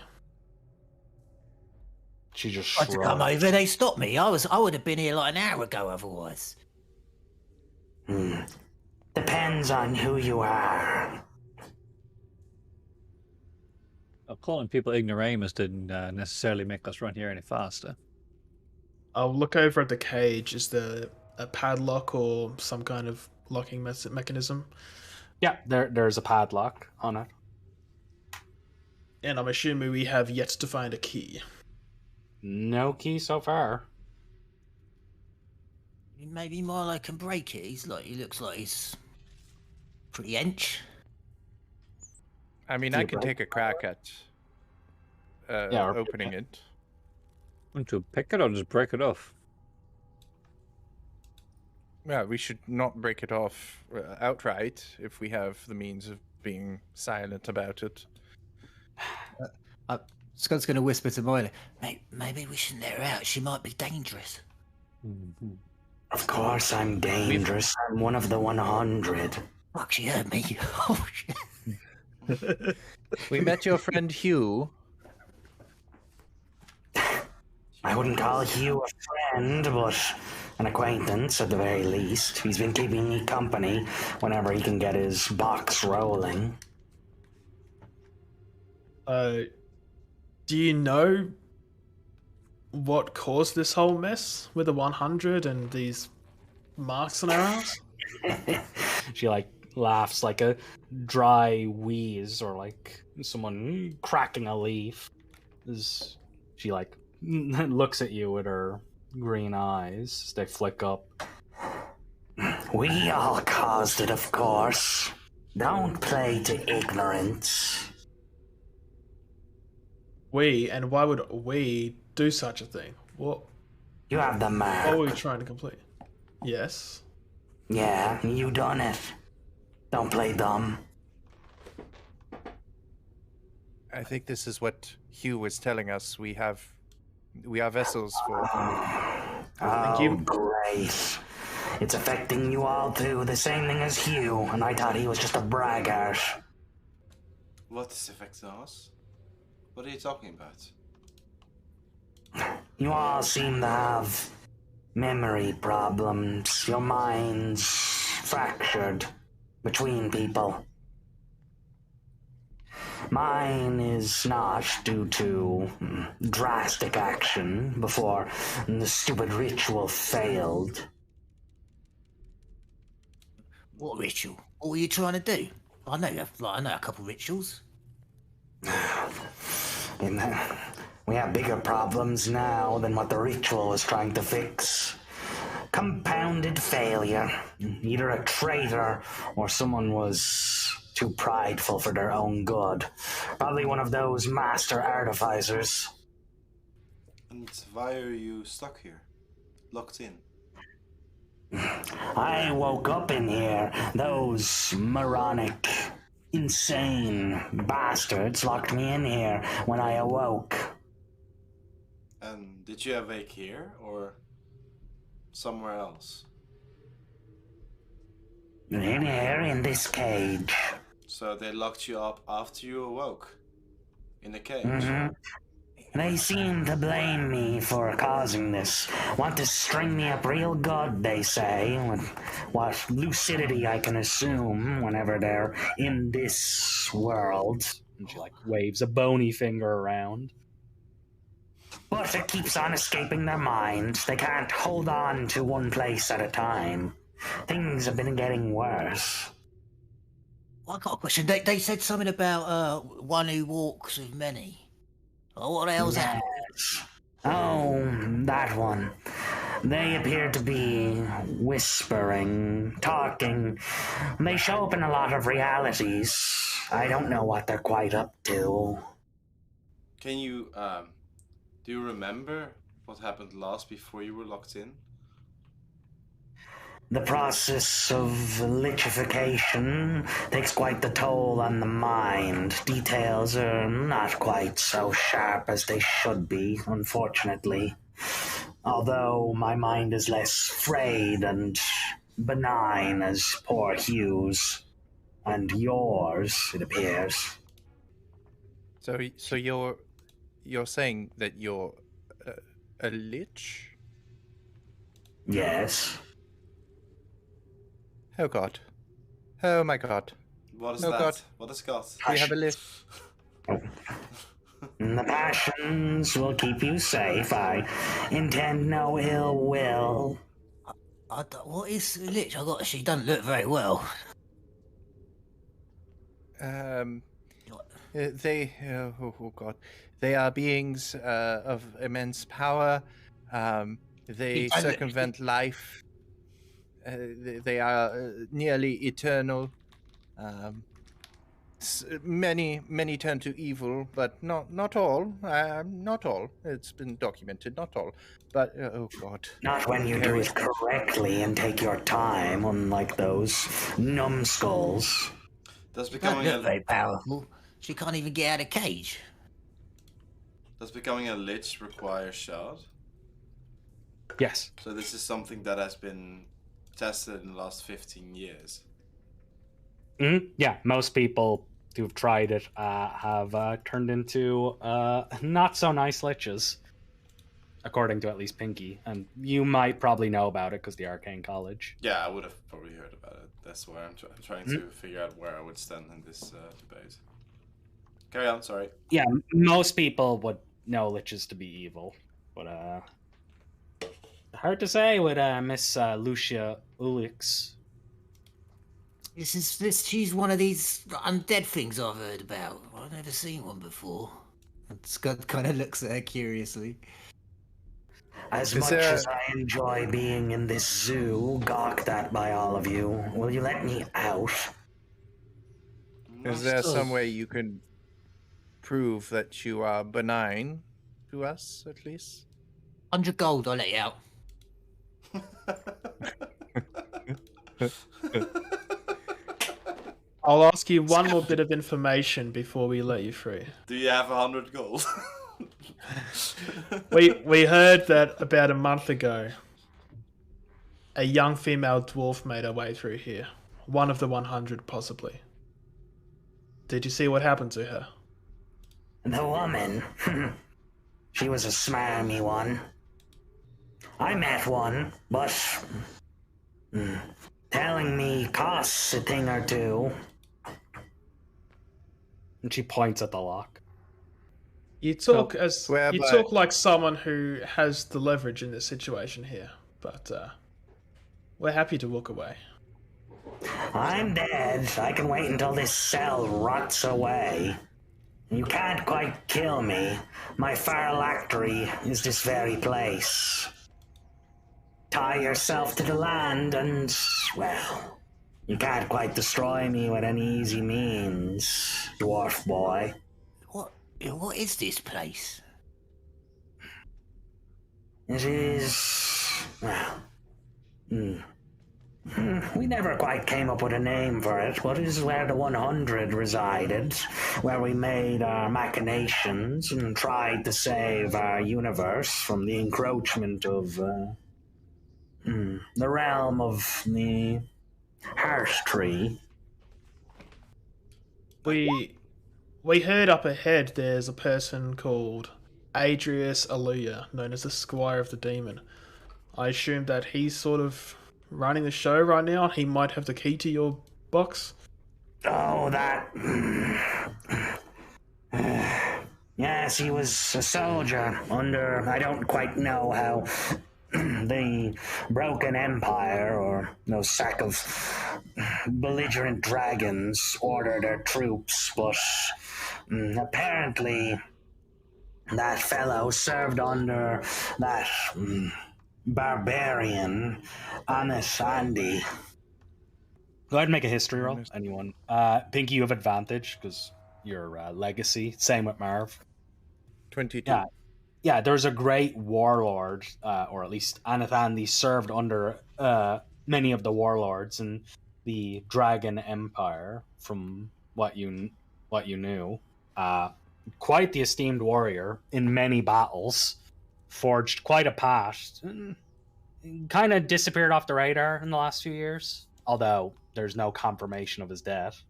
She just Tried to come shrugged. over, they stopped me. I would have been here like an hour ago otherwise. Depends on who you are. Well, calling people ignoramus didn't necessarily make us run here any faster. I'll look over at the cage. Is there a padlock or some kind of locking mechanism? Yeah, there's a padlock on it. And I'm assuming we have yet to find a key. No key so far. Maybe Milo can break it. He looks like he's pretty hench. I mean, Do I you can break take a crack at or opening it. Want to pick it or just break it off? Well, we should not break it off outright if we have the means of being silent about it. Scott's going to whisper to Milo, maybe we shouldn't let her out. She might be dangerous. Of course I'm dangerous. I'm one of the 100. Fuck, she heard me. Oh, shit. We met your friend Hugh. I wouldn't call Hugh a friend, but an acquaintance at the very least. He's been keeping me company whenever he can get his box rolling. Do you know what caused this whole mess with the 100 and these marks on our arms? She like laughs like a dry wheeze or like someone cracking a leaf. As she like looks at you with her green eyes. They flick up. We all caused it, of course. Don't play to ignorance. We? And why would we do such a thing? What? You have the mark. What were we trying to complete? Yes. Yeah, you done it. Don't play dumb. I think this is what Hugh was telling us. We are vessels for. Oh, you. great. It's affecting you all too, the same thing as Hugh, and I thought he was just a braggart. What is affecting us? What are you talking about? You all seem to have memory problems. Your minds fractured between people. Mine is not due to drastic action before the stupid ritual failed. What ritual? What were you trying to do? I know a couple rituals. We have bigger problems now than what the ritual was trying to fix. Compounded failure. Either a traitor or someone was too prideful for their own good. Probably one of those master artificers. And why are you stuck here? Locked in? I woke up in here. Those moronic, insane bastards locked me in here when I awoke. And did you awake here or somewhere else? In here, in this cage. So they locked you up after you awoke? In a cage? Mm-hmm. They seem to blame me for causing this. Want to string me up real good, they say. With what lucidity I can assume whenever they're in this world. And she like waves a bony finger around. But it keeps on escaping their minds. They can't hold on to one place at a time. Things have been getting worse. I got a question. They said something about one who walks with many. Oh, what the hell's that? Oh, that one. They appear to be whispering, talking. They show up in a lot of realities. I don't know what they're quite up to. Can you, do you remember what happened last before you were locked in? The process of lichification takes quite the toll on the mind. Details are not quite so sharp as they should be, unfortunately. Although my mind is less frayed and benign as poor Hugh's. And yours, it appears. So you're saying that you're a lich? Yes. Oh God. Oh my God. What is Oh that? God. What is God? We have a lich. The passions will keep you safe. I intend no ill will. What is Lich? She doesn't look very well. They, oh God, they are beings of immense power. They circumvent life. They are nearly eternal. Many turn to evil, but not all. Not all. It's been documented. Not all. But oh God. Not when you do it correctly and take your time, unlike those numbskulls. Does She becoming doesn't look a very powerful. She can't even get out of cage. does becoming a lich require shard? Yes. So this is something that has been tested in the last 15 years. Yeah, most people who've tried it have turned into not so nice liches. according to at least Pinky. And you might probably know about it because the Arcane College. Yeah, I would have probably heard about it. That's why I'm trying to figure out where I would stand in this debate. Carry on, sorry. Yeah, most people would know liches to be evil, but hard to say with Miss Lucia Ulix. She's one of these undead things I've heard about. I've never seen one before. And Scud kind of looks at her curiously. As much as I enjoy being in this zoo, gawked at by all of you, will you let me out? Is there some way you can prove that you are benign to us, at least? 100 gold, I'll let you out. I'll ask you one more bit of information before we let you free. Do you have 100 gold? We heard that about a month ago, a young female dwarf made her way through here. One of the 100, possibly. Did you see what happened to her? The woman? She was a smarmy one. I met one, but telling me costs a thing or two. And she points at the lock. You talk like someone who has the leverage in this situation here, but we're happy to walk away. I'm dead. I can wait until this cell rots away. You can't quite kill me. My phylactery is this very place. Tie yourself to the land and, well, you can't quite destroy me with any easy means, dwarf boy. What is this place? It is, well, we never quite came up with a name for it, but it is where the 100 resided, where we made our machinations and tried to save our universe from the encroachment of the realm of the Harsh Tree. We heard up ahead there's a person called Adrius Aluya, known as the Squire of the Demon. I assume that he's sort of running the show right now. He might have the key to your box. Oh, that... Yes, he was a soldier under... I don't quite know how... the Broken Empire, or no sack of belligerent dragons, order their troops, but apparently that fellow served under that barbarian, Anis Andy. Go ahead and make a history roll, anyone. Pinky, you have advantage, because your legacy. Same with Marv. 22. Yeah, there's a great warlord, or at least Anathandi served under many of the warlords in the Dragon Empire, from what you knew. Quite the esteemed warrior in many battles, forged quite a past, kind of disappeared off the radar in the last few years, although there's no confirmation of his death.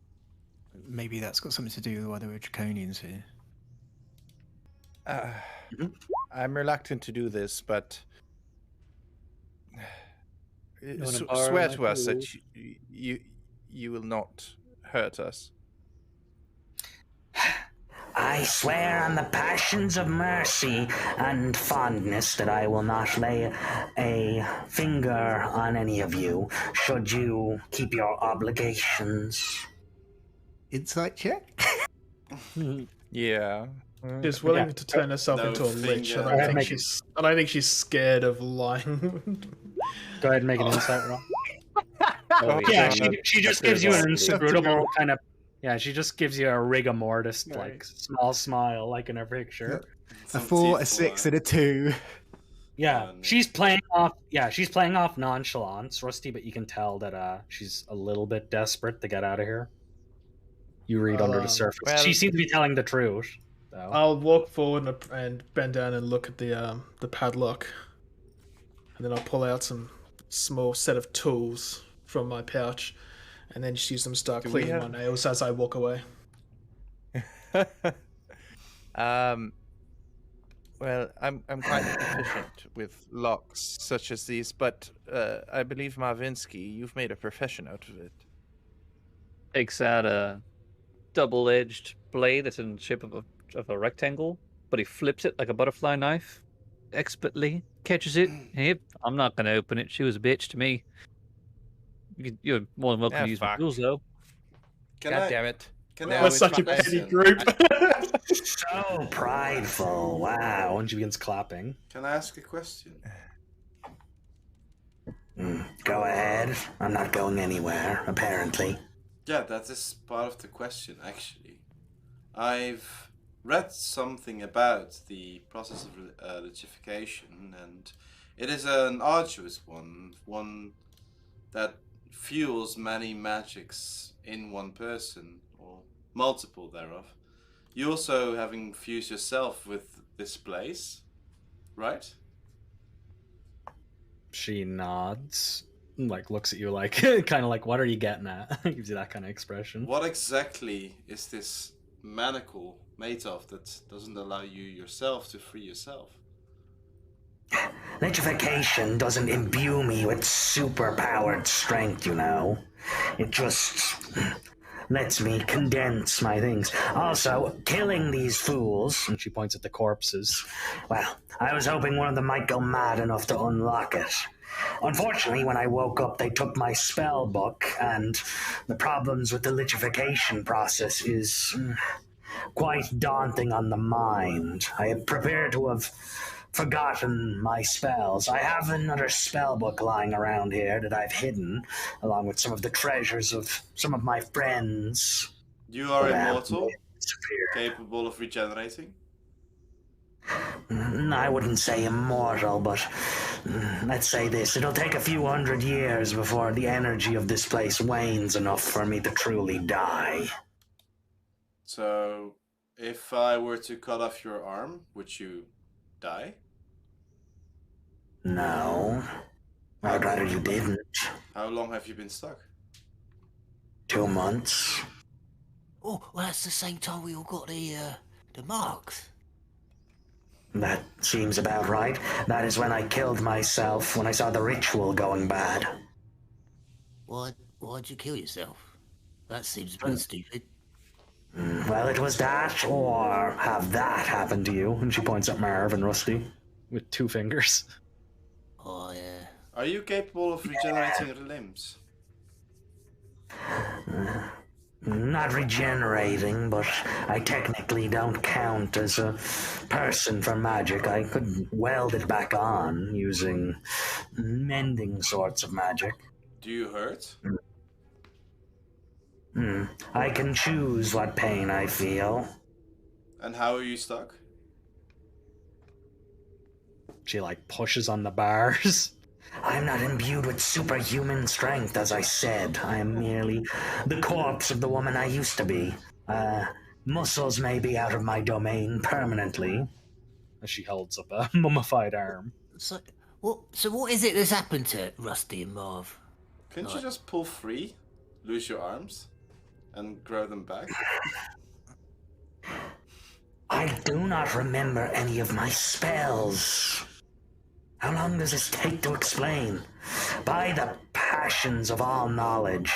Maybe that's got something to do with why there were draconians here. I'm reluctant to do this, but swear to us that you will not hurt us. I swear on the passions of mercy and fondness that I will not lay a finger on any of you, should you keep your obligations. Insight check? Yeah. She's willing to turn herself into a lich. I don't think she's scared of lying. Go ahead and make an insight roll. Yeah, she just gives you an inscrutable kind of... Yeah, she just gives you a rigor mortis, like, small smile, like in her picture. A 4, a 6, and a 2. Yeah, she's playing off nonchalance, Rusty, but you can tell that she's a little bit desperate to get out of here. You read under the surface. Well, she seems to be telling the truth. So. I'll walk forward and bend down and look at the padlock, and then I'll pull out some small set of tools from my pouch, and then just use them to start cleaning my nails as I walk away. Well, I'm quite proficient with locks such as these, but I believe Marvinsky, you've made a profession out of it. Takes out a double-edged blade that's in the shape of a rectangle, but he flips it like a butterfly knife, expertly catches it. Yep, I'm not gonna open it. She was a bitch to me. You're more than welcome Ah, to use my fuck. tools, though. Can God I? damn it! Can No, I We're ask it's such a fine. petty question? group. So prideful. Wow. And she begins clapping. Can I ask a question? Go ahead. I'm not going anywhere, apparently. Yeah, that is part of the question, actually. I've read something about the process of lichification, and it is an arduous one that fuels many magics in one person, or multiple thereof. You also having fused yourself with this place, right? She nods, like looks at you like kind of like, what are you getting at? Gives you that kind of expression. What exactly is this manacle made of that doesn't allow you yourself to free yourself? Lichification doesn't imbue me with super-powered strength, you know. It just lets me condense my things. Also, killing these fools... And she points at the corpses. Well, I was hoping one of them might go mad enough to unlock it. Unfortunately, when I woke up, they took my spell book, and the problems with the lichification process is quite daunting on the mind. I had prepared to have forgotten my spells. I have another spell book lying around here that I've hidden, along with some of the treasures of some of my friends. You are But, immortal, disappeared. capable of regenerating. I wouldn't say immortal, but let's say this. It'll take a few hundred years before the energy of this place wanes enough for me to truly die. So, if I were to cut off your arm, would you die? No. I'd rather you didn't. How long have you been stuck? 2 months. Oh, well, that's the same time we all got the marks. That seems about right. That is when I killed myself, when I saw the ritual going bad. Why'd you kill yourself? That seems a bit stupid. Well, it was that, or have that happen to you. And she points at Marv and Rusty. With 2 fingers. Oh, yeah. Are you capable of regenerating your limbs? Not regenerating, but I technically don't count as a person for magic. I could weld it back on using mending sorts of magic. Do you hurt? I can choose what pain I feel. And how are you stuck? She like pushes on the bars. I'm not imbued with superhuman strength, as I said. I am merely the corpse of the woman I used to be. Muscles may be out of my domain permanently. As she holds up a mummified arm. So what is it that's happened to Rusty and Marv? Couldn't you just pull free, lose your arms, and grow them back? I do not remember any of my spells. How long does this take to explain? By the passions of all knowledge.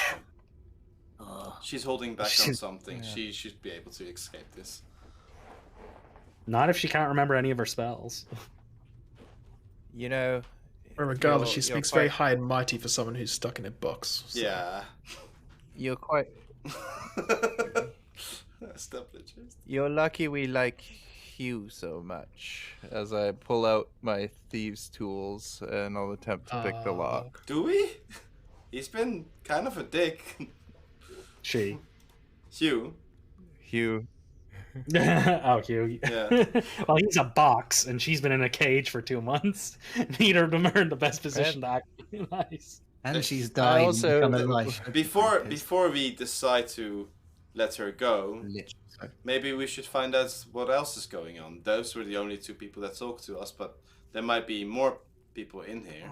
She's holding back on something. Yeah. She should be able to escape this. Not if she can't remember any of her spells. You know... Regardless, she speaks very high and mighty for someone who's stuck in a box. So. Yeah. You're quite... Established. You're lucky we like Hugh so much, as I pull out my thieves' tools and I'll attempt to pick the lock. Do we? He's been kind of a dick. She. Hugh. Hugh. Oh, Hugh. Yeah. Well, he's a box, and she's been in a cage for 2 months. Neither of them are in the best position to act nice. And she's died. Also, before we decide to let her go, maybe we should find out what else is going on. Those were the only 2 people that talked to us, but there might be more people in here.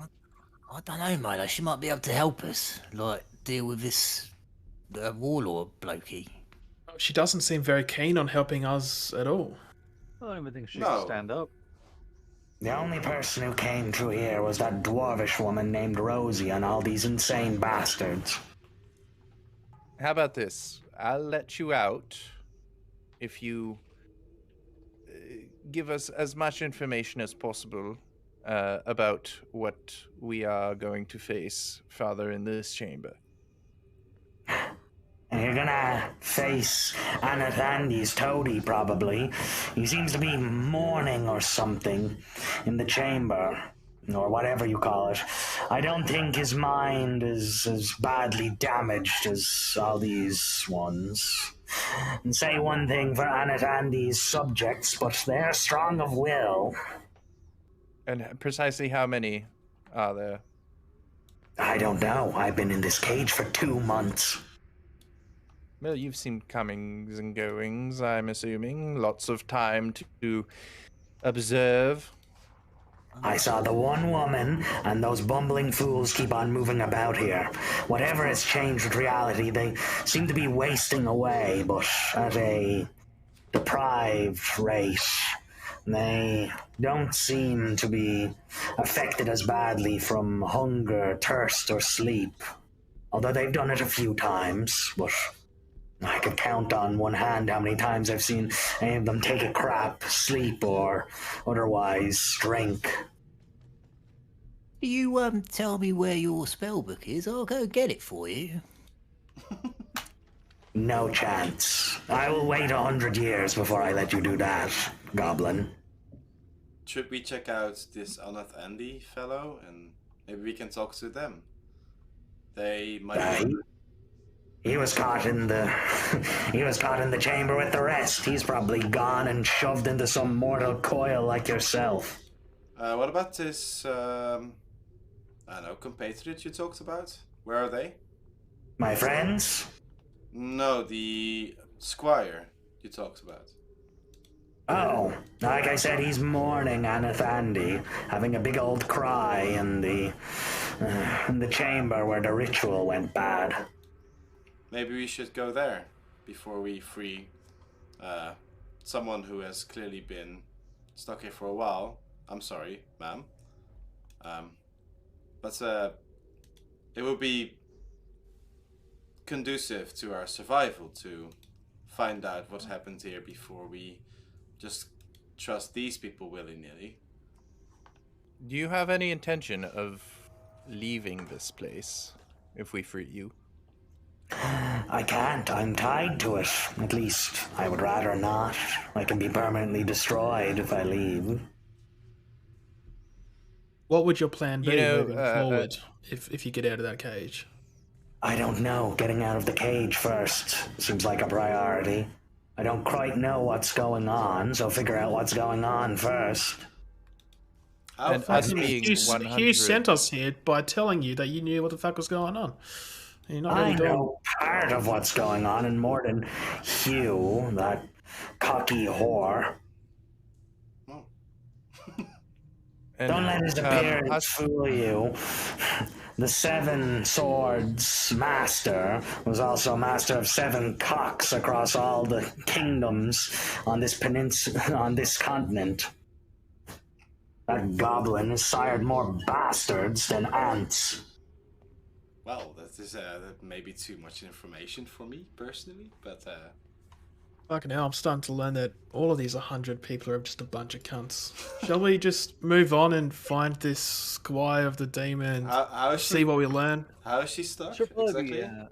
I don't know, mate. She might be able to help us, like deal with this warlord blokey. She doesn't seem very keen on helping us at all. I don't even think she should stand up. The only person who came through here was that dwarvish woman named Rosie and all these insane bastards. How about this? I'll let you out if you give us as much information as possible about what we are going to face farther in this chamber. And you're gonna face Anathandi's toady, probably. He seems to be mourning or something in the chamber, or whatever you call it. I don't think his mind is as badly damaged as all these ones. And say one thing for Anathandi's subjects, but they're strong of will. And precisely how many are there? I don't know. I've been in this cage for 2 months. Well, you've seen comings and goings, I'm assuming. Lots of time to observe. I saw the one woman, and those bumbling fools keep on moving about here. Whatever has changed with reality, they seem to be wasting away, but at a deprived rate. They don't seem to be affected as badly from hunger, thirst, or sleep. Although they've done it a few times, but I could count on one hand how many times I've seen any of them take a crap, sleep, or otherwise drink. Do you tell me where your spellbook is? I'll go get it for you. No chance. I will wait 100 years before I let you do that, goblin. Should we check out this Anath Andy fellow and maybe we can talk to them? They might. He was caught in the he was caught in the chamber with the rest. He's probably gone and shoved into some mortal coil like yourself. What about this I don't know, compatriot you talked about? Where are they? My friends? No, the squire you talked about. Oh, like I said, he's mourning Anathandi, having a big old cry in the chamber where the ritual went bad. Maybe we should go there before we free someone who has clearly been stuck here for a while. I'm sorry, ma'am. But it would be conducive to our survival to find out what happened here before we just trust these people willy-nilly. Do you have any intention of leaving this place if we free you? I can't. I'm tied to it. At least, I would rather not. I can be permanently destroyed if I leave. What would your plan be moving uh, forward if you get out of that cage? I don't know. Getting out of the cage first seems like a priority. I don't quite know what's going on, so figure out what's going on first. And us being You 100... sent us here by telling you that you knew what the fuck was going on. You're not really I doing... know part of what's going on, and more than Hugh, that cocky whore. And, Don't let his appearance us... fool you. The Seven Swords Master was also master of 7 cocks across all the kingdoms on this on this continent. That goblin has sired more bastards than ants. Well, that is that may be too much information for me personally, but Fucking hell, I'm starting to learn that all of these 100 people are just a bunch of cunts. Shall we just move on and find this squire of the demon and see what we learn? How is she stuck? Should probably exactly?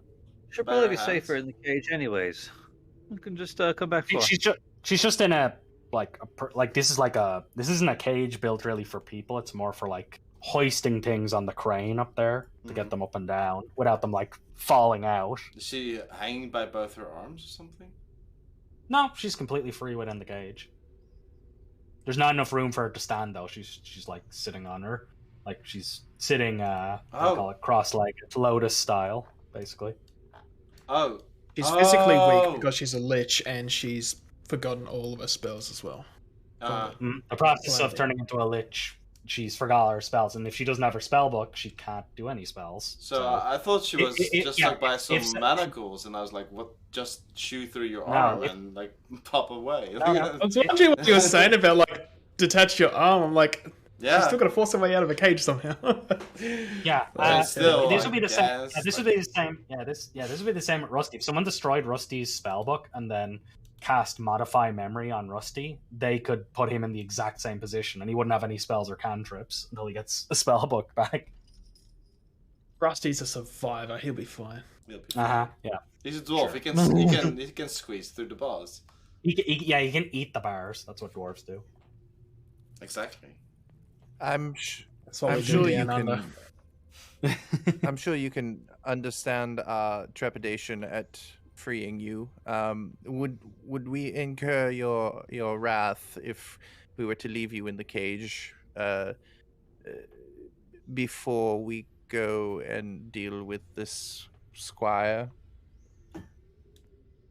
should probably be safer in the cage anyways. We can just come back for her. She's just in a this isn't a cage built really for people. It's more for like hoisting things on the crane up there to get them up and down without them like falling out. Is she hanging by both her arms or something? No, she's completely free within the cage. There's not enough room for her to stand though. She's like sitting on her, like she's sitting. They call it cross-legged, lotus style, basically. Oh, She's physically weak because she's a lich and she's forgotten all of her spells as well. The process of turning into a lich, she's forgot all her spells, and if she doesn't have her spell book, she can't do any spells. So I thought she was like by some manacles, and I was like, "What? Just chew through your arm and like pop away?" I was wondering what you were saying about like detach your arm. I'm like, Yeah. He's still got to force a way out of a cage somehow. Yeah, But still, this will be the same. guess, Yeah, this will be the same. Yeah, this will be the same with Rusty. If someone destroyed Rusty's spellbook and then cast Modify Memory on Rusty, they could put him in the exact same position, and he wouldn't have any spells or cantrips until he gets a spellbook back. Rusty's a survivor. He'll be fine. He'll be Yeah. He's a dwarf. He can squeeze through the bars. He can eat the bars. That's what dwarves do. Exactly. I'm That's what I'm we do sure you down under. can. I'm sure you can understand trepidation at freeing you. Would we incur your wrath if we were to leave you in the cage before we go and deal with this squire?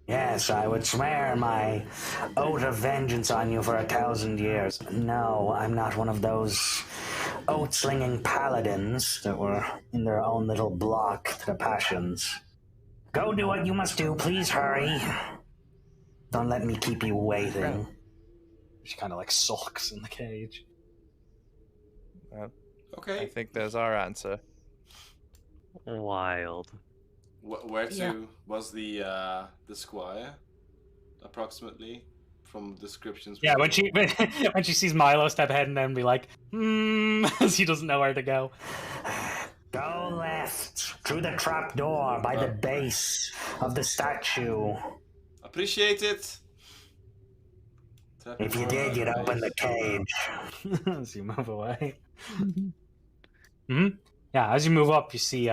Yes, I would swear my oath of vengeance on you for 1,000 years. No, I'm not one of those oath-slinging paladins that were in their own little block to the passions. Go do what you must do, please hurry. Don't let me keep you waiting. She kind of like sulks in the cage. Well, Okay. I think there's our answer. Wild. Where to was the squire? Approximately, from descriptions. Yeah, when she sees Milo step ahead and then be like, as he doesn't know where to go. Go left, through the trap door by the base of the statue. Appreciate it. If you did, you'd open the cage. As you move away. Yeah, as you move up, you see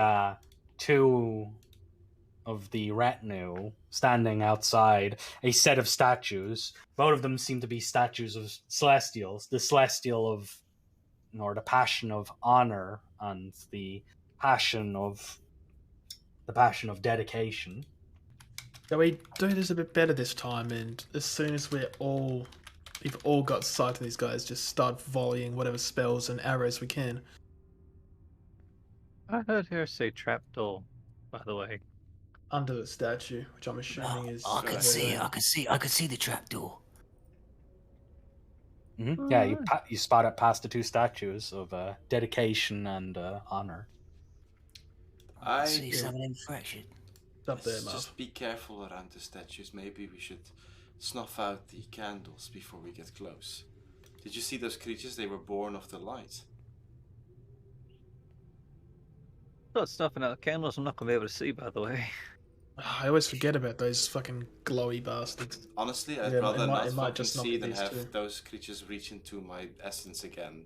two of the retinue standing outside a set of statues. Both of them seem to be statues of celestials. The celestial of, or the passion of honor, and the passion of dedication. So we do this a bit better this time, and as soon as we've all got sight of these guys, just start volleying whatever spells and arrows we can. I heard her say trapdoor, by the way. Under the statue, which I'm assuming is. I could see it. I could see the trapdoor. Yeah, you spot it past the two statues of dedication and honor. I see something in fraction. Up there, Marv. Just be careful around the statues. Maybe we should snuff out the candles before we get close. Did you see those creatures? They were born of the light. Not snuffing out candles, I'm not going to be able to see, by the way. I always forget about those fucking glowy bastards. Honestly, I'd Yeah, rather it might not fucking just not see be than these have two. those creatures reach into my essence again.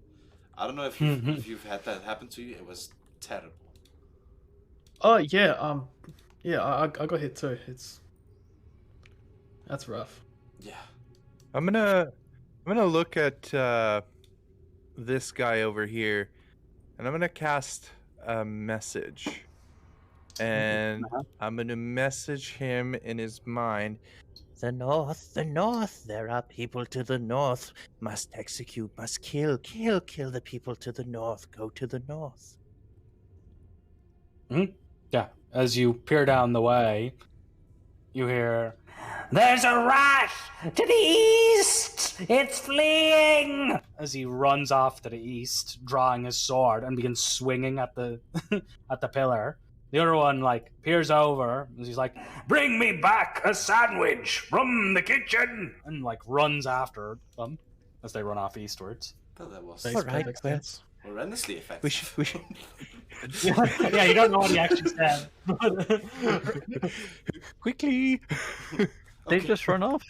I don't know if you've had that happen to you. It was terrible. Oh yeah, I got hit too. That's rough. Yeah. I'm gonna look at this guy over here, and I'm gonna cast a message, and I'm gonna message him in his mind. The north, there are people to the north. Must execute, must kill the people to the north. Go to the north. Yeah, as you peer down the way, you hear, There's a rat to the east! It's fleeing! as he runs off to the east, drawing his sword and begins swinging at the at the pillar. The other one peers over as he's like, "Bring me back a sandwich from the kitchen!" and runs after them as they run off eastwards. Thought that was Thanks, perfect sense. horrendously effective. We should. Yeah, you don't know what he actually said. Quickly. They just run off.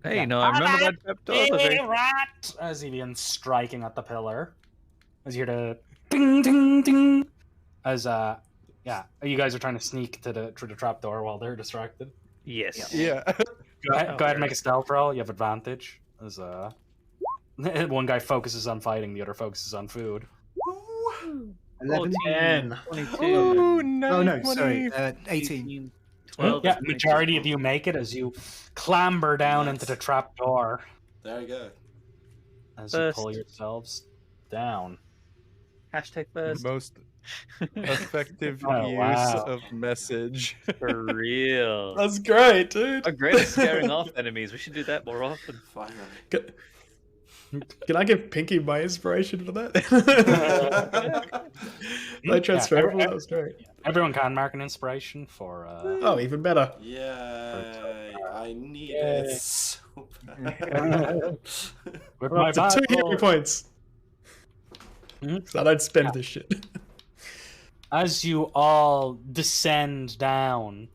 Hey, no, I remember that trapdoor. Hey, rat! As he begins striking at the pillar. As you hear the ding, ding, ding. As, you guys are trying to sneak through the trapdoor while they're distracted. Yes. Yeah. Go ahead and make a stealth roll. You have advantage. As, one guy focuses on fighting, the other focuses on food. 11. 10. 22. Oh, Oh no, sorry. 18. 12. Yeah, majority of you make it as you clamber down into the trapdoor. There you go. As you pull yourselves down. Hashtag first. Most effective Oh, use wow. of message. For real. That's great, dude. I'm great at scaring off enemies. We should do that more often. Finally. Can I give Pinky my inspiration for that? Like transferable, that was great. Everyone can mark an inspiration for. Oh, even better. Yay! I need it so bad. With I'm my up to 2 battle. hero points. So I don't spend this shit. As you all descend down,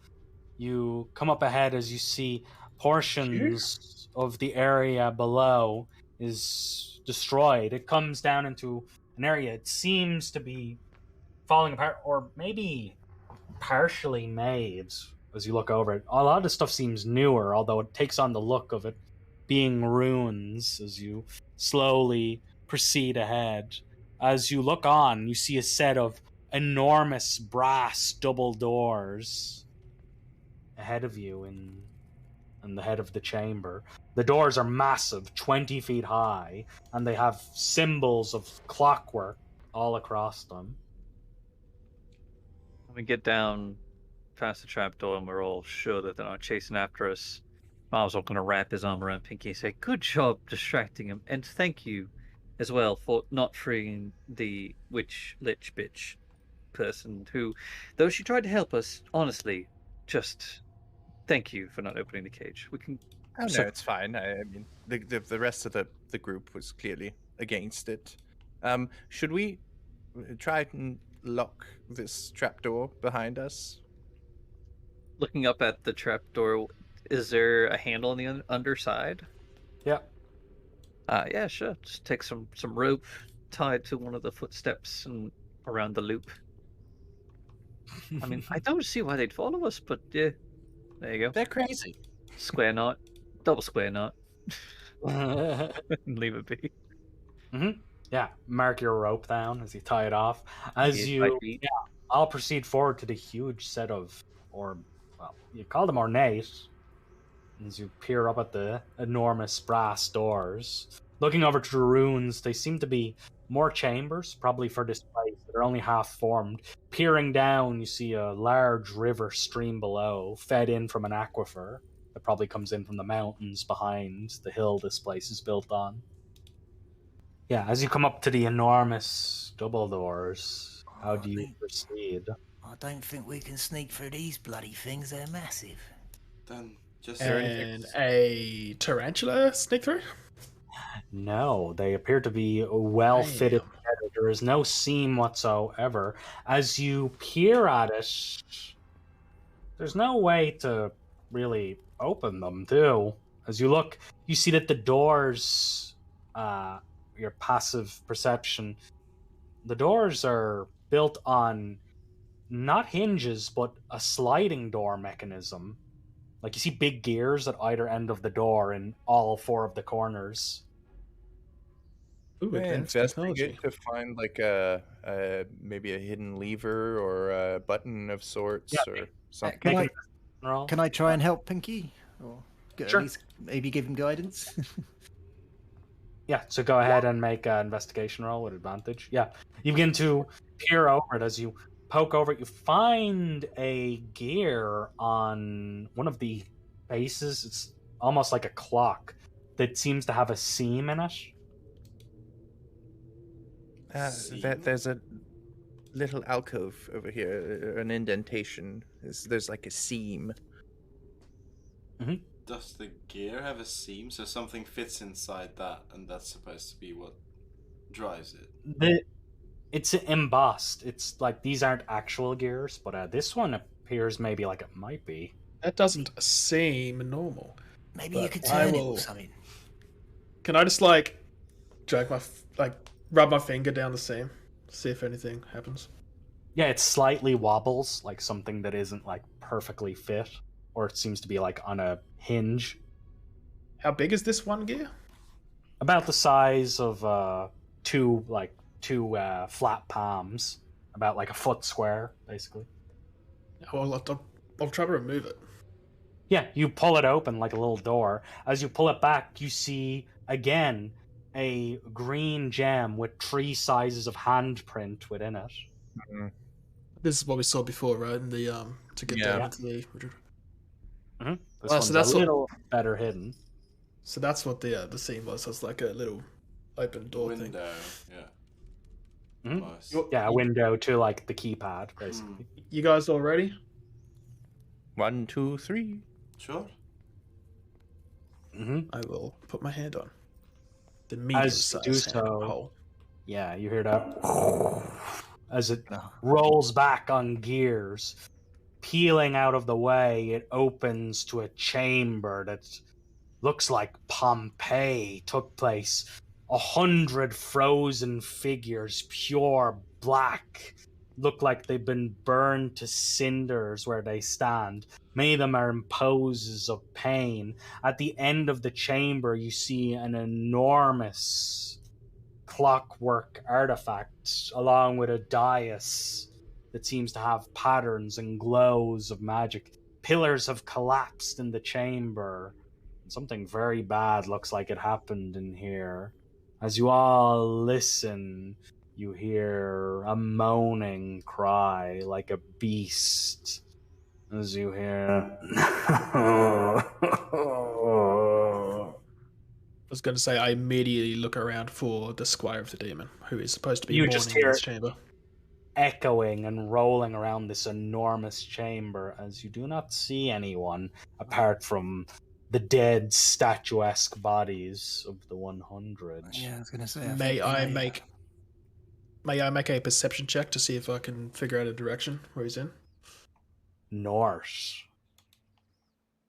you come up ahead as you see portions of the area below is destroyed. It comes down into an area. It seems to be falling apart, or maybe partially made as you look over it. A lot of the stuff seems newer, although it takes on the look of it being ruins as you slowly proceed ahead. As you look on, you see a set of enormous brass double doors ahead of you in the head of the chamber. The doors are massive, 20 feet high, and they have symbols of clockwork all across them. When we get down past the trapdoor and we're all sure that they're not chasing after us, Miles is going to wrap his arm around Pinky and say, "Good job distracting him, and thank you as well for not freeing the lich bitch person who, though she tried to help us, honestly, just thank you for not opening the cage. We can." Oh no, it's fine. I mean, the rest of the group was clearly against it. Should we try and lock this trapdoor behind us? Looking up at the trapdoor, is there a handle on the underside? Yeah. Yeah, sure. Just take some rope tied to one of the footsteps and around the loop. I mean, I don't see why they'd follow us, but yeah, there you go. They're crazy. Square knot, double square knot. Leave it be. Mm-hmm. Yeah, mark your rope down as you tie it off. As you, I'll proceed forward to the huge set of, or well, you call them ornate. As you peer up at the enormous brass doors, looking over to the ruins, they seem to be more chambers, probably for displays that are only half formed. Peering down, you see a large river stream below, fed in from an aquifer that probably comes in from the mountains behind the hill this place is built on. Yeah, as you come up to the enormous double doors, how do you proceed? I don't think we can sneak through these bloody things. They're massive. Then just And a tarantula sneak through? No, they appear to be well fitted together. There is no seam whatsoever. As you peer at it, there's no way to really open them, too. As you look, you see that the doors, your passive perception, the doors are built on not hinges, but a sliding door mechanism. Like, you see big gears at either end of the door in all four of the corners. Ooh, advanced investigate technology. to find like maybe a hidden lever or a button of sorts or something. Can I try and help Pinky? Or Sure. at least maybe give him guidance? Yeah, so go ahead and make an investigation roll with advantage. Yeah, you begin to peer over it. As you poke over it, you find a gear on one of the bases. It's almost like a clock that seems to have a seam in it. There's a little alcove over here, an indentation. There's like a seam. Mm-hmm. Does the gear have a seam so something fits inside that, and that's supposed to be what drives it? It's embossed. It's like these aren't actual gears, but this one appears maybe like it might be. That doesn't seem normal. Maybe you could turn it or something. Can I just rub my finger down the seam, see if anything happens? Yeah, it slightly wobbles, like something that isn't like perfectly fit, or it seems to be like on a hinge. How big is this one gear? About the size of two flat palms, about like a foot square, basically. I'll try to remove it. Yeah, you pull it open like a little door. As you pull it back, you see again a green gem with 3 sizes of handprint within it. Mm-hmm. This is what we saw before, right? In the to get down into the. Mm-hmm. This Oh, one's so that's a little better hidden. So that's what the seam was. So it's like a little open door thing. Window. Yeah. Mhm. Nice. Yeah, a window to like the keypad, basically. You guys all ready? 1, 2, 3. Sure. Hmm. I will put my hand on the As you do medium-sized hand so- hole. Yeah, you hear that as it rolls back on gears, peeling out of the way. It opens to a chamber that looks like Pompeii took place. 100 frozen figures, pure black, look like they've been burned to cinders where they stand. Many of them are in poses of pain. At the end of the chamber, you see an enormous clockwork artifact along with a dais that seems to have patterns and glows of magic. Pillars have collapsed in the chamber. Something very bad looks like it happened in here. As you all listen, you hear a moaning cry like a beast. As you hear. I was going to say, I immediately look around for the Squire of the Demon, who is supposed to be You mourning just in hear this it. chamber. Echoing and rolling around this enormous chamber as you do not see anyone apart from the dead statuesque bodies of the 100. Yeah, I was going to say. May I make a perception check to see if I can figure out a direction where he's in? North.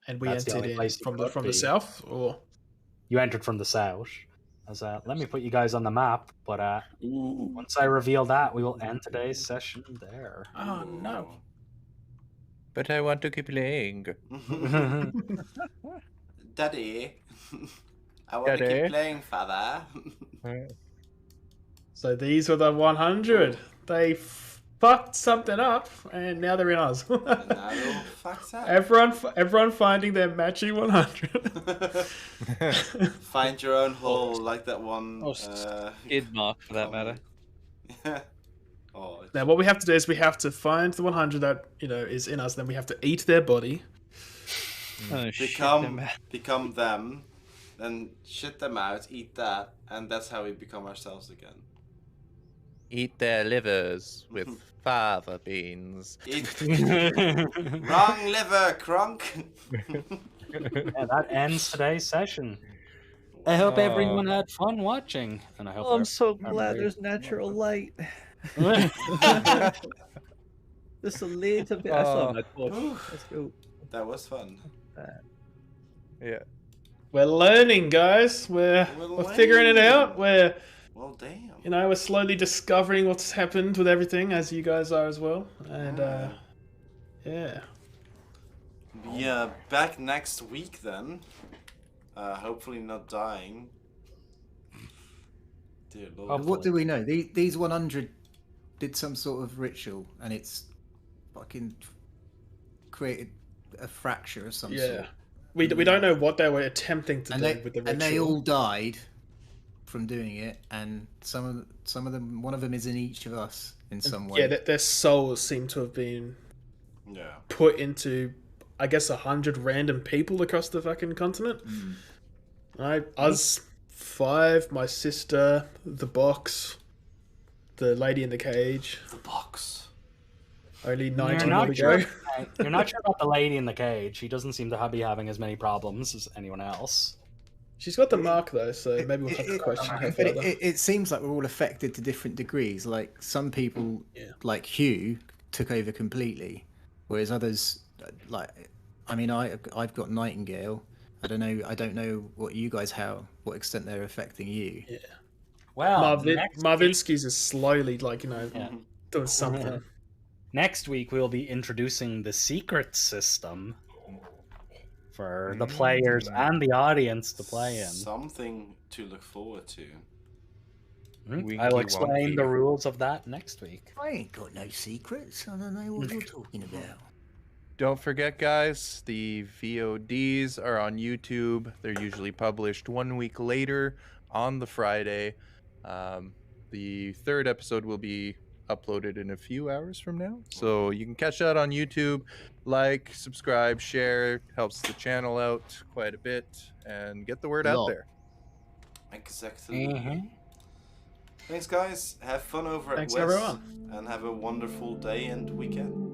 And we That's the entered only in place you from could the be. south, or You entered from the south. Let me put you guys on the map, but once I reveal that, we will end today's session there. oh no! But I want to keep playing. Daddy. I want to Daddy? keep playing, father. So these were the 100. They fucked something up, and now they're in us. And now they're all fucked up. Everyone finding their matching 100. Find your own hole, like that one. Or skid mark, for that matter. Yeah. Oh, Now, what we have to do is we have to find the 100 that is in us. Then we have to eat their body. Oh, shit them out. become them, then shit them out, eat that, and that's how we become ourselves again. Eat their livers with fava beans. Eat wrong liver, crunk. And that ends today's session. I hope everyone had fun watching, and I hope. Oh, I'm so glad everybody- there's natural light. Just a little bit. I saw my torch. Let's go. That was fun. Yeah. We're learning, guys. We're figuring it out. We're Well, damn. we're slowly discovering what's happened with everything, as you guys are as well. And yeah. Yeah, back next week then. Hopefully not dying. Dear Lord. What do we know? These 100 did some sort of ritual, and it's fucking created a fracture of some sort. We don't know what they were attempting to do with the ritual. And they all died from doing it, and some of them, one of them is in each of us in some way. Yeah, their souls seem to have been put into, I guess, 100 random people across the fucking continent. Us 5, my sister, the box, the lady in the cage. The box. Only You're 19 more not, to sure, go. you're not sure about the lady in the cage. She doesn't seem to be having as many problems as anyone else. She's got the mark though, so maybe we'll have to question her But further. it seems like we're all affected to different degrees. Like some people, like Hugh, took over completely, whereas others, like, I mean, I've got Nightingale. I don't know what you guys what extent they're affecting you. Yeah. Well, Marvinsky's is slowly doing something. Next week we'll be introducing the secret system for the players and the audience to play in. Something to look forward to. I will explain the rules of that next week. I ain't got no secrets. I don't know what you're talking about. Don't forget, guys, the VODs are on YouTube. They're usually published 1 week later on the Friday. The third episode will be uploaded in a few hours from now. So you can catch that on YouTube. Like, subscribe, share. Helps the channel out quite a bit. And get the word out there. Exactly. Mhm. Thanks, guys. Have fun over at Thanks, Wes. everyone. And have a wonderful day and weekend.